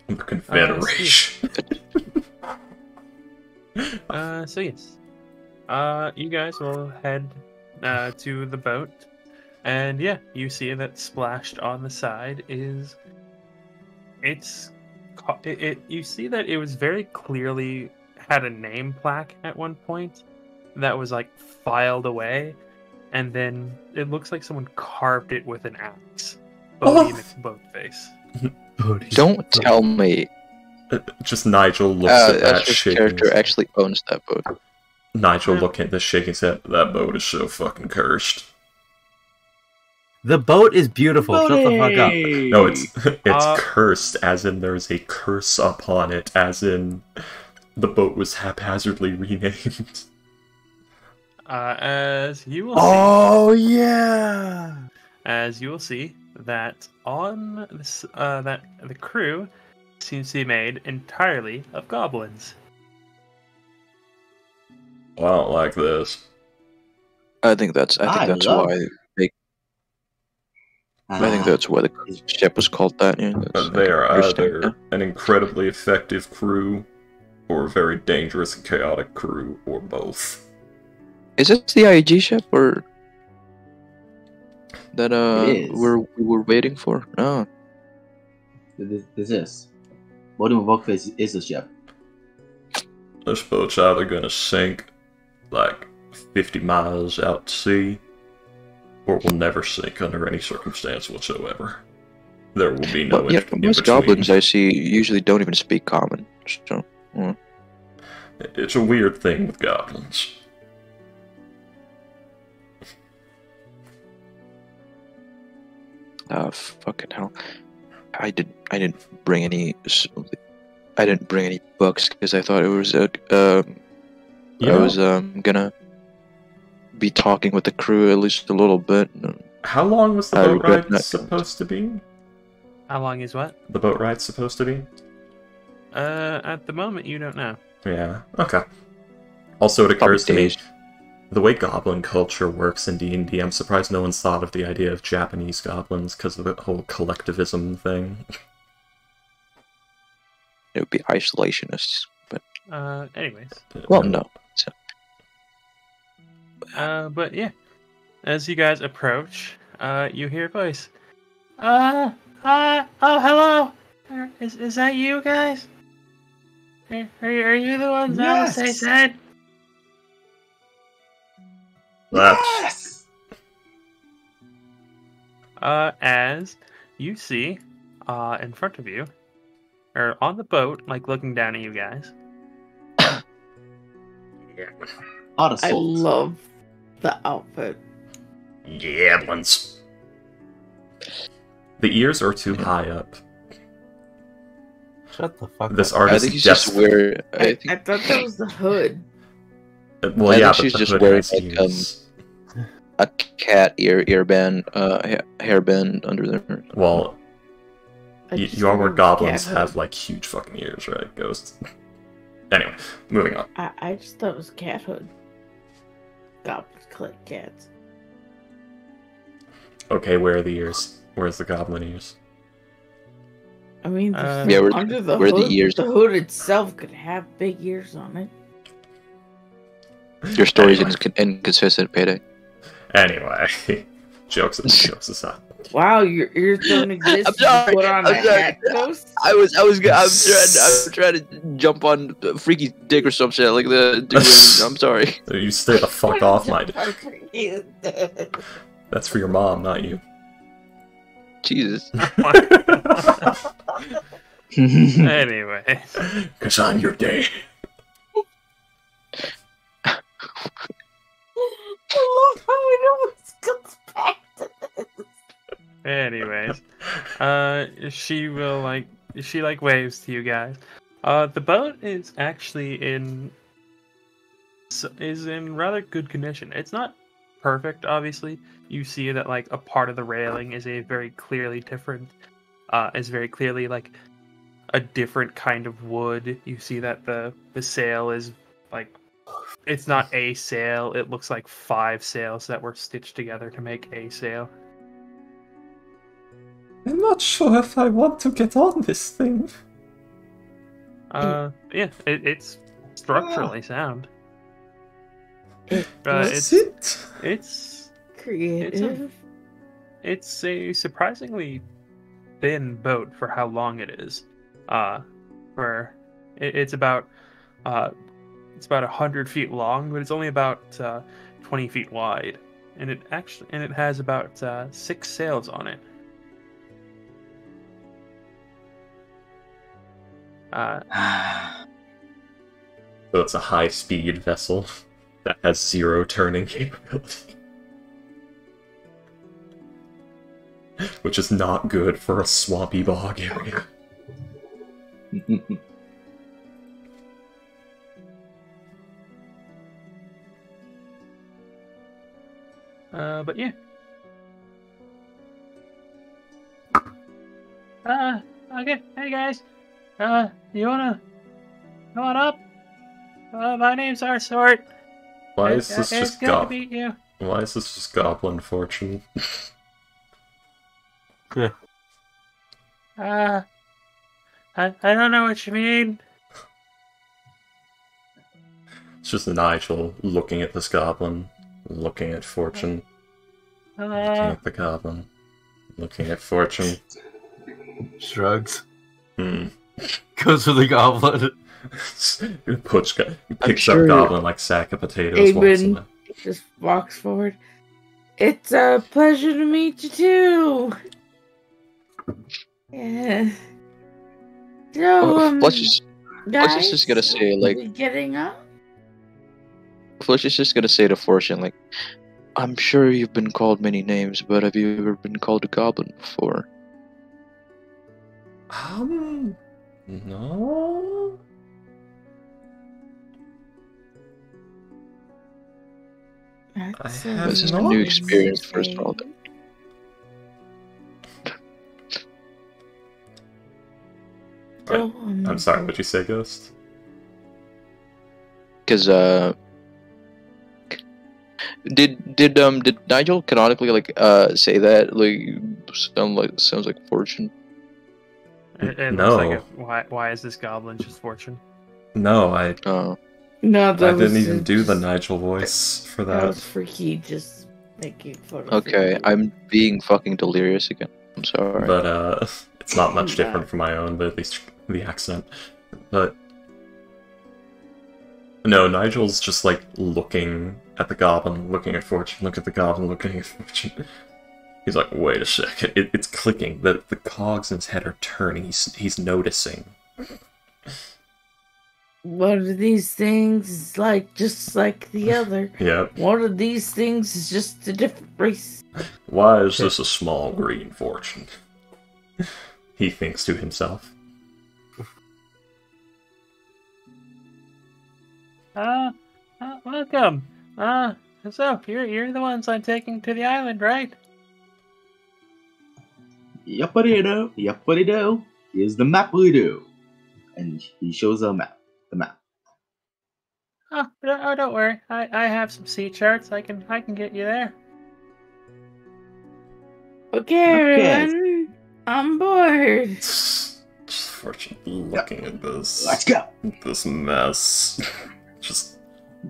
The Confederation. so yes, you guys will head to the boat, and yeah, you see that splashed on the side is you see that it was very clearly had a name plaque at one point that was like filed away, and then it looks like someone carved it with an axe. Bodhi Boatface. Don't tell me Just Nigel looks at that Astro's shaking. character actually owns that boat. Nigel Yeah. looking at this shaking his head. That boat is so fucking cursed. The boat is beautiful. Shut the fuck up. No, it's Uh, cursed, as in there's a curse upon it, as in the boat was haphazardly renamed. As you will Oh yeah. as you will see that on this that the crew seems to be made entirely of goblins. I don't like this. I think that's I why the ship was called that. Yeah, that's- They are I understand either an incredibly effective crew, or a very dangerous and chaotic crew, or both. Is this the IEG ship or that It is. we were waiting for? No. This is. Modern Workface is a ship. This boat's either gonna sink like 50 miles out to sea, or will never sink under any circumstance whatsoever. There will be no Well, yeah, in most between. goblins I see usually don't even speak common. So, It's a weird thing with goblins. fucking hell. I didn't bring any. I didn't bring any books because I thought it was I was gonna be talking with the crew at least a little bit. How long was the boat ride supposed to be? How long is what? The boat ride supposed to be? At the moment, you don't know. Yeah, okay. Also, it occurs to me, the way goblin culture works in D&D, I'm surprised no one's thought of the idea of Japanese goblins because of the whole collectivism thing. It would be isolationists, but... anyways. Well, no. So. But yeah. As you guys approach, you hear a voice. Oh, hello! Is that you guys? Are you the ones that say said? Yes! As you see, in front of you, or on the boat, like looking down at you guys. I love the outfit. Yablins. The ears are too high up. Shut the fuck this up. artist I think he's just wearing... I thought that was the hood. Well, yeah, but she's the just hood wearing has like ears. a cat earband, hairband under there. Well, you all were goblins cat have hood. like huge fucking ears, right? Ghosts. Anyway, moving on. I just thought it was cat hood. Goblins collect cats. Okay, where are the ears? Where's the goblin ears? I mean, Yeah, where under the the hood, ears- the hood itself could have big ears on it. Your story's Anyway. inconsistent, Payday. Anyway, jokes aside. Wow, your ears don't exist. I'm sorry, You put on I'm a sorry. hat, Ghost? I'm trying to jump on Freaky's dick or some shit like the dude. I'm sorry. So you stay the fuck off my That's for your mom, not you. Jesus. Anyway. Cause I'm your day. I love how it always comes back to this. Anyways, she waves to you guys. The boat is actually in rather good condition. It's not perfect, obviously. You see that like a part of the railing is very clearly like a different kind of wood. You see that the sail is like, it's not a sail. It looks like 5 sails that were stitched together to make a sail. I'm not sure if I want to get on this thing. Yeah, it's structurally sound. It's Creative. it's a surprisingly thin boat for how long it is. It's about 100 feet long, but it's only about 20 feet wide, and it has about 6 sails on it. So it's a high-speed vessel that has 0 turning capability. Which is not good for a swampy bog area. But yeah. Okay. Hey guys. You wanna come on up? My name's Arsort. Why is this It's just good to meet you. Why is this just Goblin Fortune? I don't know what you mean. It's just Nigel looking at this goblin, looking at Fortune, looking at the goblin, looking at Fortune. Shrugs. Hmm. Goes for the goblin. Picks sure up goblin like sack of potatoes. Walks in Aben just walks forward. It's a pleasure to meet you too. Yeah. So, Fletcher's guys, just gonna say, like, we getting up? Fletcher's just gonna say to Fortune, like, I'm sure you've been called many names, but have you ever been called a goblin before? No. That's This is a not. new experience first of all. I'm sorry, what'd you say, Ghost? Because did Nigel canonically say that sounds like fortune? It No. looks like why is this goblin just fortune? No, I No, that didn't even do the Nigel voice for that. That was freaky, just making fun of Okay, it. I'm being fucking delirious again. I'm sorry. But it's not much different from my own, but at least the accent. But no, Nigel's just like looking at the goblin, looking at Fortune, look at the goblin, looking at Fortune. He's like, wait a second, it's clicking. The cogs in his head are turning. He's noticing. One of these things is just like the other. Yep. One of these things is just a different race. Why is this a small green fortune? He thinks to himself. Welcome. So you're the ones I'm taking to the island, right? Yuppity-do. Here's the map we do. And he shows a map. The map. Oh, don't worry. I have some sea charts. I can get you there. Okay, everyone, on board. Fortune looking at this. Let's go. This mess. Just.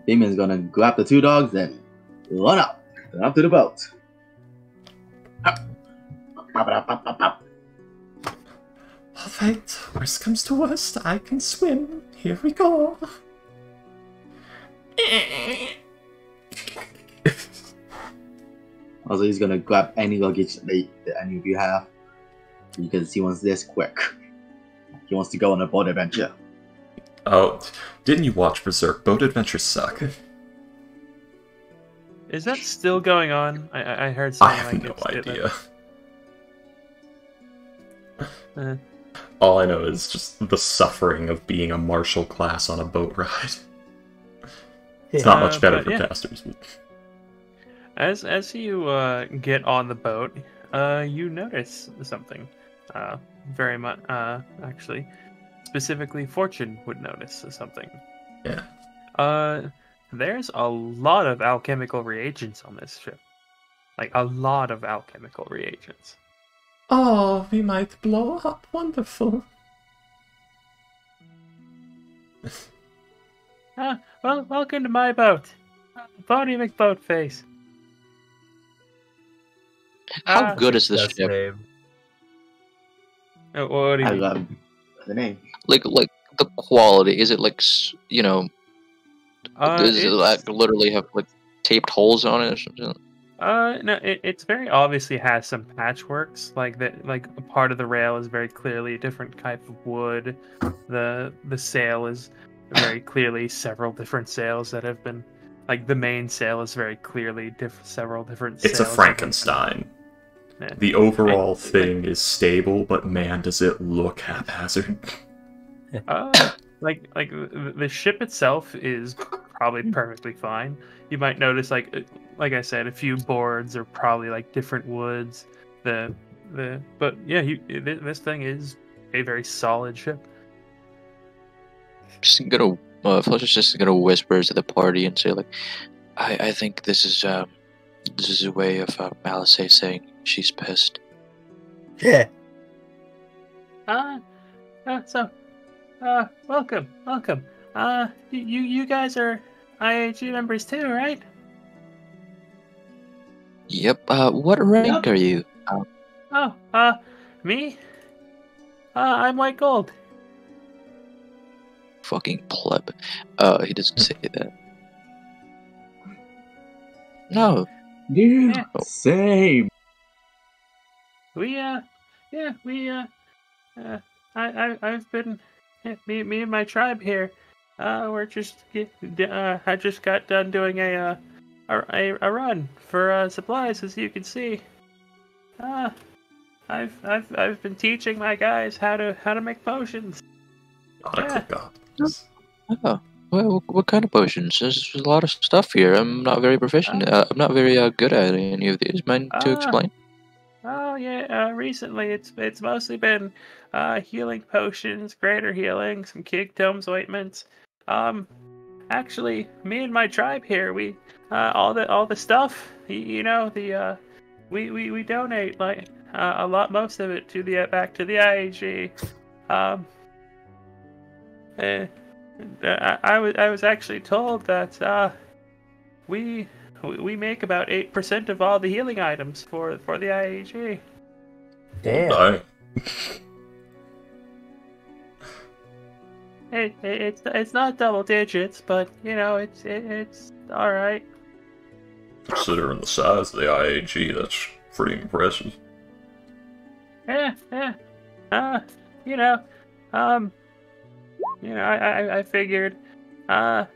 Damon's gonna grab the two dogs and run up to the boat. Alright, worst comes to worst, I can swim. Here we go. Also, he's gonna grab any luggage that any of you have, because he wants this quick. He wants to go on a boat adventure. Oh, didn't you watch Berserk? Boat adventures suck. Is that still going on? I heard I something have like no it's idea. All I know is just the suffering of being a martial class on a boat ride. It's not much better for casters. As you get on the boat, you notice something. Very much, actually, specifically, Fortune would notice something. Yeah. There's a lot of alchemical reagents on this ship. Like, a lot of alchemical reagents. Oh, we might blow up. Wonderful. Well, welcome to my boat. Boney McBoatface. How good is this ship? Name. What do you I mean? love the name. Like the quality. Is it does it literally have taped holes on it or something? No, it's very obviously has some patchworks. Like a part of the rail is very clearly a different type of wood. The sail is very clearly several different sails that have been. Like the main sail is very clearly several different. It's a Frankenstein. Yeah. The overall thing is stable, but man, does it look haphazard. Like the ship itself is probably perfectly fine. You might notice like I said, a few boards are probably different woods. But yeah, this thing is a very solid ship. Fletcher's just gonna whisper to the party and say I think this is a way of Malice saying she's pissed. Yeah. Welcome. You guys are IAG members too, right? Yep. What rank are you? Me? I'm white gold. Fucking pleb. He doesn't say that. No. Yeah, same. I've been me and my tribe here. We're just I just got done doing a run for supplies, as you can see. I've been teaching my guys how to make potions. Nautical goblins. Oh, well, what kind of potions? There's a lot of stuff here. I'm not very proficient. I'm not very good at any of these. Mind to explain? Oh yeah. Recently, it's mostly been healing potions, greater healing, some Kigtomes ointments. Actually, me and my tribe here, we all the stuff. You know, the we donate like a lot, most of it to the back to the IAG. I was actually told that we make about 8% of all the healing items for the IAG. Damn. It's not double digits, but you know it's all right. Considering the size of the IAG, that's pretty impressive. Yeah. You know, I figured, my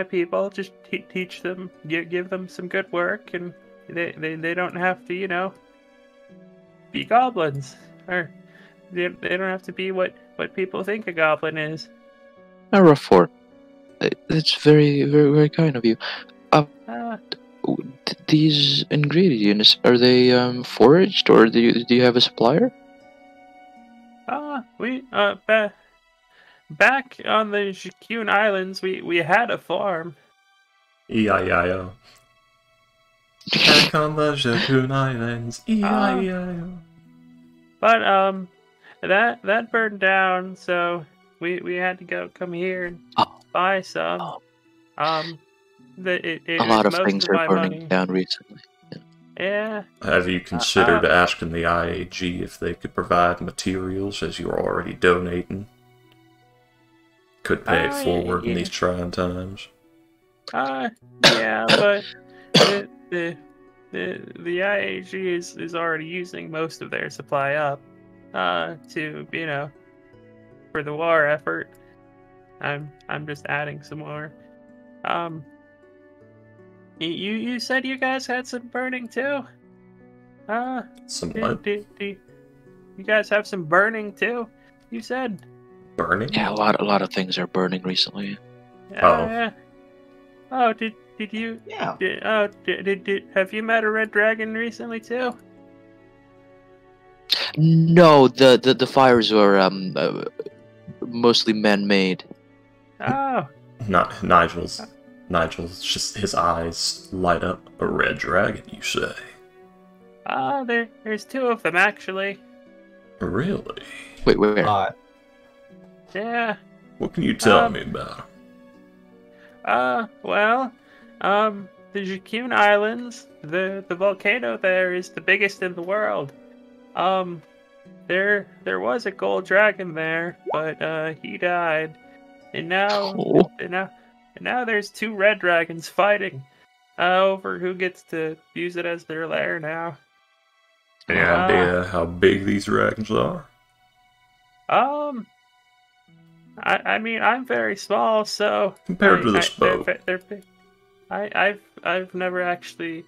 people, just teach them, give them some good work, and they don't have to, be goblins, or they don't have to be what people think a goblin is. Rough. It's very, very, very kind of you. These ingredients, are they foraged, or do you have a supplier? We back on the Jacune Islands, we had a farm. E-I-E-I-O. Back on the Jacune Islands, E-I-E-I-O. But that burned down, so we had to come here and buy some. A lot of things are burning down recently. Yeah. Have you considered asking the IAG if they could provide materials, as you're already donating? Could pay it forward in these trying times. Yeah, but the IAG is already using most of their supply up to for the war effort. I'm just adding some more. You said you guys had some burning too? Some what? You guys have some burning too? You said. Burning? Yeah, a lot of things are burning recently. Yeah. Oh, did you? Yeah. Did have you met a red dragon recently too? No, the fires were mostly man-made. Oh. Not Nigel's. Just his eyes light up. A red dragon, you say? There's two of them actually. Really? Wait, where? Yeah. What can you tell me about him? Well, the Jacune Islands, the volcano there is the biggest in the world. There was a gold dragon there, but he died, and now there's two red dragons fighting over who gets to use it as their lair now. Any idea how big these dragons are? I mean, I'm very small, so compared to this boat, they're big. I've never actually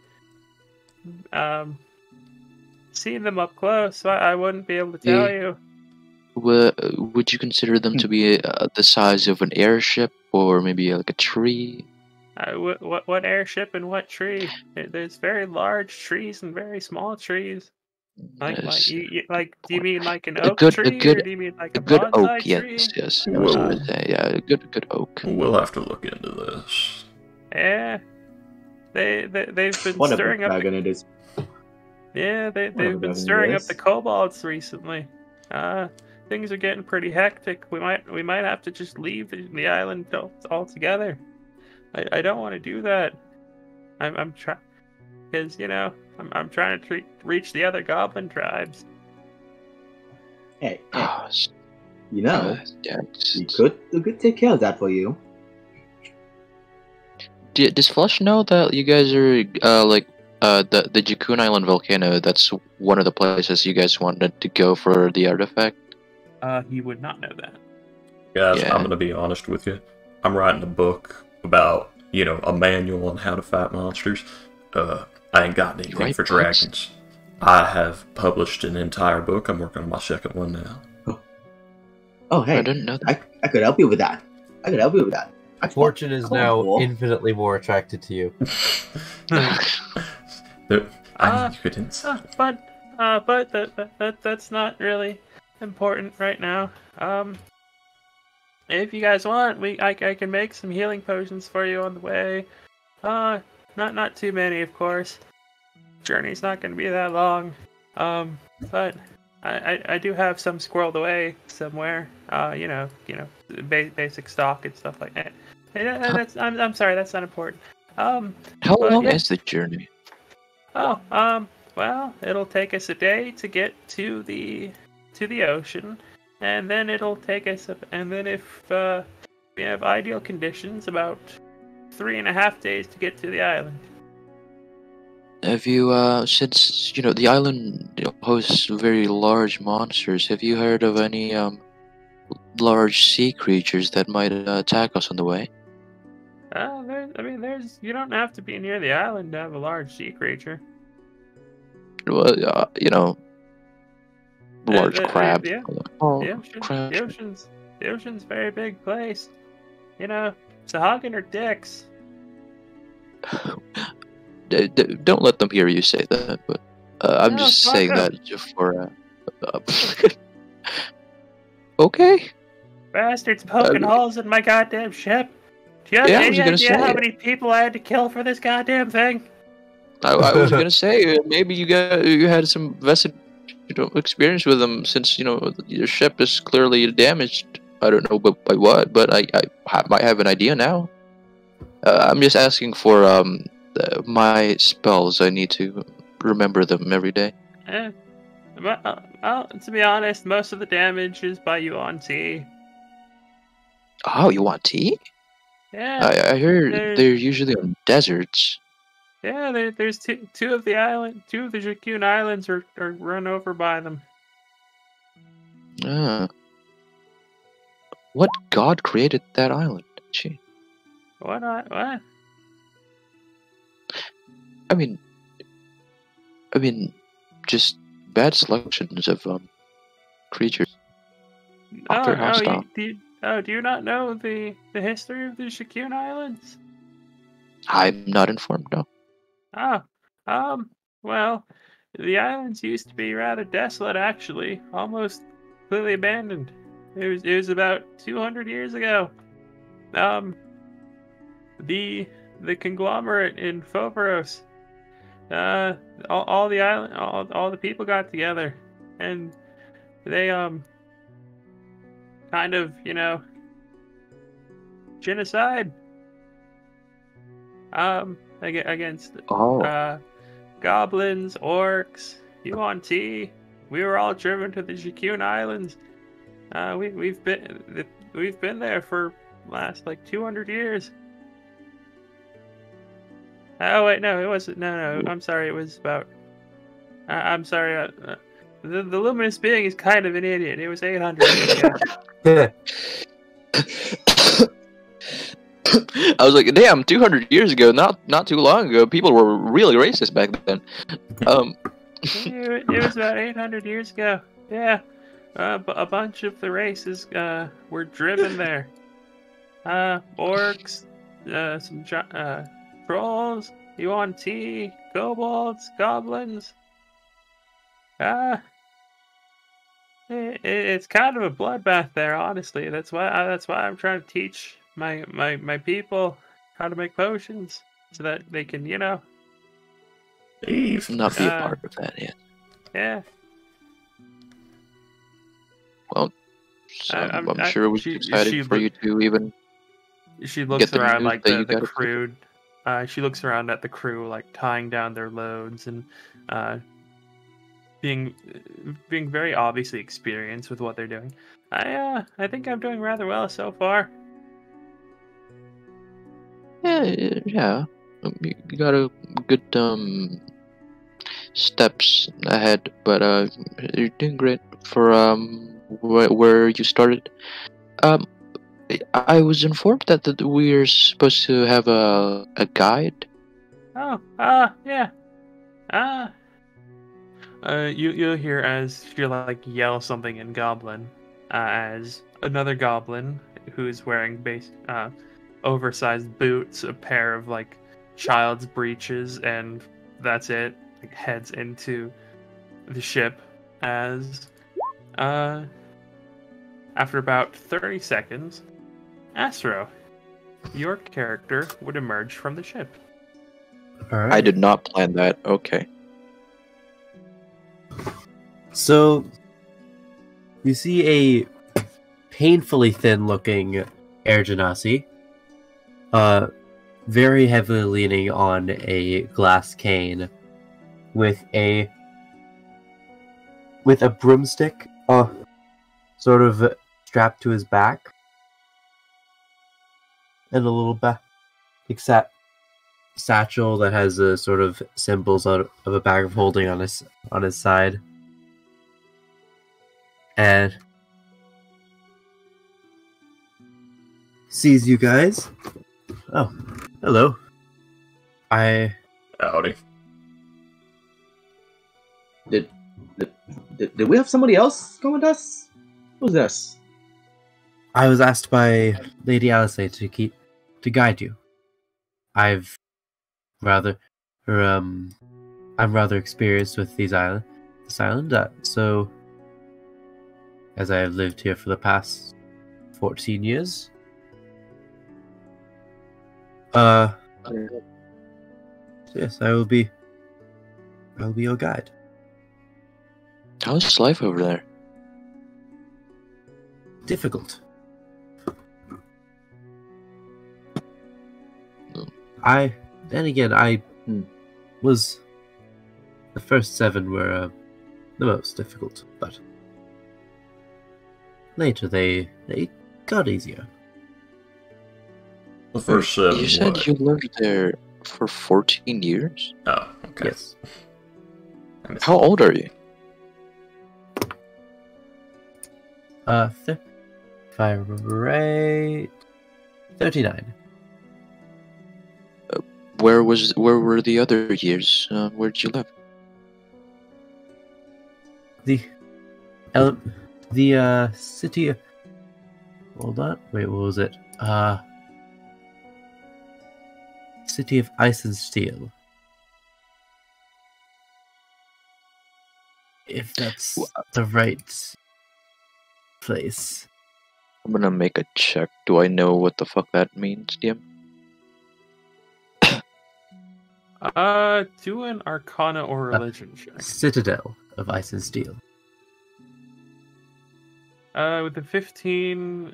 seen them up close, so I wouldn't be able to tell you. Would you consider them to be the size of an airship, or maybe like a tree? What airship and what tree? There's very large trees and very small trees. Do you mean like an oak tree, or do you mean like a good bonsai oak? tree? Yes. Yeah, a good oak. We'll have to look into this. Yeah, they've been stirring up. Dragon it is. Yeah, they've been stirring up the kobolds recently. Things are getting pretty hectic. We might have to just leave the island altogether. I don't want to do that. I'm trying, because I'm trying to reach the other goblin tribes. Hey, we could take care of that for you. Does Flush know that you guys are the Jacune Island volcano? That's one of the places you guys wanted to go for the artifact. He would not know that. Guys, yeah. I'm gonna be honest with you. I'm writing a book about a manual on how to fight monsters. I ain't got anything Right for books? dragons. I have published an entire book. I'm working on my second one now. Oh, hey, I didn't know that. I could help you with that. I could help you with that. Fortune is Come on, now dwarf. infinitely more attracted to you. I knew you couldn't. But that's not really important right now. If you guys want, I can make some healing potions for you on the way. Not too many, of course. Journey's not going to be that long. But I do have some squirreled away somewhere. Basic stock and stuff like that. I'm sorry, that's not important. How but long yeah. is the journey? Well, it'll take us a day to get to the ocean, and then it'll take us and then if we have ideal conditions, about 3.5 days to get to the island. Have you, since, the island hosts very large monsters, have you heard of any, large sea creatures that might attack us on the way? You don't have to be near the island to have a large sea creature. Well, large crabs. The ocean's a very big place. Sahagin are dicks. Don't let them hear you say that, but I'm just saying that just for okay. Bastards poking holes in my goddamn ship. Do you have any idea how many people I had to kill for this goddamn thing? I was gonna say maybe you had some vested experience with them, since your ship is clearly damaged. I don't know by what, but I might have an idea now. I'm just asking for my spells. I need to remember them every day. Well, to be honest, most of the damage is by Yuan Ti. Oh, you want tea? Yeah. I heard they're usually on deserts. Yeah, there's two of the Jacune Islands are run over by them. What god created that island? Gee. What? I mean, just bad selections of creatures. They're hostile. Do you not know the history of the Jacune Islands? I'm not informed, no. Well, the islands used to be rather desolate, actually, almost completely abandoned. It was about 200 years ago. The conglomerate in Foveros, all the people got together, and they kind of genocide against goblins, orcs, Yuan Ti. We were all driven to the Jacune Islands. We've been there for last like 200 years. Oh wait, no, it wasn't. No, I'm sorry. It was about. I'm sorry. The luminous being is kind of an idiot. It was 800 years ago. I was like, damn, 200 years ago, not too long ago, people were really racist back then. It was about 800 years ago. Yeah, a bunch of the races were driven there. Orcs, some trolls, Yuan Ti, kobolds, goblins. It's kind of a bloodbath there, honestly. That's why I'm trying to teach my people how to make potions so that they can, Eve. Not be a part of that yet. Yeah. Well, I'm sure we're excited for you to even. She looks around like the crew. She looks around at the crew, like tying down their loads and being very obviously experienced with what they're doing. I think I'm doing rather well so far. Yeah. You got a good steps ahead, but you're doing great for where you started. I was informed that we're supposed to have a guide. Yeah. You'll hear as she like yell something in Goblin, as another Goblin who's wearing oversized boots, a pair of like child's breeches, and that's it. Like, heads into the ship as after about 30 seconds, Astro, your character would emerge from the ship. All right. I did not plan that. Okay. So, you see a painfully thin-looking Air Genasi, very heavily leaning on a glass cane, with a broomstick, sort of strapped to his back, and a little satchel that has a sort of symbols of a bag of holding on his side. And sees you guys. Oh, hello. Howdy. Did we have somebody else come with us? Who's this? I was asked by Lady Alice to guide you. I'm rather experienced with this island, so as I have lived here for the past 14 years. Yes, I will be your guide. How's life over there? Difficult. Was the first 7 were the most difficult, but later they got easier. The first 7. You said you lived there for 14 years? Oh, okay. Yes. How old are you? If I remember right, 39. Where were the other years? Where'd you live? The city of... Hold on. Wait, what was it? City of Ice and Steel. If that's the right place. I'm gonna make a check. Do I know what the fuck that means, DM? Do an Arcana or Religion check. Citadel of Ice and Steel. With the 15,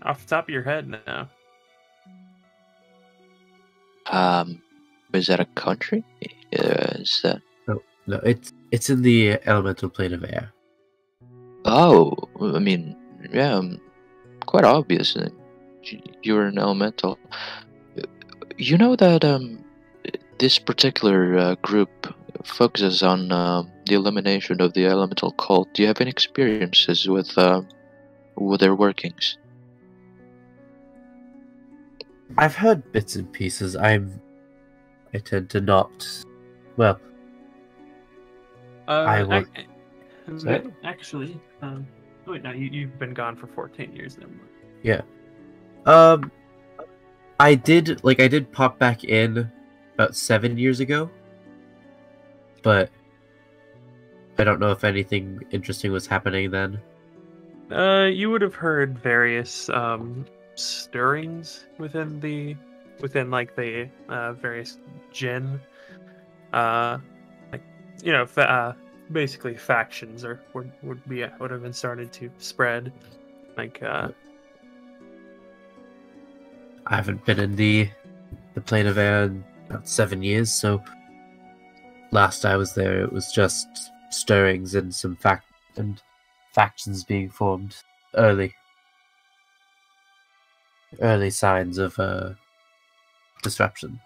off the top of your head now. Is that a country? Is that? No, it's in the elemental plane of air. Oh, I mean, yeah, quite obvious. You're an elemental. You know that this particular group focuses on the elimination of the elemental cult. Do you have any experiences with their workings? I've heard bits and pieces. I tend to not. Well, Actually, wait, no, you've been gone for 14 years now. Yeah. I did pop back in about 7 years ago, but I don't know if anything interesting was happening then. You would have heard various stirrings within the various jinn, basically factions would have been started to spread, I haven't been in the plane of air in about 7 years, so last I was there it was just stirrings and some factions being formed. Early signs of disruption.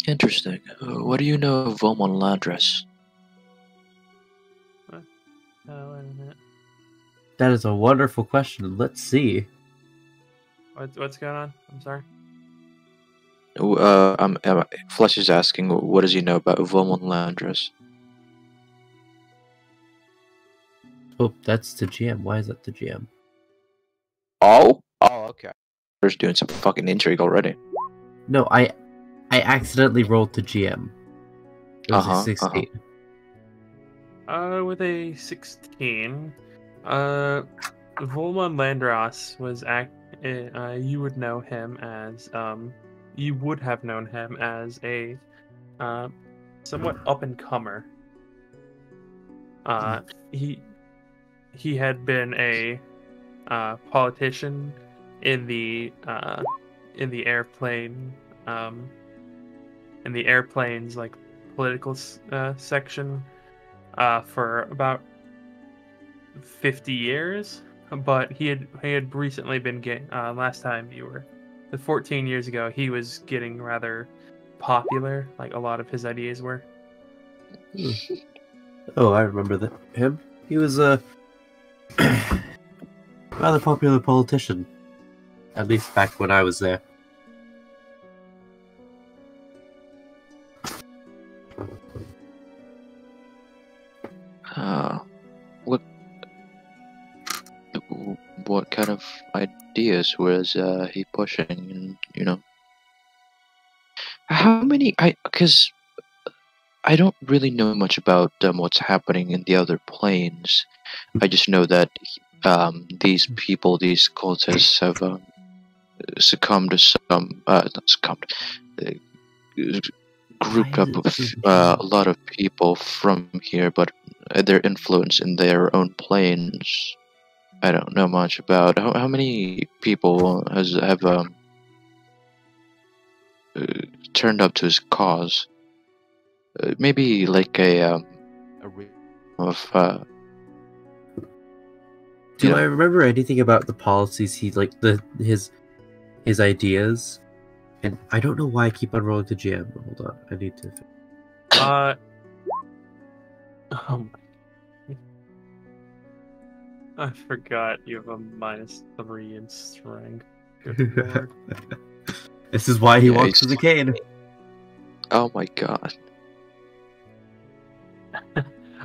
Interesting. What do you know of Vomon Landress? Wait a minute. That is a wonderful question. Let's see. What's going on? I'm sorry. Flesh is asking, what does he know about Volmon Landris? Oh, that's the GM. Why is that the GM? Oh, okay. We're just doing some fucking intrigue already. No, I accidentally rolled the GM. It was a 16. With a 16, Volmon Landros was you would know him as you would have known him as a somewhat up and comer. He had been a politician in the airplane in the airplane's like political section for about 50 years, but he had recently been getting last time you were 14 years ago he was getting rather popular, like a lot of his ideas were. Oh, I remember him. He was a rather popular politician, at least back when I was there. What kind of ideas was he pushing? And how many? Because I don't really know much about what's happening in the other planes. I just know that these people, these cultists, have succumbed to some, not succumbed, grouped up with a lot of people from here, but their influence in their own planes, I don't know much about. How many people have turned up to his cause? Maybe like a of. Do I remember anything about the policies he like his ideas? And I don't know why I keep on rolling the GM. Hold on, I need to. I forgot you have a -3 in strength. Good lord. This is why he walks with a cane. Oh my god.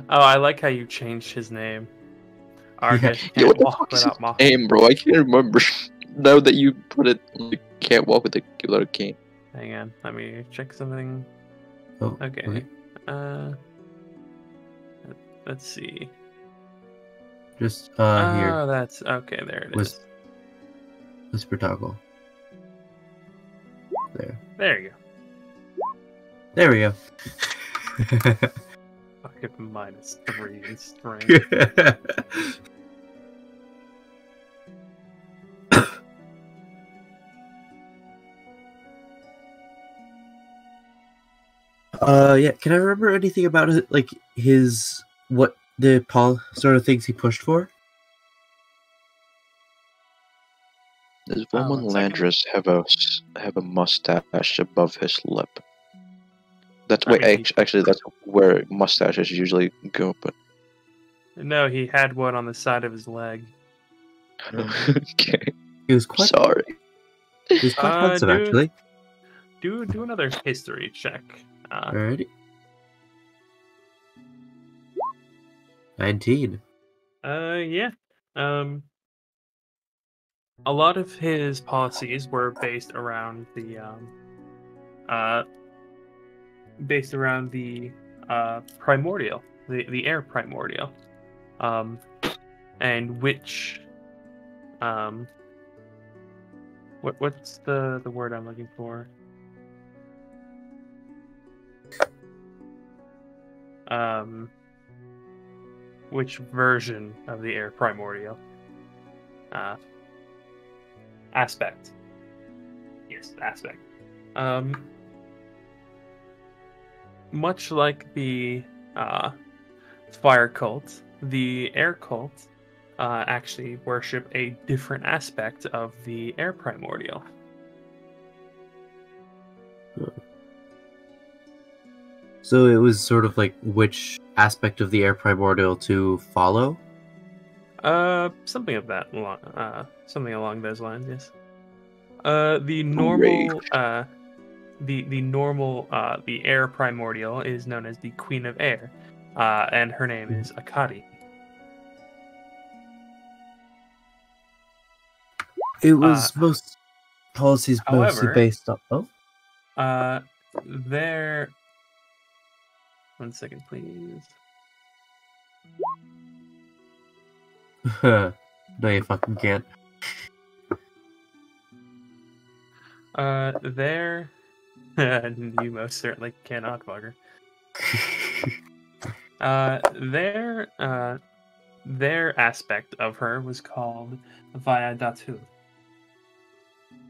Oh, I like how you changed his name. Argus Yeah, what the fuck is his name, bro? I can't remember. Now that you put it, you can't walk with a little cane. Hang on, let me check something. Oh, okay. Let's see. Just here. Oh, that's okay. There it is. Whisper toggle. There. There you go. There we go. Fucking -3 in strength. Yeah. Can I remember anything about it? Like what the sort of things he pushed for? Does Volmon Landris have a mustache above his lip? That's actually that's where mustaches usually go. But no, he had one on the side of his leg. Okay. He was quite sorry. He was quite handsome, actually. Do another history check. Alrighty. 19. Yeah. A lot of his policies were based around the primordial, the air primordial, and which what's the word I'm looking for? Which version of the air primordial? Aspect. Yes, aspect. Much like the fire cult, the air cult actually worship a different aspect of the air primordial. So it was sort of like which aspect of the air primordial to follow? Something of that something along those lines, yes. The normal the normal the air primordial is known as the Queen of Air, and her name is Akadi. It was most policies mostly however, based on. There. 1 second, please. No, you fucking can't. There. You most certainly cannot, bugger. Their aspect of her was called Vayadatu.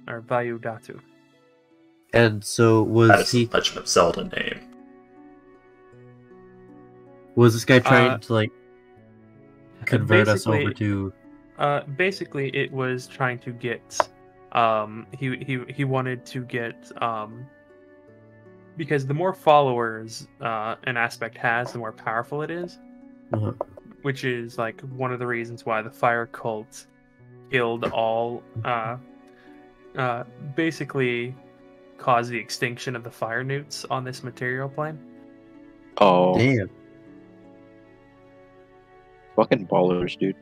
Or Vayudatu. And so that is a Legend of Zelda name. Was this guy trying to like convert us over to? Basically, it was trying to get. He wanted to get because the more followers an aspect has, the more powerful it is. Uh-huh. Which is like one of the reasons why the fire cult killed all. Basically caused the extinction of the fire newts on this material plane. Oh, damn! Fucking ballers, dude.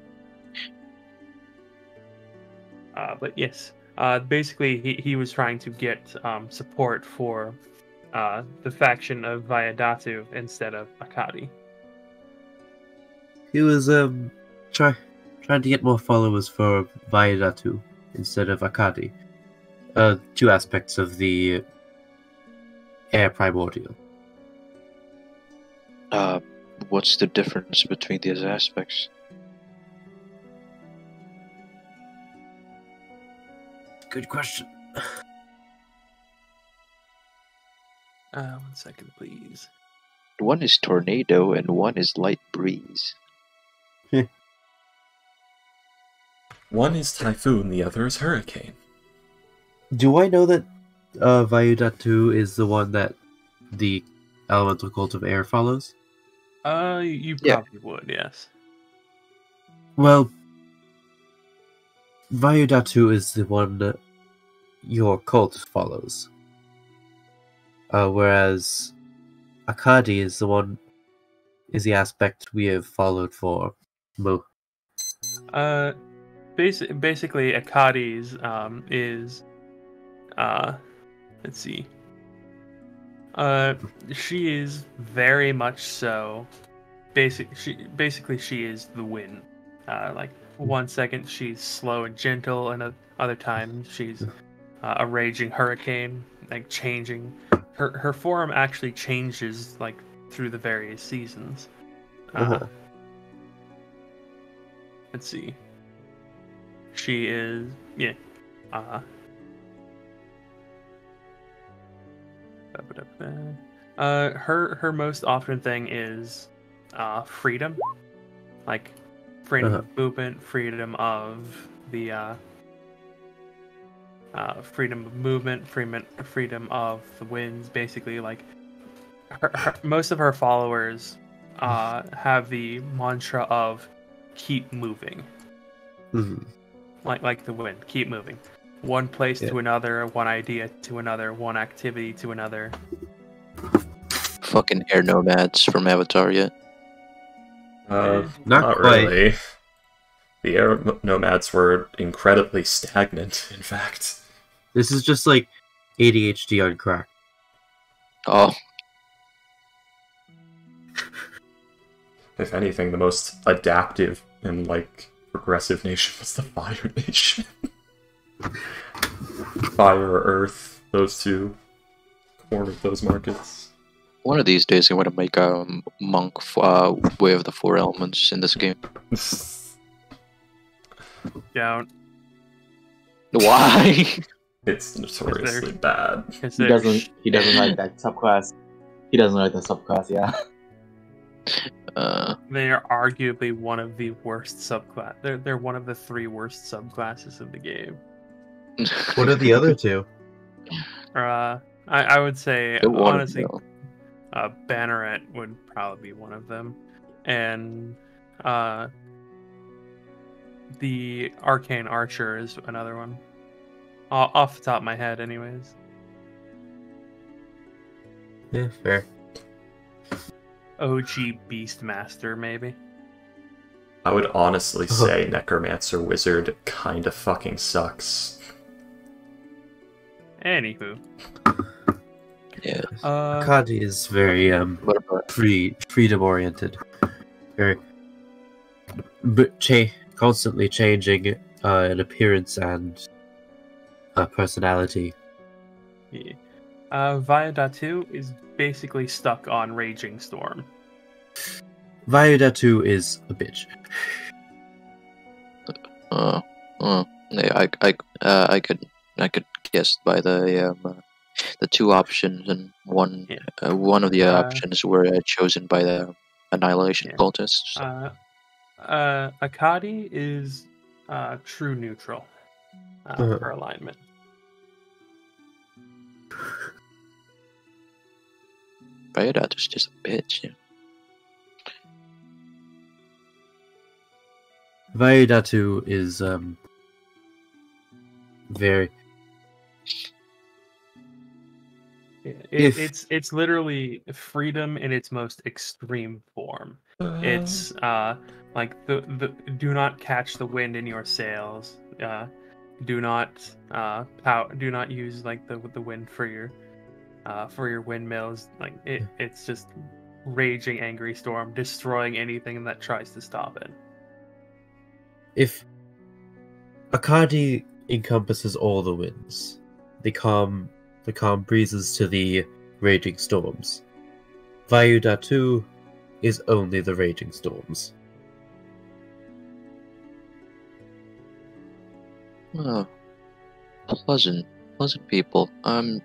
But yes, basically he was trying to get support for the faction of Vayadatu instead of Akadi. He was trying to get more followers for Vayadatu instead of Akadi. Two aspects of the air primordial. What's the difference between these aspects? Good question. 1 second, please. One is tornado and one is light breeze. One is typhoon, the other is hurricane. Do I know that Vayudatu is the one that the elemental cult of air follows? You probably would, yes. Well, Vayudatu is the one that your cult follows. Whereas Akadi is the aspect we have followed for Mo. Basically Akadi's is let's see. She is very much so. Basically, she is the wind. Like 1 second she's slow and gentle, and other times she's a raging hurricane, like changing. Her form actually changes like through the various seasons. Let's see. She is her most often thing is freedom, like freedom of movement, freedom of the freedom of movement, freedom of the winds. Basically, like most of her followers have the mantra of keep moving, like the wind, keep moving. One place to another, one idea to another, one activity to another. Fucking air nomads from Avatar yet? Not really. The air nomads were incredibly stagnant, in fact. This is just like ADHD on crack. Oh. If anything, the most adaptive and like progressive nation was the Fire Nation. Fire, Earth, those two cornered those markets. One of these days I want to make a monk Way of the Four Elements in this game. Don't. Why? It's notoriously bad. He doesn't like that subclass. He doesn't like the subclass, yeah. They are arguably one of the worst subclass. They're one of the 3 worst subclasses of the game. What are the other two? I would say honestly, Banneret would probably be one of them, and the Arcane Archer is another one. Off the top of my head, anyways. Yeah, fair. OG Beastmaster, maybe. I would honestly say Necromancer Wizard kinda fucking sucks. Anywho. Yeah. Akadi is very freedom oriented. Very constantly changing in appearance and personality. Yeah. Viadatu is basically stuck on Raging Storm. Viadatu is a bitch. Yeah, I could guess by the two options, and one of the options were chosen by the Annihilation cultists. So. Akadi is true neutral for alignment. Viadatu's just a bitch. Yeah. Viadatu is very. It's literally freedom in its most extreme form. It's like the do not catch the wind in your sails. Do not use like the wind for your windmills. Like it's just raging angry storm, destroying anything that tries to stop it. If Akadi encompasses all the winds, the calm breezes to the raging storms, Viadatu is only the raging storms. Oh, pleasant people. I'm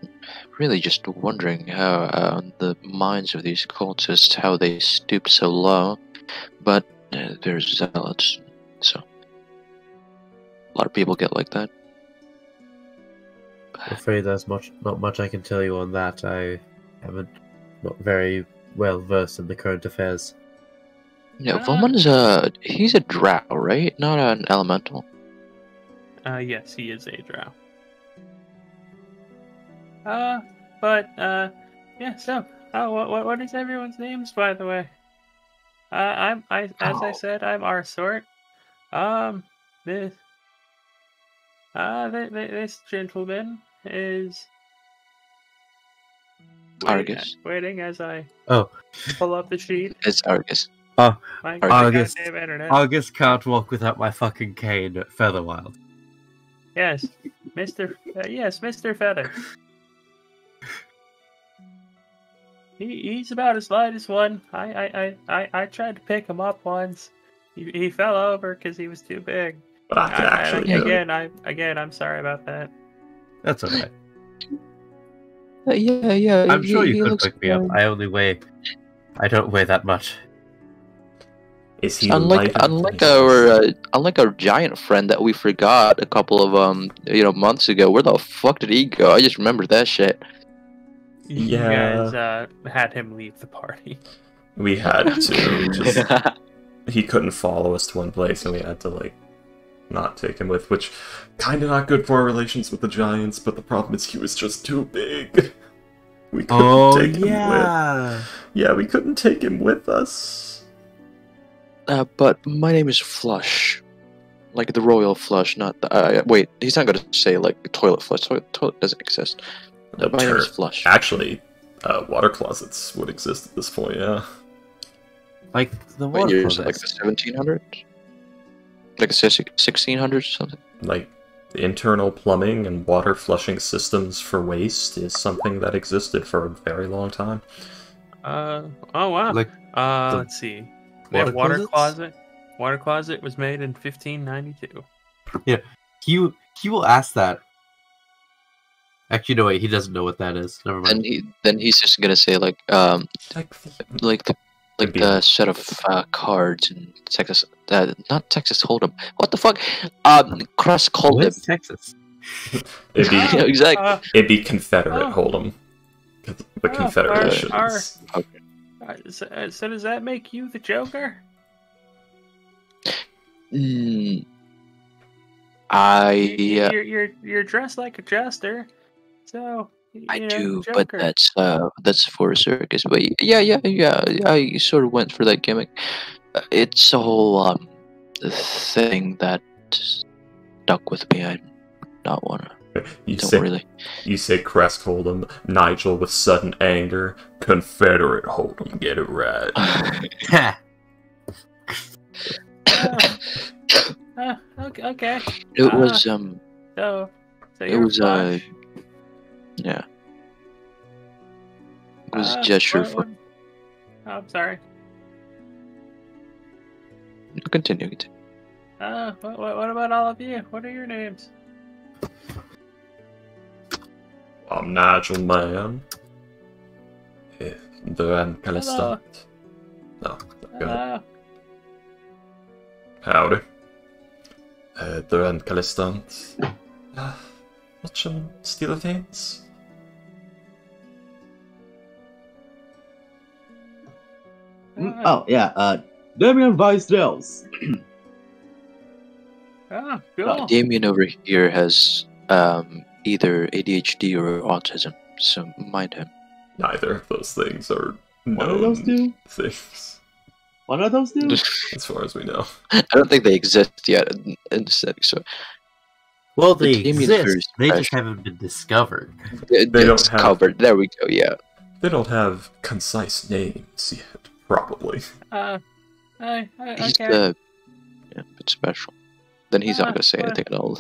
really just wondering how the minds of these cultists, how they stoop so low, but they're zealots, so a lot of people get like that. I'm afraid there's not much I can tell you on that. I haven't not very well versed in the current affairs. Yeah, Volman's he's a drow, right? Not an elemental. Yes, he is a drow. Yeah. So, what is everyone's names, by the way? As I said, I'm Arsort. This gentleman is Argus. Waiting as I pull up the sheet. It's Argus. Argus. Argus can't walk without my fucking cane, Featherwild. Yes, Mr. Feather. He's about as light as one. I tried to pick him up once. He fell over because he was too big. But I can actually I'm sorry about that. That's okay. Yeah. I'm sure you could pick me up. I don't weigh that much. Is he unlike our giant friend that we forgot a couple of months ago? Where the fuck did he go? I just remembered that shit. Yeah. You guys had him leave the party. We had to. He couldn't follow us to one place, and we had to not take him with, which kind of not good for our relations with the giants. But the problem is he was just too big. We couldn't take him with. Yeah, we couldn't take him with us. But my name is Flush, like the royal flush, not the. Wait, he's not gonna say like toilet flush. Toilet doesn't exist. My name is Flush. Actually, water closets would exist at this point. Yeah. Like the water closets. Like the 1700s, like the 1600s or something. Like internal plumbing and water flushing systems for waste is something that existed for a very long time. Oh wow. Let's see. Water closet. Water closet was made in 1592. Yeah, he will ask that. Actually, no, wait, he doesn't know what that is. Never mind. And then he's just gonna say like the set of cards in Texas. Not Texas Hold'em. What the fuck? Crust Hold'em. Where's Texas? Exactly. It'd be Confederate Hold'em. The Confederations. Okay. So does that make you the Joker? You're dressed like a jester, so I You know, do, but Joker. that's for a circus. But yeah. I sort of went for that gimmick. It's a whole thing that stuck with me. I not wanna. You say Crest Hold'em, Nigel with sudden anger, Confederate Hold'em, get it right. Okay. It was So it you're was Flush. yeah. It was a gesture for. Oh, I'm sorry. Continue. What about all of you? What are your names? I'm Nigel Man. The Calestant. No, go ahead. Howdy. The Calestant. Watch some Steel Things. Oh, yeah, Damien Vice-Dells. Oh, cool. Damien over here has either ADHD or autism, so mind him. Neither of those things are One of those two? things. One of those two? As far as we know. I don't think they exist yet in the setting, so. Well, they Damien's very exist. They just special. haven't been discovered. They don't It's have- covered. There we go. Yeah. They don't have concise names yet, probably. He's Okay. a bit special. Then he's not going to say what- anything at all.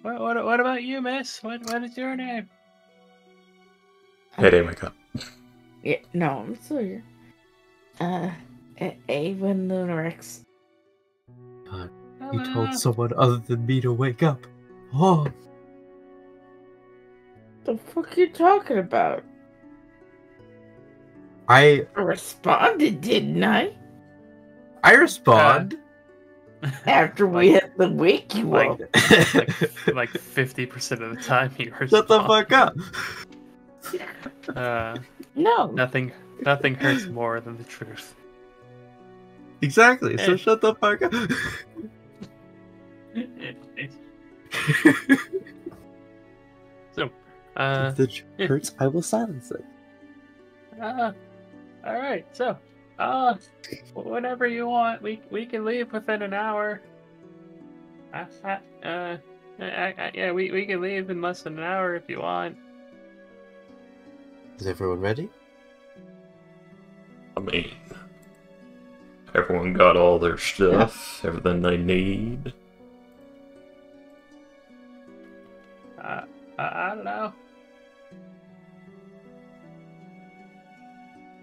What about you, miss? What is your name? Hey, wake up. Yeah, no, I'm still here. Ava Lunarex. You told someone other than me to wake up. Oh, The fuck you talking about? I I responded, didn't I? respond. After we had to wake you Like- up. Like 50% of the time you were. Shut the fuck up. No. Nothing hurts more than the truth. Exactly. So shut the fuck up. So, If the truth hurts, I will silence it. all right. So, whenever you want, we can leave within an hour. Yeah, we can leave in less than an hour if you want. Is everyone ready? I mean, everyone got all their stuff, everything they need. I don't know.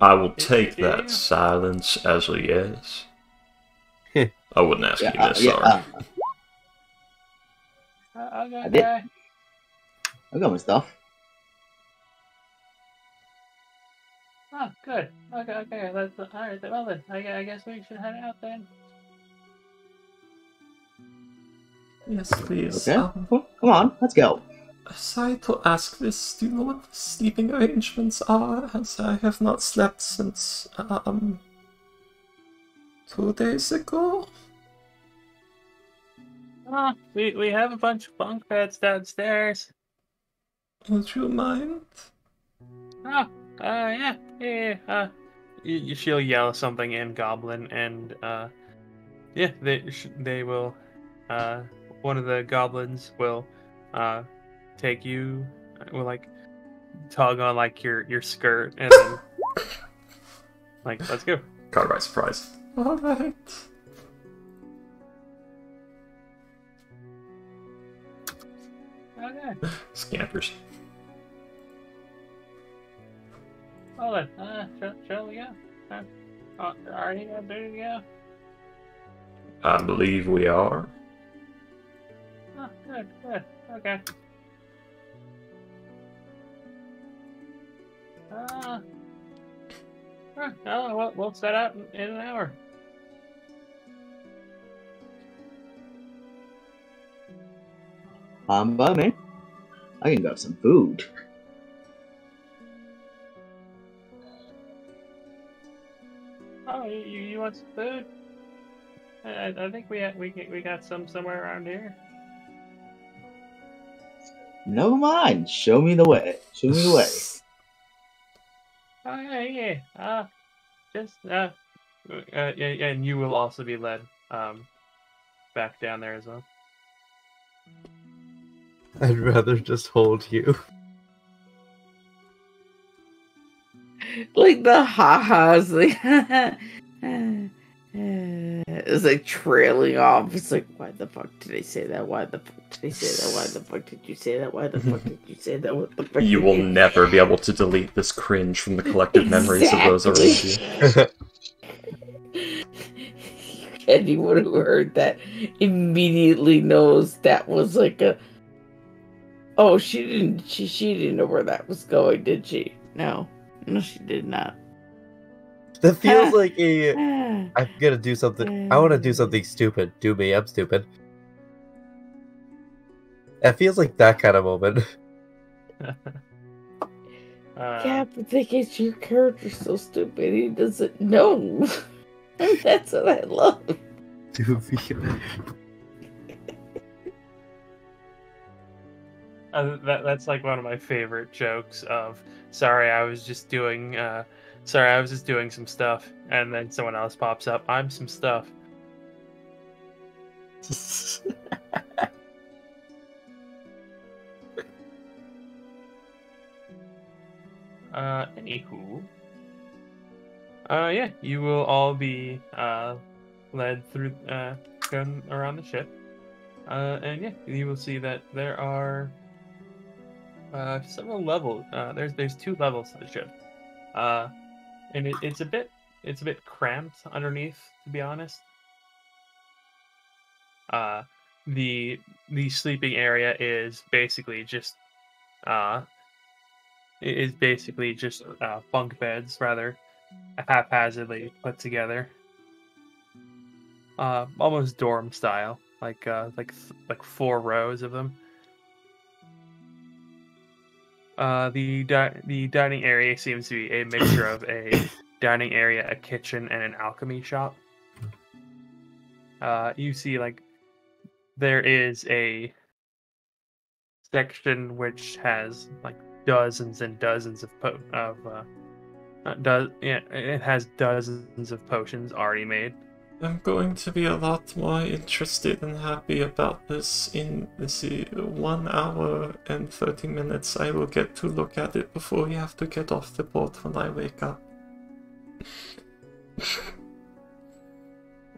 I will take Yeah. that silence as a yes. I wouldn't ask you this, yeah, sorry. Okay. did. I got my stuff. Oh, good. Okay. That's all right. Well then, I guess we should head out then. Yes, please. Okay, come on, let's go. Sorry to ask this, do you know what the sleeping arrangements are, as I have not slept since, 2 days ago? We have a bunch of bunk beds downstairs. Would you mind? Yeah. She'll yell something in Goblin, and yeah, they will. One of the goblins will take you, will like tug on like your skirt, and then like let's go. Caught by surprise. Alright. Okay. Scampers. Well then, shall we go? Are you ready to go? I believe we are. Oh, good. Okay. We'll set out in an hour. By me. I can grab some food. Oh, you want some food? I think we got some somewhere around here. Never mind. Show me the way. Show me the way. Oh yeah. And you will also be led back down there as well. I'd rather just hold you. Like the ha-has, like it's like trailing off. It's like, why the fuck did I say that? Why the fuck did I say that? Why the fuck did you say that? Why the fuck did you say that? What the fuck? You will never be able to delete this cringe from the collective memories of those around you. Anyone who heard that immediately knows that was like a. Oh, she didn't know where that was going, did she? No, she did not. That feels like a. I'm gonna do something. I want to do something stupid. Do me. I'm stupid. That feels like that kind of moment. Yeah, but they get your character so stupid he doesn't know. That's what I love. That's like one of my favorite jokes of sorry I was just doing some stuff, and then someone else pops up, I'm some stuff. Anywho. Yeah, you will all be led through going around the ship. And yeah, you will see that there are several levels. There's 2 levels to the ship. And it's a bit cramped underneath, to be honest. The sleeping area is basically just bunk beds, rather haphazardly put together, almost dorm style, like 4 rows of them. The dining area seems to be a mixture of a dining area, a kitchen, and an alchemy shop. You see, like, there is a section which has like dozens and dozens of it has dozens of potions already made. I'm going to be a lot more interested and happy about this in 1 hour and 30 minutes. I will get to look at it before we have to get off the boat when I wake up.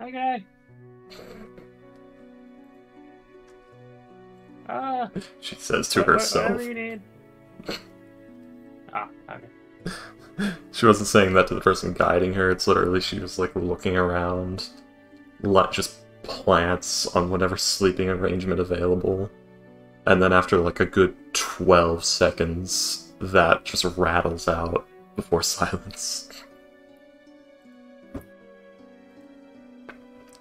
Okay. She says to herself. Whatever you need. Okay. She wasn't saying that to the person guiding her, it's literally she was like looking around, just plants on whatever sleeping arrangement available, and then after like a good 12 seconds, that just rattles out before silence.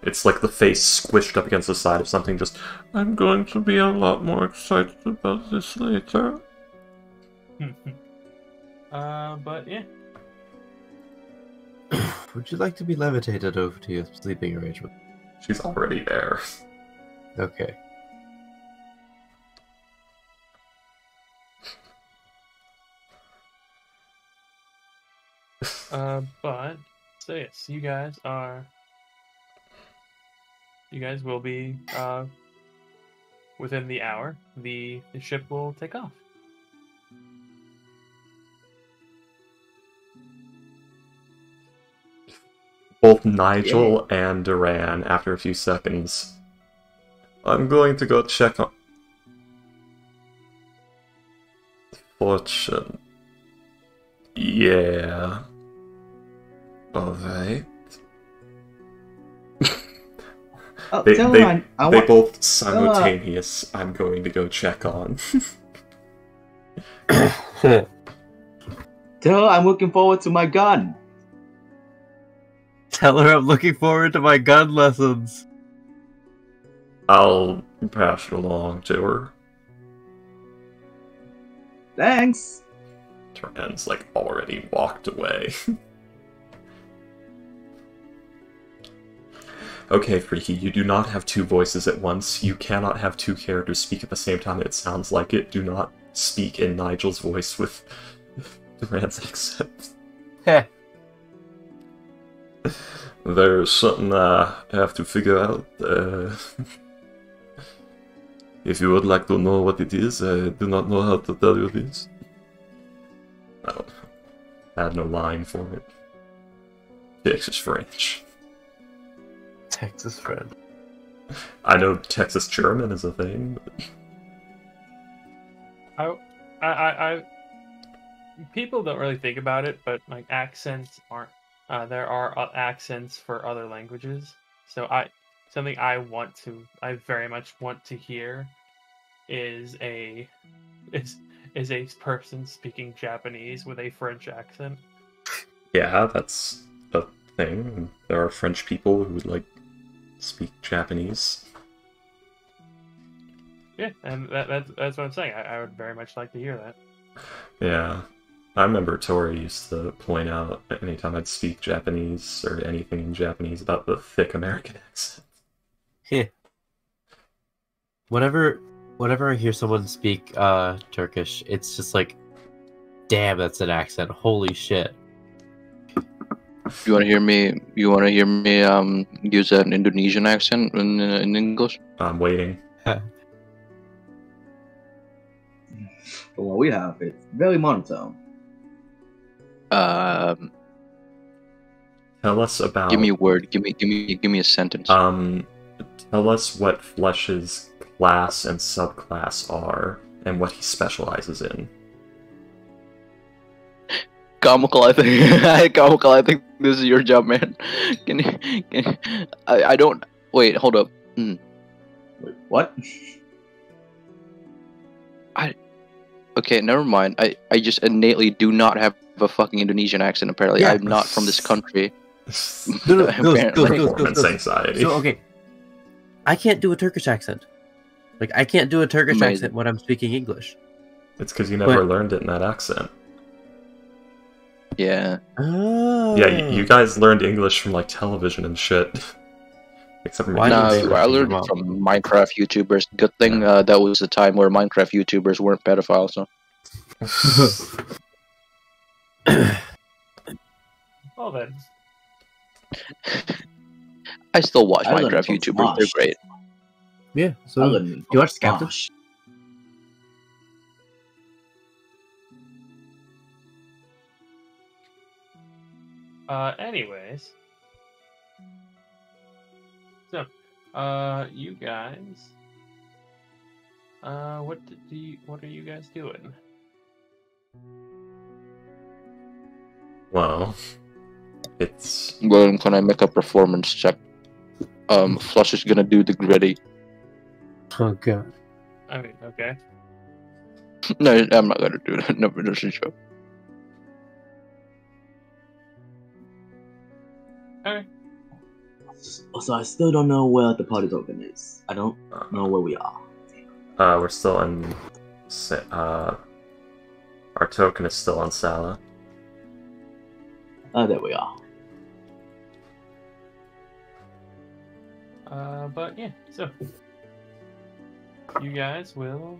It's like the face squished up against the side of something, just, I'm going to be a lot more excited about this later. But yeah. Would you like to be levitated over to your sleeping arrangement? She's already there. Okay. But so yes, you guys will be within the hour. The ship will take off. Both Nigel and Duran, after a few seconds, I'm going to go check on Fortune. Yeah. Alright. They both simultaneous. I'm going to go check on. Tell her I'm looking forward to my gun. Tell her I'm looking forward to my gun lessons. I'll pass it along to her. Thanks. Duran's like already walked away. Okay, Freaky, you do not have two voices at once. You cannot have two characters speak at the same time. It sounds like it. Do not speak in Nigel's voice with Durant's accent. Heh. There's something I have to figure out. If you would like to know what it is, I do not know how to tell you this. I don't know. I had no line for it. Texas French. Texas friend. I know Texas German is a thing. But... I people don't really think about it, but like accents aren't. There are accents for other languages. So something I very much want to hear is a person speaking Japanese with a French accent. Yeah, that's a thing. There are French people who like speak Japanese. Yeah, and that's what I'm saying. I would very much like to hear that. Yeah. I remember Tori used to point out anytime I'd speak Japanese or anything in Japanese about the thick American accent. Yeah. Whenever I hear someone speak Turkish, it's just like, damn, that's an accent. Holy shit. You want to hear me? Use an Indonesian accent in English? I'm waiting. What we have, it's very monotone. Tell us about. Give me a word. Give me a sentence. Tell us what Flesh's class and subclass are, and what he specializes in. Comical, I think this is your job, man. I don't. Wait, hold up. Wait, what? Okay, never mind. I just innately do not have a fucking Indonesian accent, apparently. Yeah. I'm not from this country. Go. Performance anxiety. So, okay. I can't do a Turkish accent. Like, I can't do a Turkish Amazing. accent when I'm speaking English. It's because you never learned it in that accent. Yeah. Oh. Yeah, you guys learned English from, like, television and shit. Except for me. Why No, did they I listen learned to it from Minecraft YouTubers. Good thing that was the time where Minecraft YouTubers weren't pedophiles, so. Well then. I still watch I learned Minecraft from YouTubers. They're Smosh. great. Yeah, so do you watch Captain? Anyways. So, you guys, what are you guys doing? Well, it's... Well, can I make a performance check? Flush is gonna do the gritty. Oh god. I mean, okay. No, I'm not gonna do that. No, it's a joke. Okay. So I still don't know where the party token is. I don't know where we are. we're still in... our token is still on Sala. There we are. But yeah, so you guys will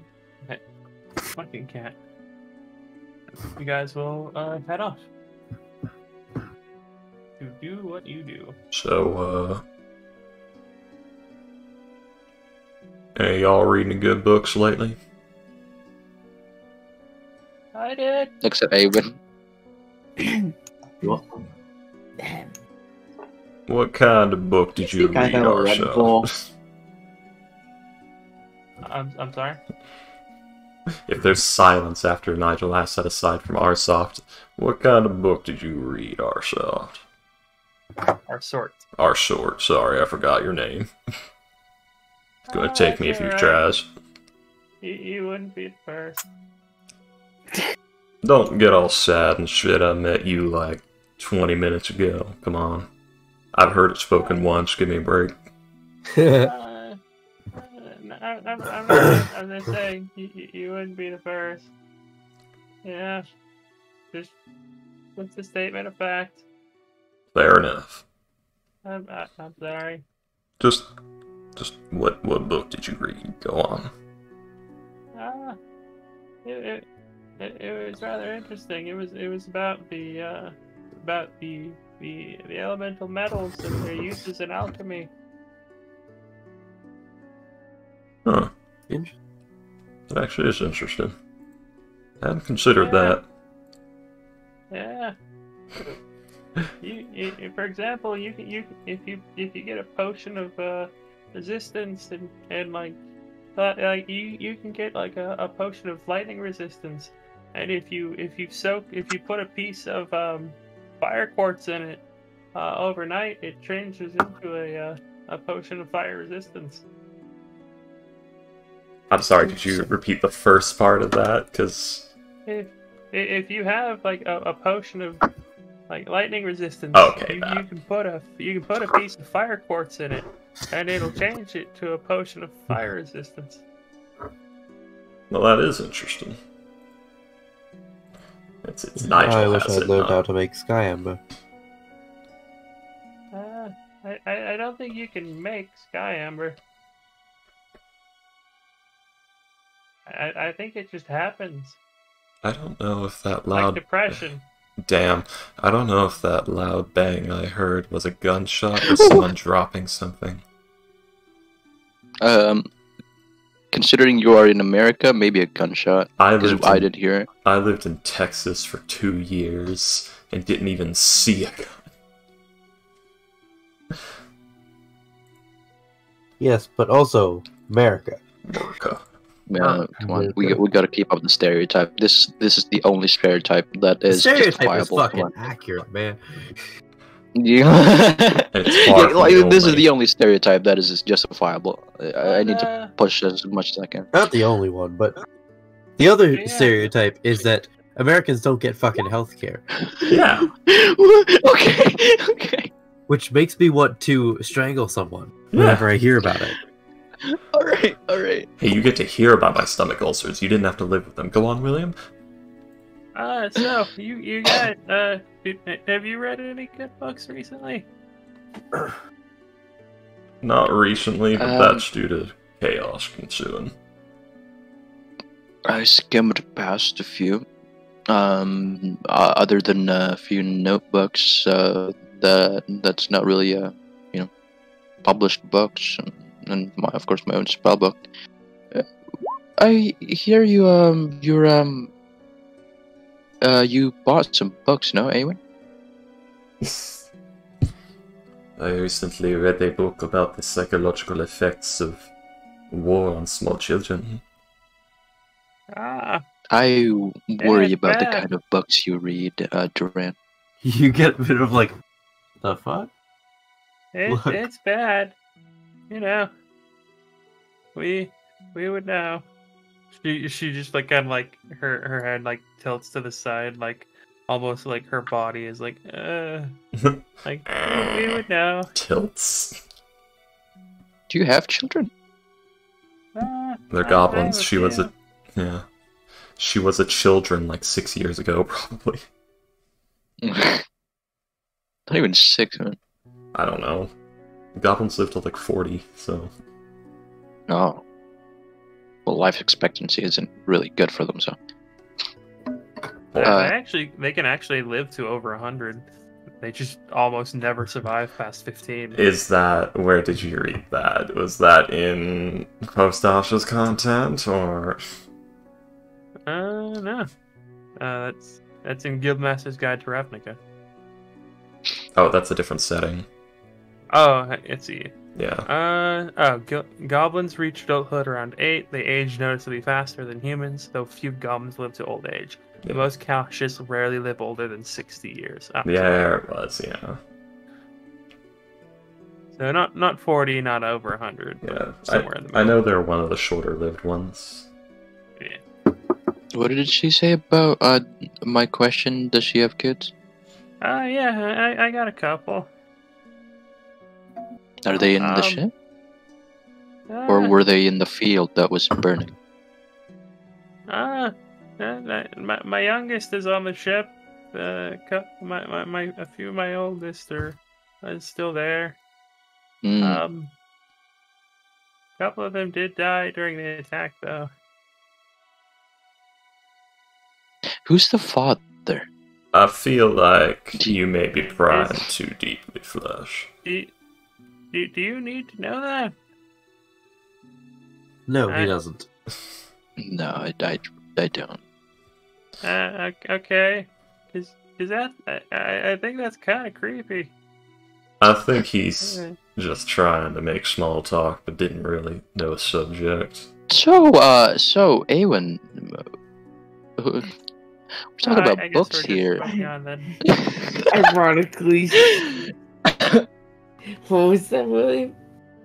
fucking cat. You guys will head off to do what you do. So, hey, y'all reading good books lately? I did. Except Avon. What? What kind of book did you read, Arsha? I'm sorry. If there's silence after Nigel asks that aside from Arsoft, what kind of book did you read, Arsoft? Our sort. Arsort, sorry, I forgot your name. It's gonna take me a few tries. You wouldn't be the first. Don't get all sad and shit, I met you like 20 minutes ago. Come on. I've heard it spoken once, give me a break. I'm just saying, you wouldn't be the first. Yeah. Just, what's the statement of fact? Fair enough. I'm sorry. Just what book did you read? Go on. It was rather interesting. It was about the elemental metals and their uses in alchemy. Huh. That actually is interesting. I hadn't considered that. Yeah. You, for example, if you get a potion of resistance and like you can get like a potion of lightning resistance, and if you put a piece of fire quartz in it overnight, it changes into a potion of fire resistance. I'm sorry, could you repeat the first part of that? Because if you have like a potion of like lightning resistance, okay, you can put a piece of fire quartz in it, and it'll change it to a potion of fire resistance. Well, that is interesting. It's Nigel. I wish I'd learned how to make sky amber. I don't think you can make sky amber. I think it just happens. I don't know if that loud... Like depression. Damn. I don't know if that loud bang I heard was a gunshot or someone dropping something. Considering you are in America, maybe a gunshot. I did hear it. I lived in Texas for 2 years and didn't even see a gun. Yes, but also America. America. Yeah, come on. We got to keep up the stereotype. This is the only stereotype that is stereotype justifiable. Is fucking accurate, man. Yeah. This is only. the only stereotype that is justifiable. I need to push as much as I can. Not the only one, but the other stereotype is that Americans don't get fucking healthcare. Yeah. Okay. Which makes me want to strangle someone whenever I hear about it. All right. Hey, you get to hear about my stomach ulcers. You didn't have to live with them. Go on, William. So you got have you read any good books recently? Not recently, but that's due to chaos ensuing. I skimmed past a few. Other than a few notebooks, that's not really published books, and of course my own spell book. I hear you bought some books, no, Eowyn? I recently read a book about the psychological effects of war on small children. I worry about the kind of books you read, Duran. You get a bit of like, the fuck? It's bad. You know, we would know. She just like kind of like her head like tilts to the side, like almost like her body is like like we would know. Tilts. Do you have children? They're goblins. She was a children like 6 years ago, probably. Not even 6, man. I don't know. Goblins live till like 40, so. Oh. Well, life expectancy isn't really good for them, so. They can actually live to over 100. They just almost never survive past 15. Where did you read that? Was that in Post-Asha's content, or? No. That's in Guildmaster's Guide to Ravnica. Oh, that's a different setting. Oh, let's see. Yeah. Goblins reach adulthood around 8. They age noticeably faster than humans, though few goblins live to old age. The most cautious rarely live older than 60 years. There it was, yeah. So not 40, not over 100. Yeah, somewhere in the middle. I know they're one of the shorter-lived ones. Yeah. What did she say about my question? Does she have kids? Yeah, I got a couple. Are they in the ship? Or were they in the field that was burning? My youngest is on the ship. A few of my oldest are still there. A couple of them did die during the attack, though. Who's the father? I feel like you may be prying too deeply, Flesh. Do you need to know that? No, he doesn't. No, I don't. Okay. Is that? I think that's kind of creepy. I think he's just trying to make small talk, but didn't really know a subject. So Awen, we're talking about books here. Ironically. What was that, William?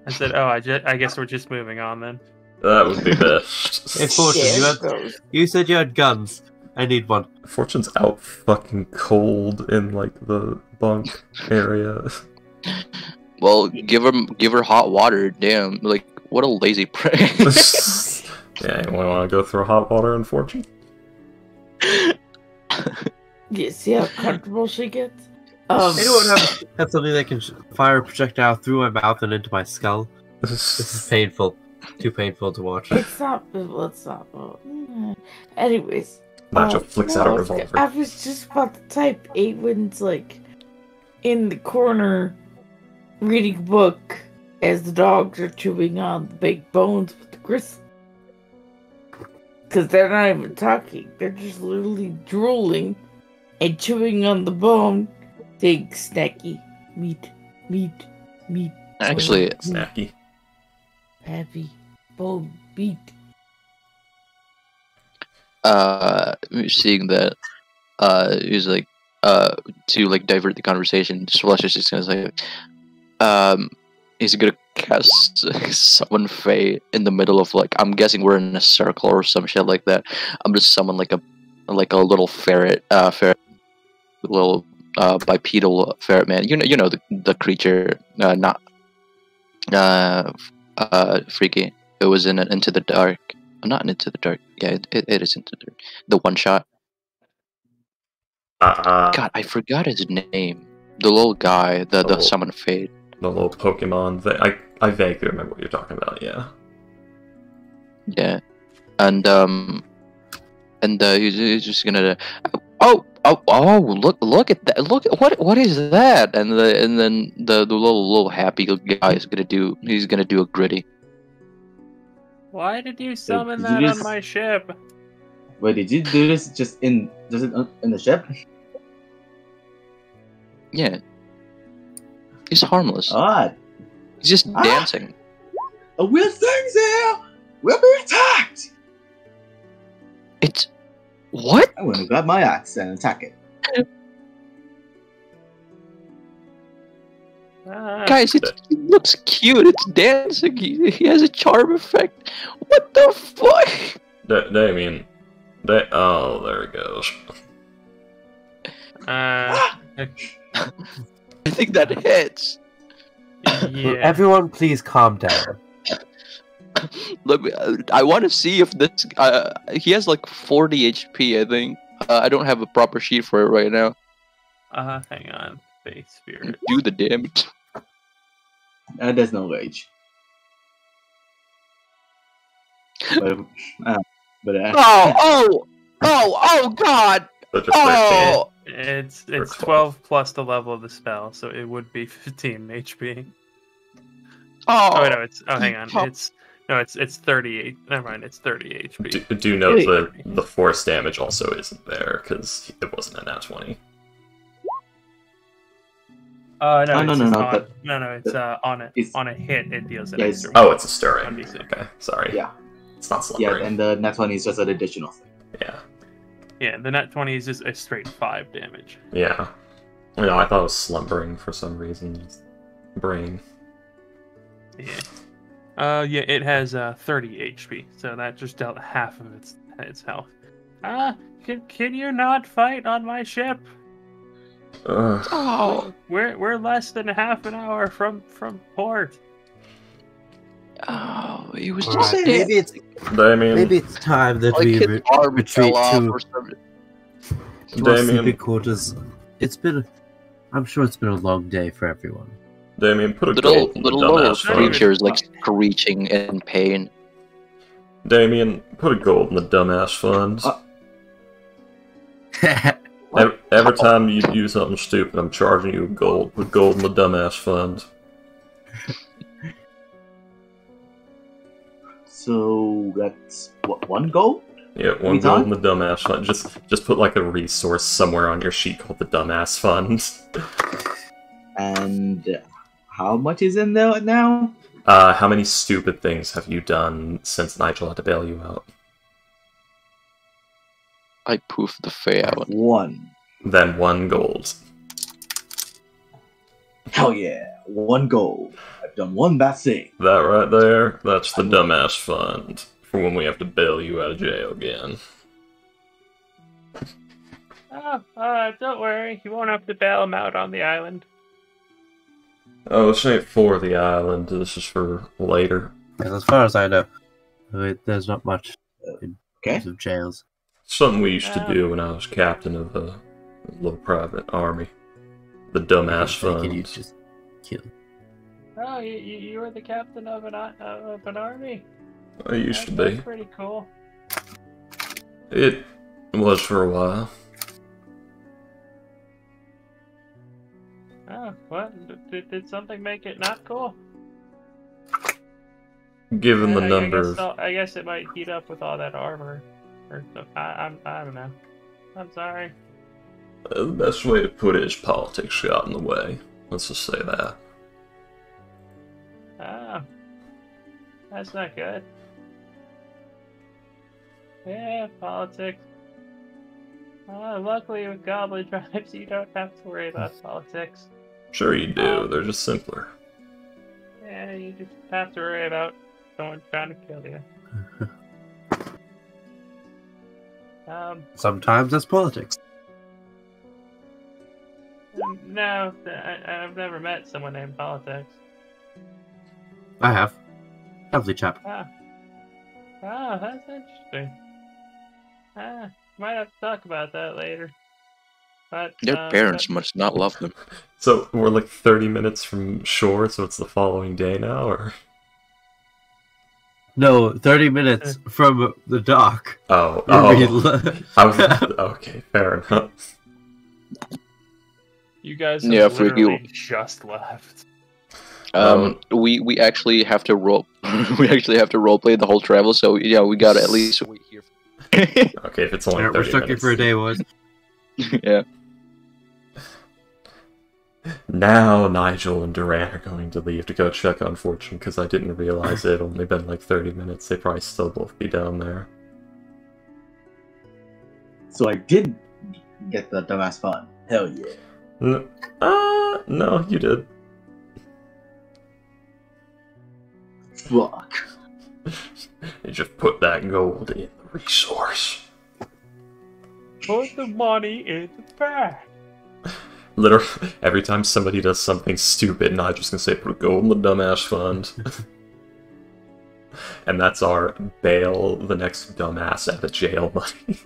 I said, I guess we're just moving on then. That would be best. Hey, Fortune, you said you had guns. I need one. Fortune's out fucking cold in, like, the bunk area. Well, give her hot water. Damn, like, what a lazy prick. Yeah, you want to go throw hot water on Fortune? You see how comfortable she gets? Anyone have something that can fire a projectile through my mouth and into my skull? This is painful. Too painful to watch. It's not. Anyways. Nacho flicks out a revolver. I was just about to type Awen's, like, in the corner reading a book as the dogs are chewing on the big bones with the gristle. Because they're not even talking. They're just literally drooling and chewing on the bone. Big, snacky meat. Actually, snacky. Heavy bone meat. Seeing that, he's like, to like divert the conversation, Flesh is just gonna say, he's gonna cast summon Faye in the middle of, like, I'm guessing we're in a circle or some shit like that. I'm just summon like a little ferret, little bipedal ferret man. You know the creature, not freaky. It was in Into the Dark. Not Into the Dark. Yeah, it is Into the one shot. God, I forgot his name. The little guy, the summon Fade. The little Pokemon. I vaguely remember what you're talking about. Yeah. Yeah, and he's just gonna. Look at that! Look, what is that? And then the little happy guy is gonna do. He's gonna do a gritty. Why did you summon that on my ship? Wait, did you do this just in the ship? Yeah. He's harmless. Alright. He's just dancing. A weird thing's here! We'll be attacked! It's... What? I'm gonna grab my axe and attack it. Guys, it looks cute. It's dancing. He has a charm effect. What the fuck? Oh, there it goes. I think that hits. Yeah. Everyone, please calm down. Look, I want to see if this. He has like 40 HP, I think. I don't have a proper sheet for it right now. Hang on. Face Spirit. Do the damage. There's no rage. Oh God! Oh! It's 12 plus the level of the spell, so it would be 15 HP. Oh no, hang on. It's 38. Never mind, it's 30 HP. Do note that the force damage also isn't there because it wasn't a nat 20. No, It's on a hit it deals an yeah, extra. Oh, it's a stirring. DC. Okay, sorry. Yeah. It's not slumbering. Yeah, and the nat 20 is just an additional thing. Yeah. Yeah, the nat 20 is just a straight 5 damage. Yeah. No, I thought it was slumbering for some reason. Brain. Yeah. Yeah, it has 30 HP, so that just dealt half of its health. Can you not fight on my ship? Oh, We're less than half an hour from port. oh, he was All just right, Damien. maybe it's time that like we his arm retreat fell off to or something. our Damien. sleeping quarters. I'm sure it's been a long day for everyone. Damien, put a Little gold in the little dumbass fund. creatures like screeching in pain. Damien, put a gold in the dumbass funds. What? Every time you do something stupid, I'm charging you gold. Put gold in the dumbass fund. So that's what, 1 gold? Yeah, 1 Every gold in time? the dumbass fund. Just put like a resource somewhere on your sheet called the dumbass fund. And how much is in there now? How many stupid things have you done since Nigel had to bail you out? I poof the fey out. 1. Then 1 gold. Hell yeah, 1 gold. I've done 1 bad thing. That right there, that's the dumbass fund. For when we have to bail you out of jail again. Oh, don't worry. You won't have to bail him out on the island. Oh, this ain't for the island, this is for later. As far as I know, there's not much in Okay. terms of jails. Something we used to do when I was captain of a little private army. The dumbass Thinking you fund. just kill. Oh, you were the captain of an army? I used to That's be. pretty cool. It was for a while. Oh, what? Did something make it not cool? Given the number of... I guess it might heat up with all that armor. Or I don't know. I'm sorry. The best way to put it is politics got in the way. Let's just say that. Oh. That's not good. Yeah, politics. Luckily with Goblin Tribes, you don't have to worry about politics. Sure you do, they're just simpler. Yeah, you just have to worry about someone trying to kill you. Sometimes that's politics. No, I've never met someone named Politics. I have. Lovely chap. Ah, that's interesting. Might have to talk about that later. But Their parents must not love them. So, we're like 30 minutes from shore, so it's the following day now, or...? No, 30 minutes from the dock. Oh, I was... Okay, fair enough. You guys have Yeah, literally just left. We actually have to we actually have to roleplay the whole travel, so yeah, we gotta at least wait here. Okay, if it's only 30 We're stuck here minutes. for a day, boys. Yeah. Now Nigel and Duran are going to leave to go check on Fortune, because I didn't realize it had only been like 30 minutes. They'd probably still both be down there. So I did get the dumbass fun. Hell yeah. No, you did. Fuck. You just put that gold in the resource. Put the money in the bag. Literally, every time somebody does something stupid, Nigel's gonna say, put gold in the dumbass fund. And that's our bail the next dumbass out of jail money.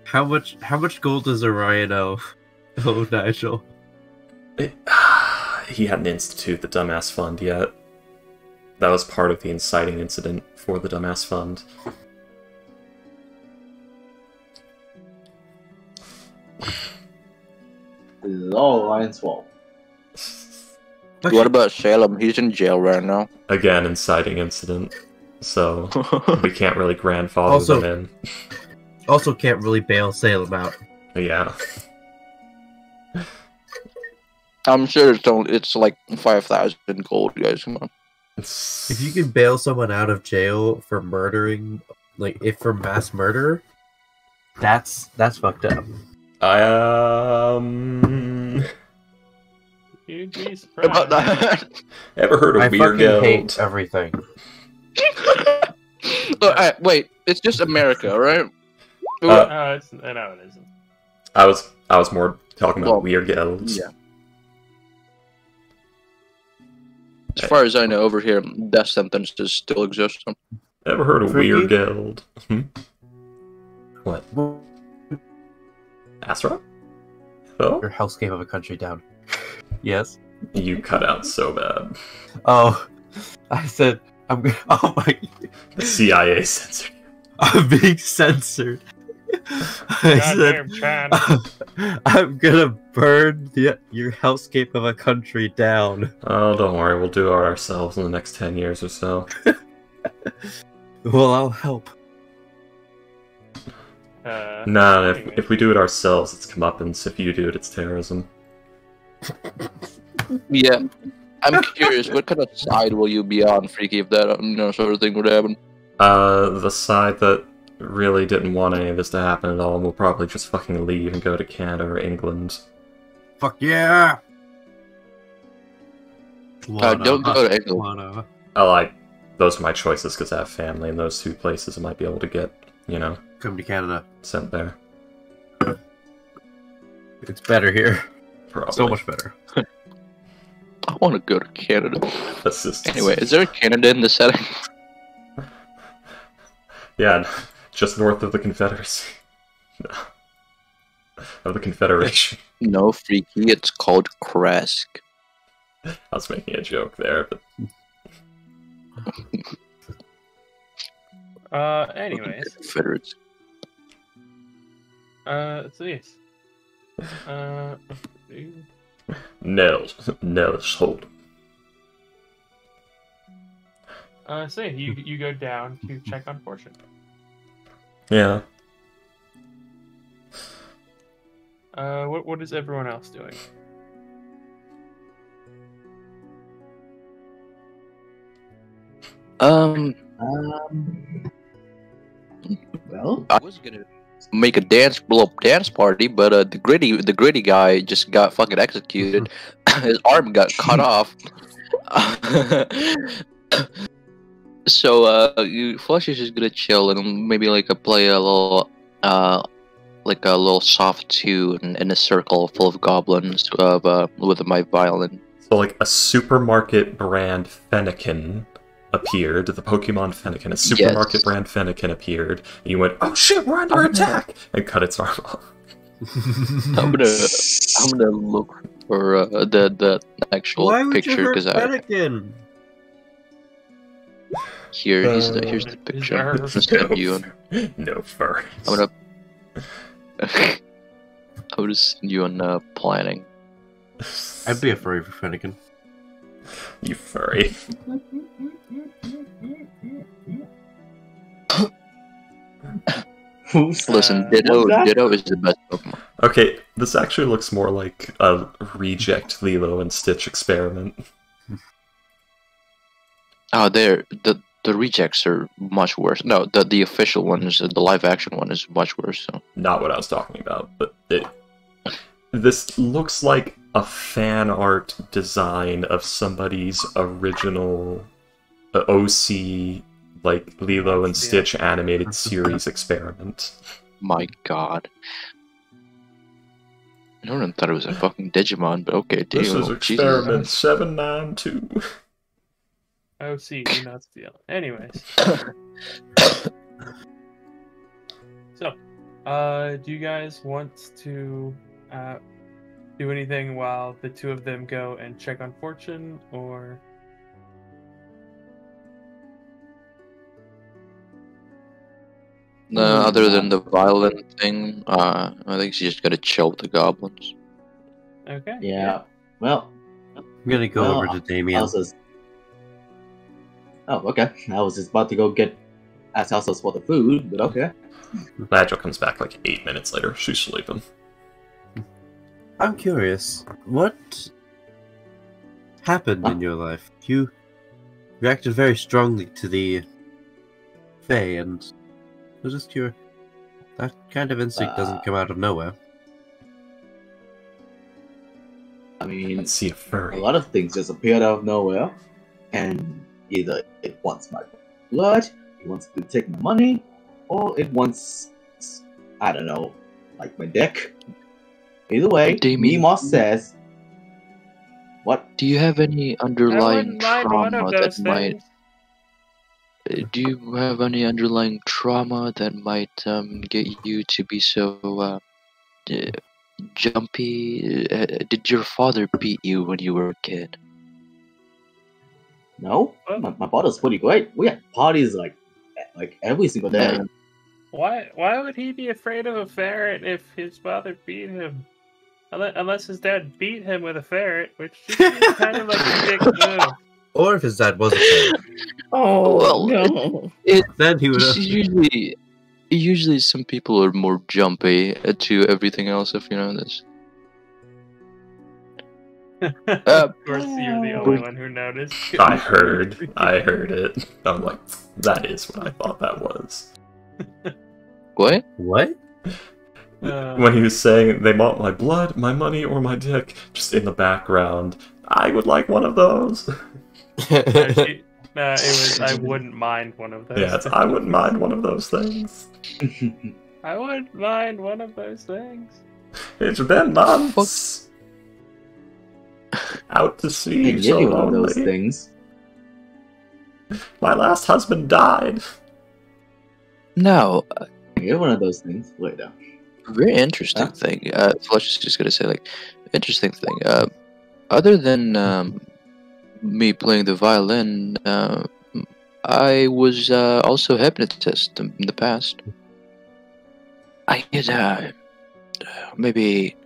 How much gold does Orion owe? Oh, Nigel. He hadn't instituted the dumbass fund yet. That was part of the inciting incident for the dumbass fund. This is all Ryan's fault. What about Salem? He's in jail right now. Again, inciting incident. So, we can't really grandfather them in. Also can't really bail Salem out. Yeah. I'm sure it's like 5,000 gold, guys. Come on. If you can bail someone out of jail for murdering, like if for mass murder, that's fucked up. You'd be surprised. About that. Ever heard of I Weird fucking Guild? hate everything. Wait, it's just America, right? No, it isn't. I was more talking about Well, Weird Guilds. yeah. As far as I know, over here, death sentences still exist. Ever heard of Freaky? Weird Guild? What? Astra? Oh? Your hellscape of a country down. Yes. You cut out so bad. Oh, I said I'm gonna. Oh my! The CIA censored. I'm being censored. I Goddamn, Chan. I'm gonna burn your hellscape of a country down. Oh, don't worry. We'll do it ourselves in the next 10 years or so. Well, I'll help. Nah, if we do it ourselves, it's comeuppance. If you do it, it's terrorism. Yeah, I'm curious. What kind of side will you be on, Freaky, if that sort of thing would happen? The side that really didn't want any of this to happen at all, and will probably just fucking leave and go to Canada or England. Fuck yeah! Don't go to England. Those are my choices because I have family in those two places. I might be able to get, Come to Canada. sent there. It's better here. Probably. So much better. I want to go to Canada. Assistance. Anyway, is there a Canada in the setting? Yeah, just north of the Confederacy. Of the Confederation. No, Freaky. It's called Kresk. I was making a joke there, but... Anyways. Confederates. So yes. Nels, hold. So yeah, you go down to check on Fortune. Yeah. What is everyone else doing? Well, I was gonna make a dance party, but the gritty guy just got fucking executed. His arm got cut off. So Flush is just gonna chill and maybe play a little soft tune in a circle full of goblins with my violin. So like a supermarket brand Fennekin appeared, the Pokemon Fennekin, a supermarket brand Fennekin appeared, and you went, oh shit, we're under attack, and cut its arm off. I'm gonna look for the actual picture because Fennekin? here's the picture. I'm gonna send you No fur. I'm gonna send you on planning. I'd be a furry for Fennekin. You furry. Listen, Ditto is the best Pokemon. Okay, this actually looks more like a reject Lilo and Stitch experiment. Oh, the rejects are much worse. No, the official ones, the live action one is much worse. So. Not what I was talking about, but this looks like a fan art design of somebody's original OC, like Lilo and Stitch animated series experiment. My god. I don't know, thought it was a fucking Digimon, but okay. This is experiment 792. OC, do not steal. Anyways. So, do you guys want to do anything while the two of them go and check on Fortune, or... No, other than the violent thing, I think she's just gonna chill with the goblins. Okay. Yeah. Well, I'm gonna go over to Damien. Oh, okay. I was just about to go ask Elsa's for the food, but okay. Badger comes back like 8 minutes later. She's sleeping. I'm curious, what happened in your life? You reacted very strongly to the Fae, and I was just curious. That kind of instinct doesn't come out of nowhere. I mean, Let's see a furry. a lot of things just appeared out of nowhere, and either it wants my blood, it wants to take my money, or it wants, I don't know, like my dick. Either way, Mimos says, what? Do you have any underlying trauma that things. might... Do you have any underlying trauma that might get you to be so jumpy? Did your father beat you when you were a kid? No, my father's pretty great. We had parties like every single day. Why would he be afraid of a ferret if his father beat him? Unless his dad beat him with a ferret, which just seems kind of like a dick move. Or if his dad was a ferret. Oh Well, no! Then he would have. Usually some people are more jumpy to everything else, if you know this. Of course, you're the only one who noticed. I heard it. I'm like, that is what I thought that was. What? What? When he was saying they want my blood, my money, or my dick, just in the background, I would like one of those. It was I wouldn't mind one of those. Yes, I wouldn't mind one of those things. I wouldn't mind one of those things. It's been months. Out to sea, I so give you one of lonely. those things. My last husband died. No, I give one of those things later. very interesting thing. Flush is just gonna say, like, interesting thing. Other than me playing the violin, I was also a hypnotist in the past. I could maybe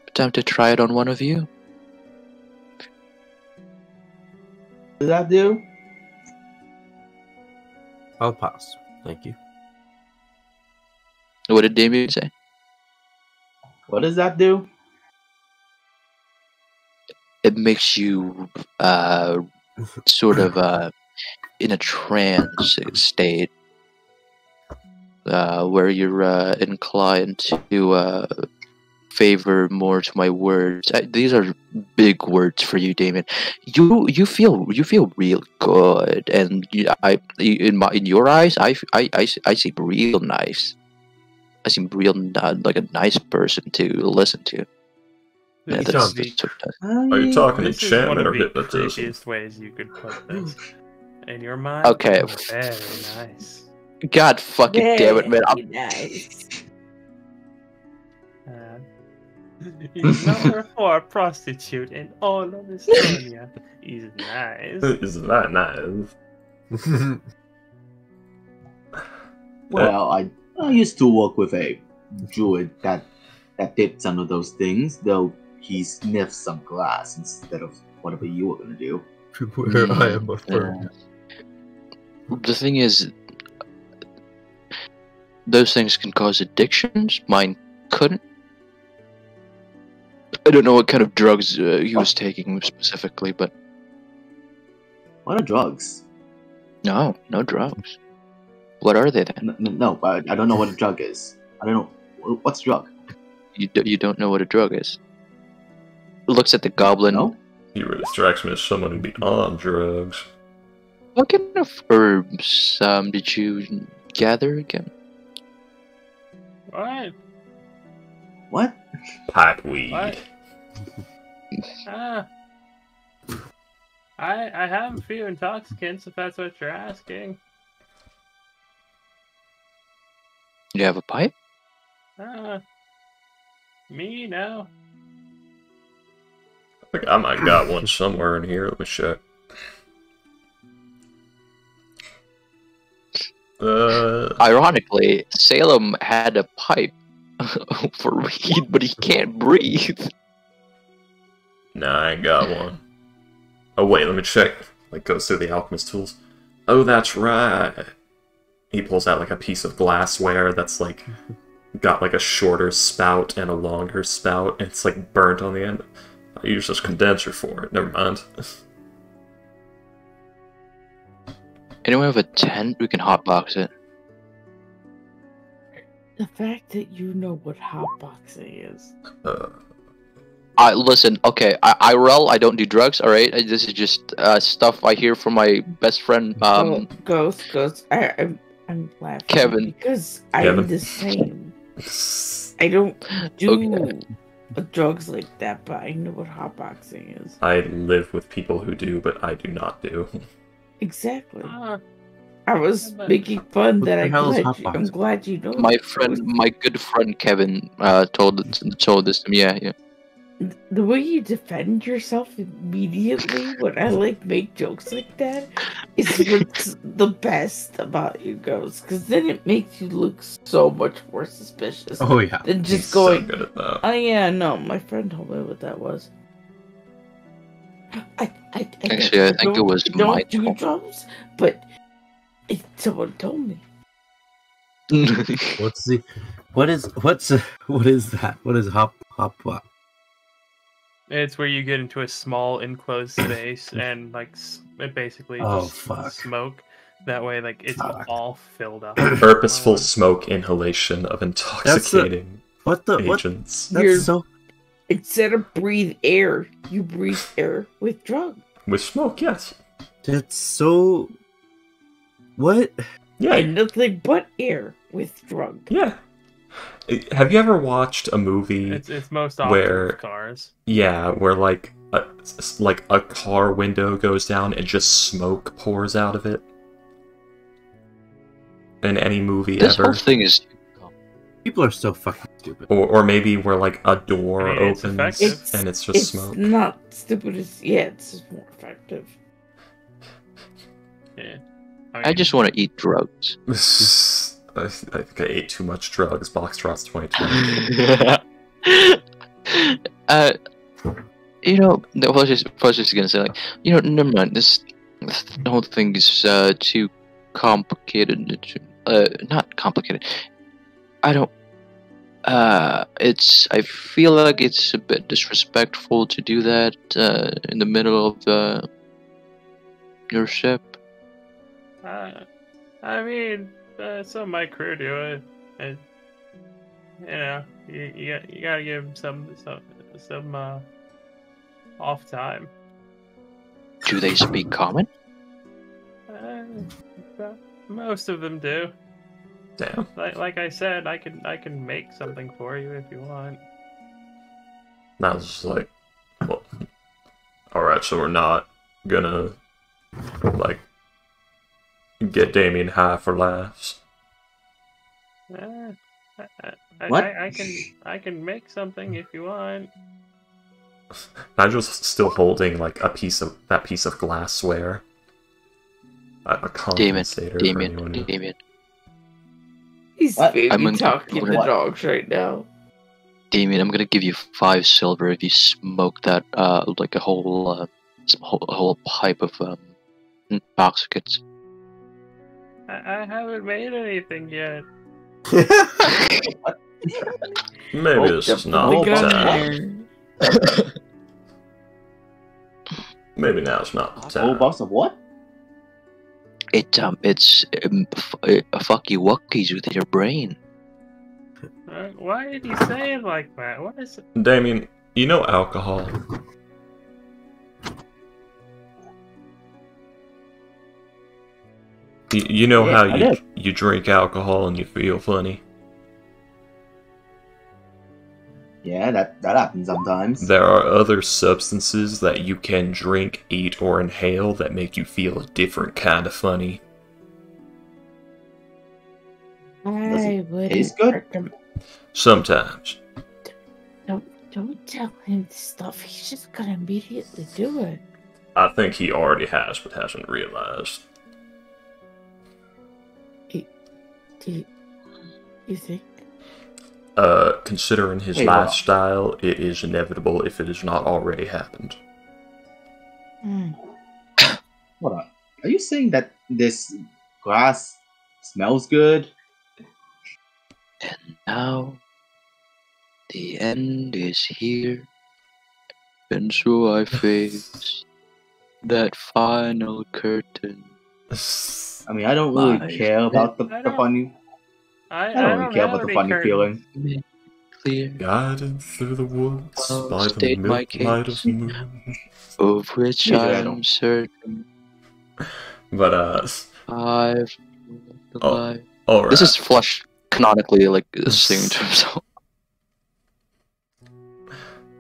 attempt to try it on one of you. What does that do? I'll pass. Thank you. What did Damien say? What does that do? It makes you sort of in a trance state where you're inclined to favor more to my words. These are big words for you, Damien. You feel real good, and in your eyes, I seem real nice. I seem real like a nice person to listen to. Yeah, This that's Are you talking is one enchantment of or the hypnotism? creepiest ways you could put this. In your mind, Okay. very nice. God fucking damn it, man. Very nice. He's number 4 prostitute in all of Estonia. He's nice. Is that nice? Well, I used to work with a druid that did some of those things, though he sniffed some glass instead of whatever you were gonna do. Where I am a firm. The thing is, those things can cause addictions. Mine couldn't. I don't know what kind of drugs he was taking specifically, but What are drugs? no drugs. What are they then? No, I don't know what a drug is. I don't know. What's drug? You don't know what a drug is. Looks at the goblin. No? He really strikes me as someone who'd be on drugs. What kind of herbs did you gather again? What? What? Pipe weed. What? I have a few intoxicants, if that's what you're asking. You have a pipe? Me? No. I think I might got one somewhere in here. Let me check. Ironically, Salem had a pipe for weed, but he can't breathe. Nah, I ain't got one. Oh wait, let me check. Like, goes through the alchemist tools. Oh, that's right. He pulls out like a piece of glassware that's like got like a shorter spout and a longer spout, and it's like burnt on the end. I use this condenser for it. Never mind. Anyone have a tent? We can hotbox it. The fact that you know what hotboxing is. Listen, okay, IRL, I don't do drugs, alright? This is just stuff I hear from my best friend, Ghost. I'm laughing Kevin. because Kevin. I'm the same. I don't do drugs like that, but I know what hotboxing is. I live with people who do, but I do not do. Exactly. I was making fun What that the hell is Hotbox? I'm glad you know. My good friend Kevin told this to me. Yeah. The way you defend yourself immediately when I make jokes like that is what's the best about you girls, because then it makes you look so much more suspicious. Oh yeah. Than just He's going. so good at that. Oh yeah, no, my friend told me what that was. Actually, I think it was my don't do fault. drugs, but someone told me. What is that? What is hop? It's where you get into a small enclosed space and it basically just smoke. That way, it's all filled up. Purposeful smoke inhalation of intoxicating agents. That's so. Instead of breathe air, you breathe air with drugs. With smoke, yes. That's so. What? Yeah. And nothing but air with drugs. Yeah. Have you ever watched a movie? It's most often where cars. Yeah, where a car window goes down and just smoke pours out of it. In any movie this ever. Whole thing is. People are so fucking stupid. Or maybe where a door opens and it's just smoke. It's not stupid. It's just more effective. Yeah. I just want to eat drugs. I think I ate too much drugs. Boxtrots 2020. I was just gonna say, never mind. This whole thing is too complicated. Not complicated. I don't. I feel like it's a bit disrespectful to do that in the middle of your ship. I mean, some of my crew do it, and you gotta give them some off time. Do they speak common? Most of them do. Damn. Like I said, I can make something for you if you want. That was just well, alright, so we're not gonna get Damien high for laughs. What? I can make something if you want. Nigel's still holding a piece of glassware. A compensator for anyone who... Damien. He's baby talking to dogs right now. Damien, I'm gonna give you 5 silver if you smoke that a whole pipe of intoxicants. I haven't made anything yet. Maybe this is not the time. Maybe now's not the time. A whole box of what? It's fucky wuckies with your brain. Why did you say it like that? What is it? Damien, you know alcohol. You know how you drink alcohol and you feel funny? Yeah, that happens sometimes. There are other substances that you can drink, eat, or inhale that make you feel a different kind of funny. Does it taste good? Sometimes. Don't tell him stuff. He's just gonna immediately do it. I think he already has, but hasn't realized. You think? Considering his lifestyle, it is inevitable if it has not already happened. Hold on. Are you saying that this glass smells good? And now, the end is here, and so I face that final curtain. I mean, I don't really care about the funny. I don't really care about the funny feeling. Clear. Guided through the woods by the milk light of the moon. Of which I am certain. But, I've alright. This is Flush canonically, singing to himself.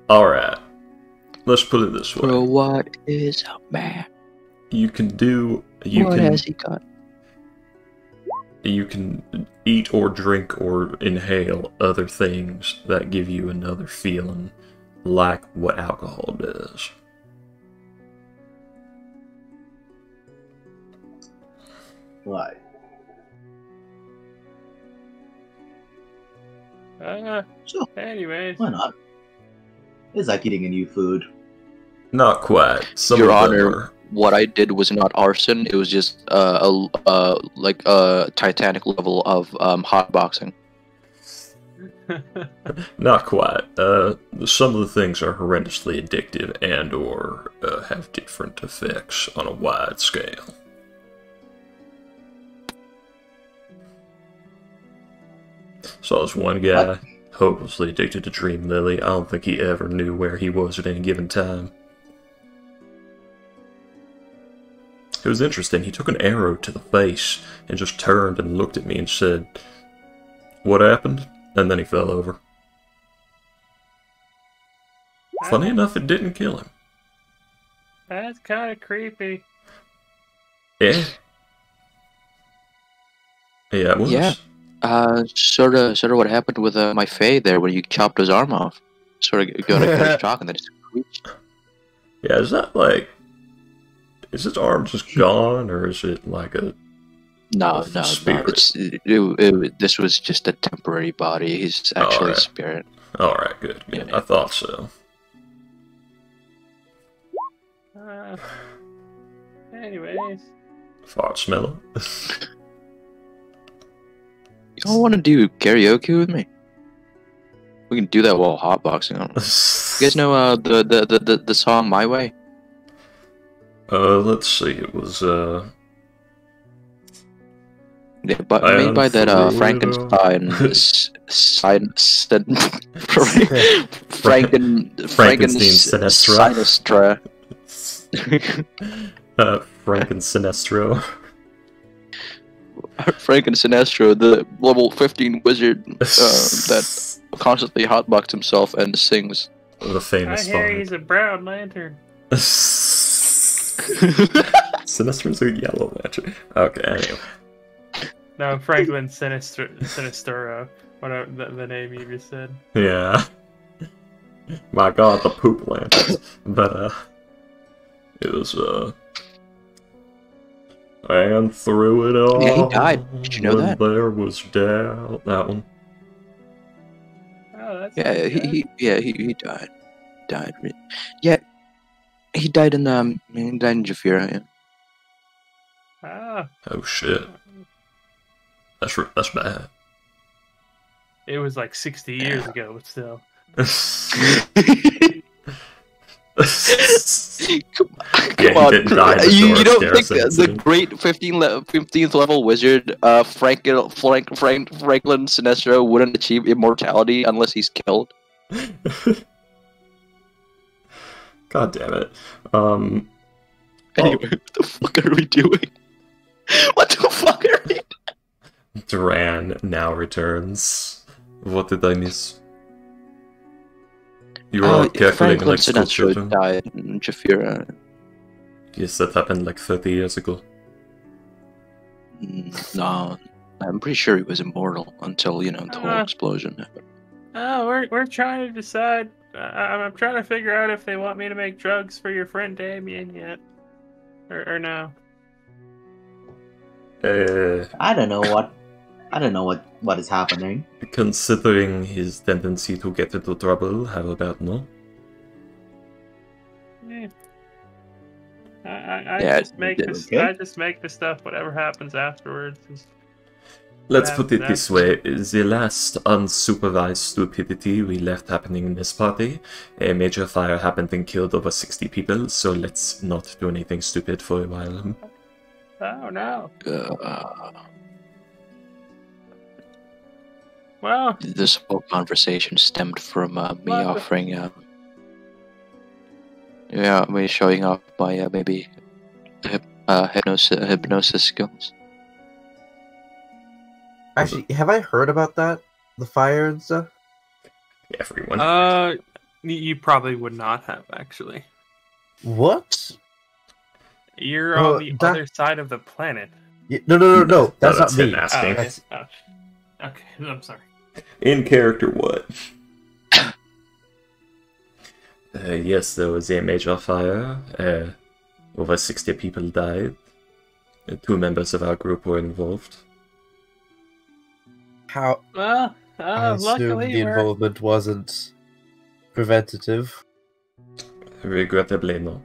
Alright. Let's put it this way. Bro, what is a man? You can do... What has he got? You can eat or drink or inhale other things that give you another feeling, like what alcohol does. Why? Sure. Anyways. Why not? It's like eating a new food. Not quite. Some Your of them Honor, are. what I did was not arson. It was just like a Titanic level of hotboxing. Not quite. Some of the things are horrendously addictive and or have different effects on a wide scale. So there's one guy hopelessly addicted to Dream Lily. I don't think he ever knew where he was at any given time. It was interesting. He took an arrow to the face and just turned and looked at me and said, "What happened?" And then he fell over. Funny enough, it didn't kill him. That's kind of creepy. Yeah. Yeah, it was. Yeah. Sort of what happened with my Fae there when you chopped his arm off. Sort of got a shock and then it screeched. Yeah, is that like... Is his arm just gone, or is it like a... No. Spirit? This was just a temporary body. He's actually a spirit. Alright, good. Yeah. I thought so. Anyways. Fart smeller. You don't want to do karaoke with me? We can do that while hotboxing on. You guys know the song "My Way"? Let's see. It was Yeah, but made by that Frankenstein Frankenstein Sinistra. Frankensinestro. Frankensinestro, the level 15 wizard that constantly hotboxes himself and sings. The famous I hear bard. he's a brown lantern. Sinestro's a yellow lantern. Okay, anyway. No, Franklin Sinistro. Whatever the name you just said. Yeah. My god, the poop lanterns. But, it was, and through it all. Yeah, he died. Did you know when that? There was doubt. That one. Oh, that's Yeah, he died. Yeah, he died in Jafira. Yeah. Ah, Oh shit. That's bad. it was like 60 years ago, but still. Come on. He didn't die in the You Doris don't think Garrison the incident. great 15th level wizard, Franklin Sinestro, wouldn't achieve immortality unless he's killed? God damn it. Anyway, what the fuck are we doing? What the fuck are we doing? Duran now returns. What did I miss? You were calculating Franklin like school Sinestro children. died in Jafira. Yes, that happened like 30 years ago. No, I'm pretty sure he was immortal until, the whole explosion happened. Oh, we're trying to decide. I'm trying to figure out if they want me to make drugs for your friend Damien yet, or no. I don't know what is happening. Considering his tendency to get into trouble, how about no? Yeah. Yeah, just make this. okay. I just make the stuff. Whatever happens afterwards. Let's put it this way, the last unsupervised stupidity we left happening in this party, a major fire happened and killed over 60 people, so let's not do anything stupid for a while. Oh no. Uh, Well, this whole conversation stemmed from me What the- offering, me showing off my maybe hypnosis skills. Actually, have I heard about that? The fire and stuff? Everyone. you probably would not have actually. What? You're Well, on the that- other side of the planet. No. That's not him me. asking. Okay, I'm sorry. In character, what? Yes, there was a major fire. Over 60 people died. 2 members of our group were involved. How? Well, I assume luckily the we're... involvement wasn't preventative. Regrettably not.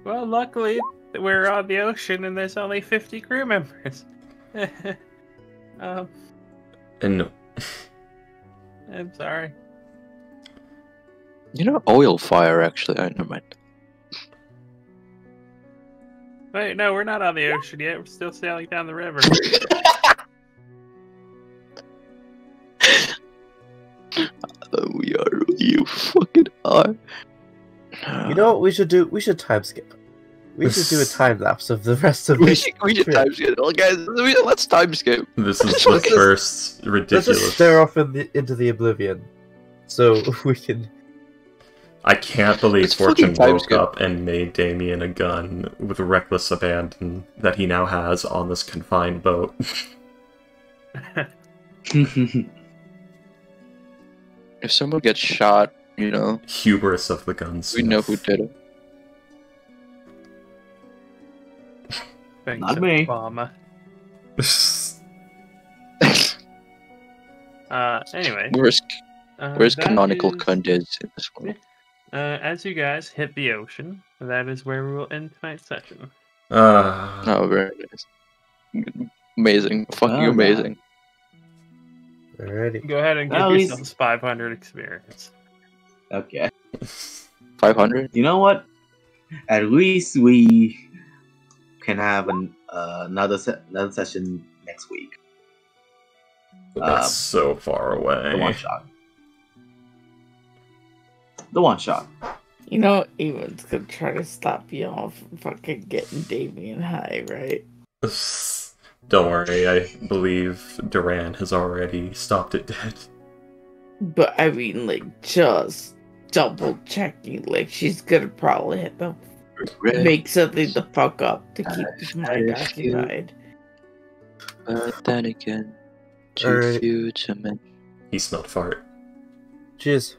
Well, luckily we're on the ocean and there's only 50 crew members. No. I'm sorry. You know, oil fire, actually. Never mind. Wait, no, we're not on the ocean yet. We're still sailing down the river. We are. You fucking are. You know what we should do? We should time skip. We should do a time lapse of the rest of We this. should time skip. Oh, guys, let's time skip. This is the first Let's ridiculous. just stare off into the oblivion, so we can. I can't believe It's Fortune fucking time woke skip. up and made Damien a gun with reckless abandon that he now has on this confined boat. If someone gets shot, you know, Hubris of the guns. we know who did it. Thanks, Not me. Obama. Anyway. Where's that canonical is- Condes in this one? As you guys hit the ocean, that is where we will end tonight's session. Oh, very nice. Amazing. Fucking Oh, amazing. Alrighty. Go ahead and give Well, at least- yourselves 500 experience. Okay. 500? You know what? At least we can have another session next week. That's so far away. The one shot. The one shot. You know, Ewan's gonna try to stop you all from fucking getting Damien high, right? Don't worry, I believe Duran has already stopped it dead. But I mean, like, just double checking. Like, she's gonna probably hit the make something the fuck up to keep his mind occupied. But then again, too Alright. few to mention. He smelled fart. Cheers.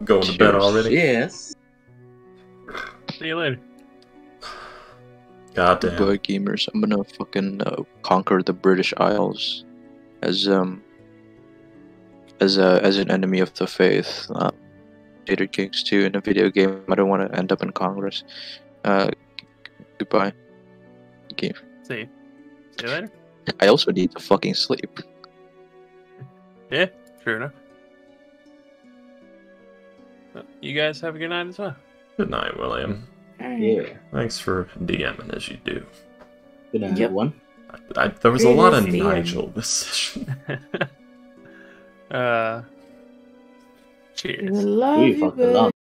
Going to bed Cheers. already? Yes. See you later. God damn. Boy gamers, I'm gonna fucking conquer the British Isles as an enemy of the faith. Tater Kings 2 in a video game. I don't want to end up in Congress. Goodbye. Game. See you. See you later. I also need to fucking sleep. Yeah, true enough. Well, you guys have a good night as well. Good night, William. Yeah. Thanks for DMing as you do. Good night, Yep. everyone. There was a lot of Greatest DM. Nigel this session. Cheers. I love We you, fucked a lot.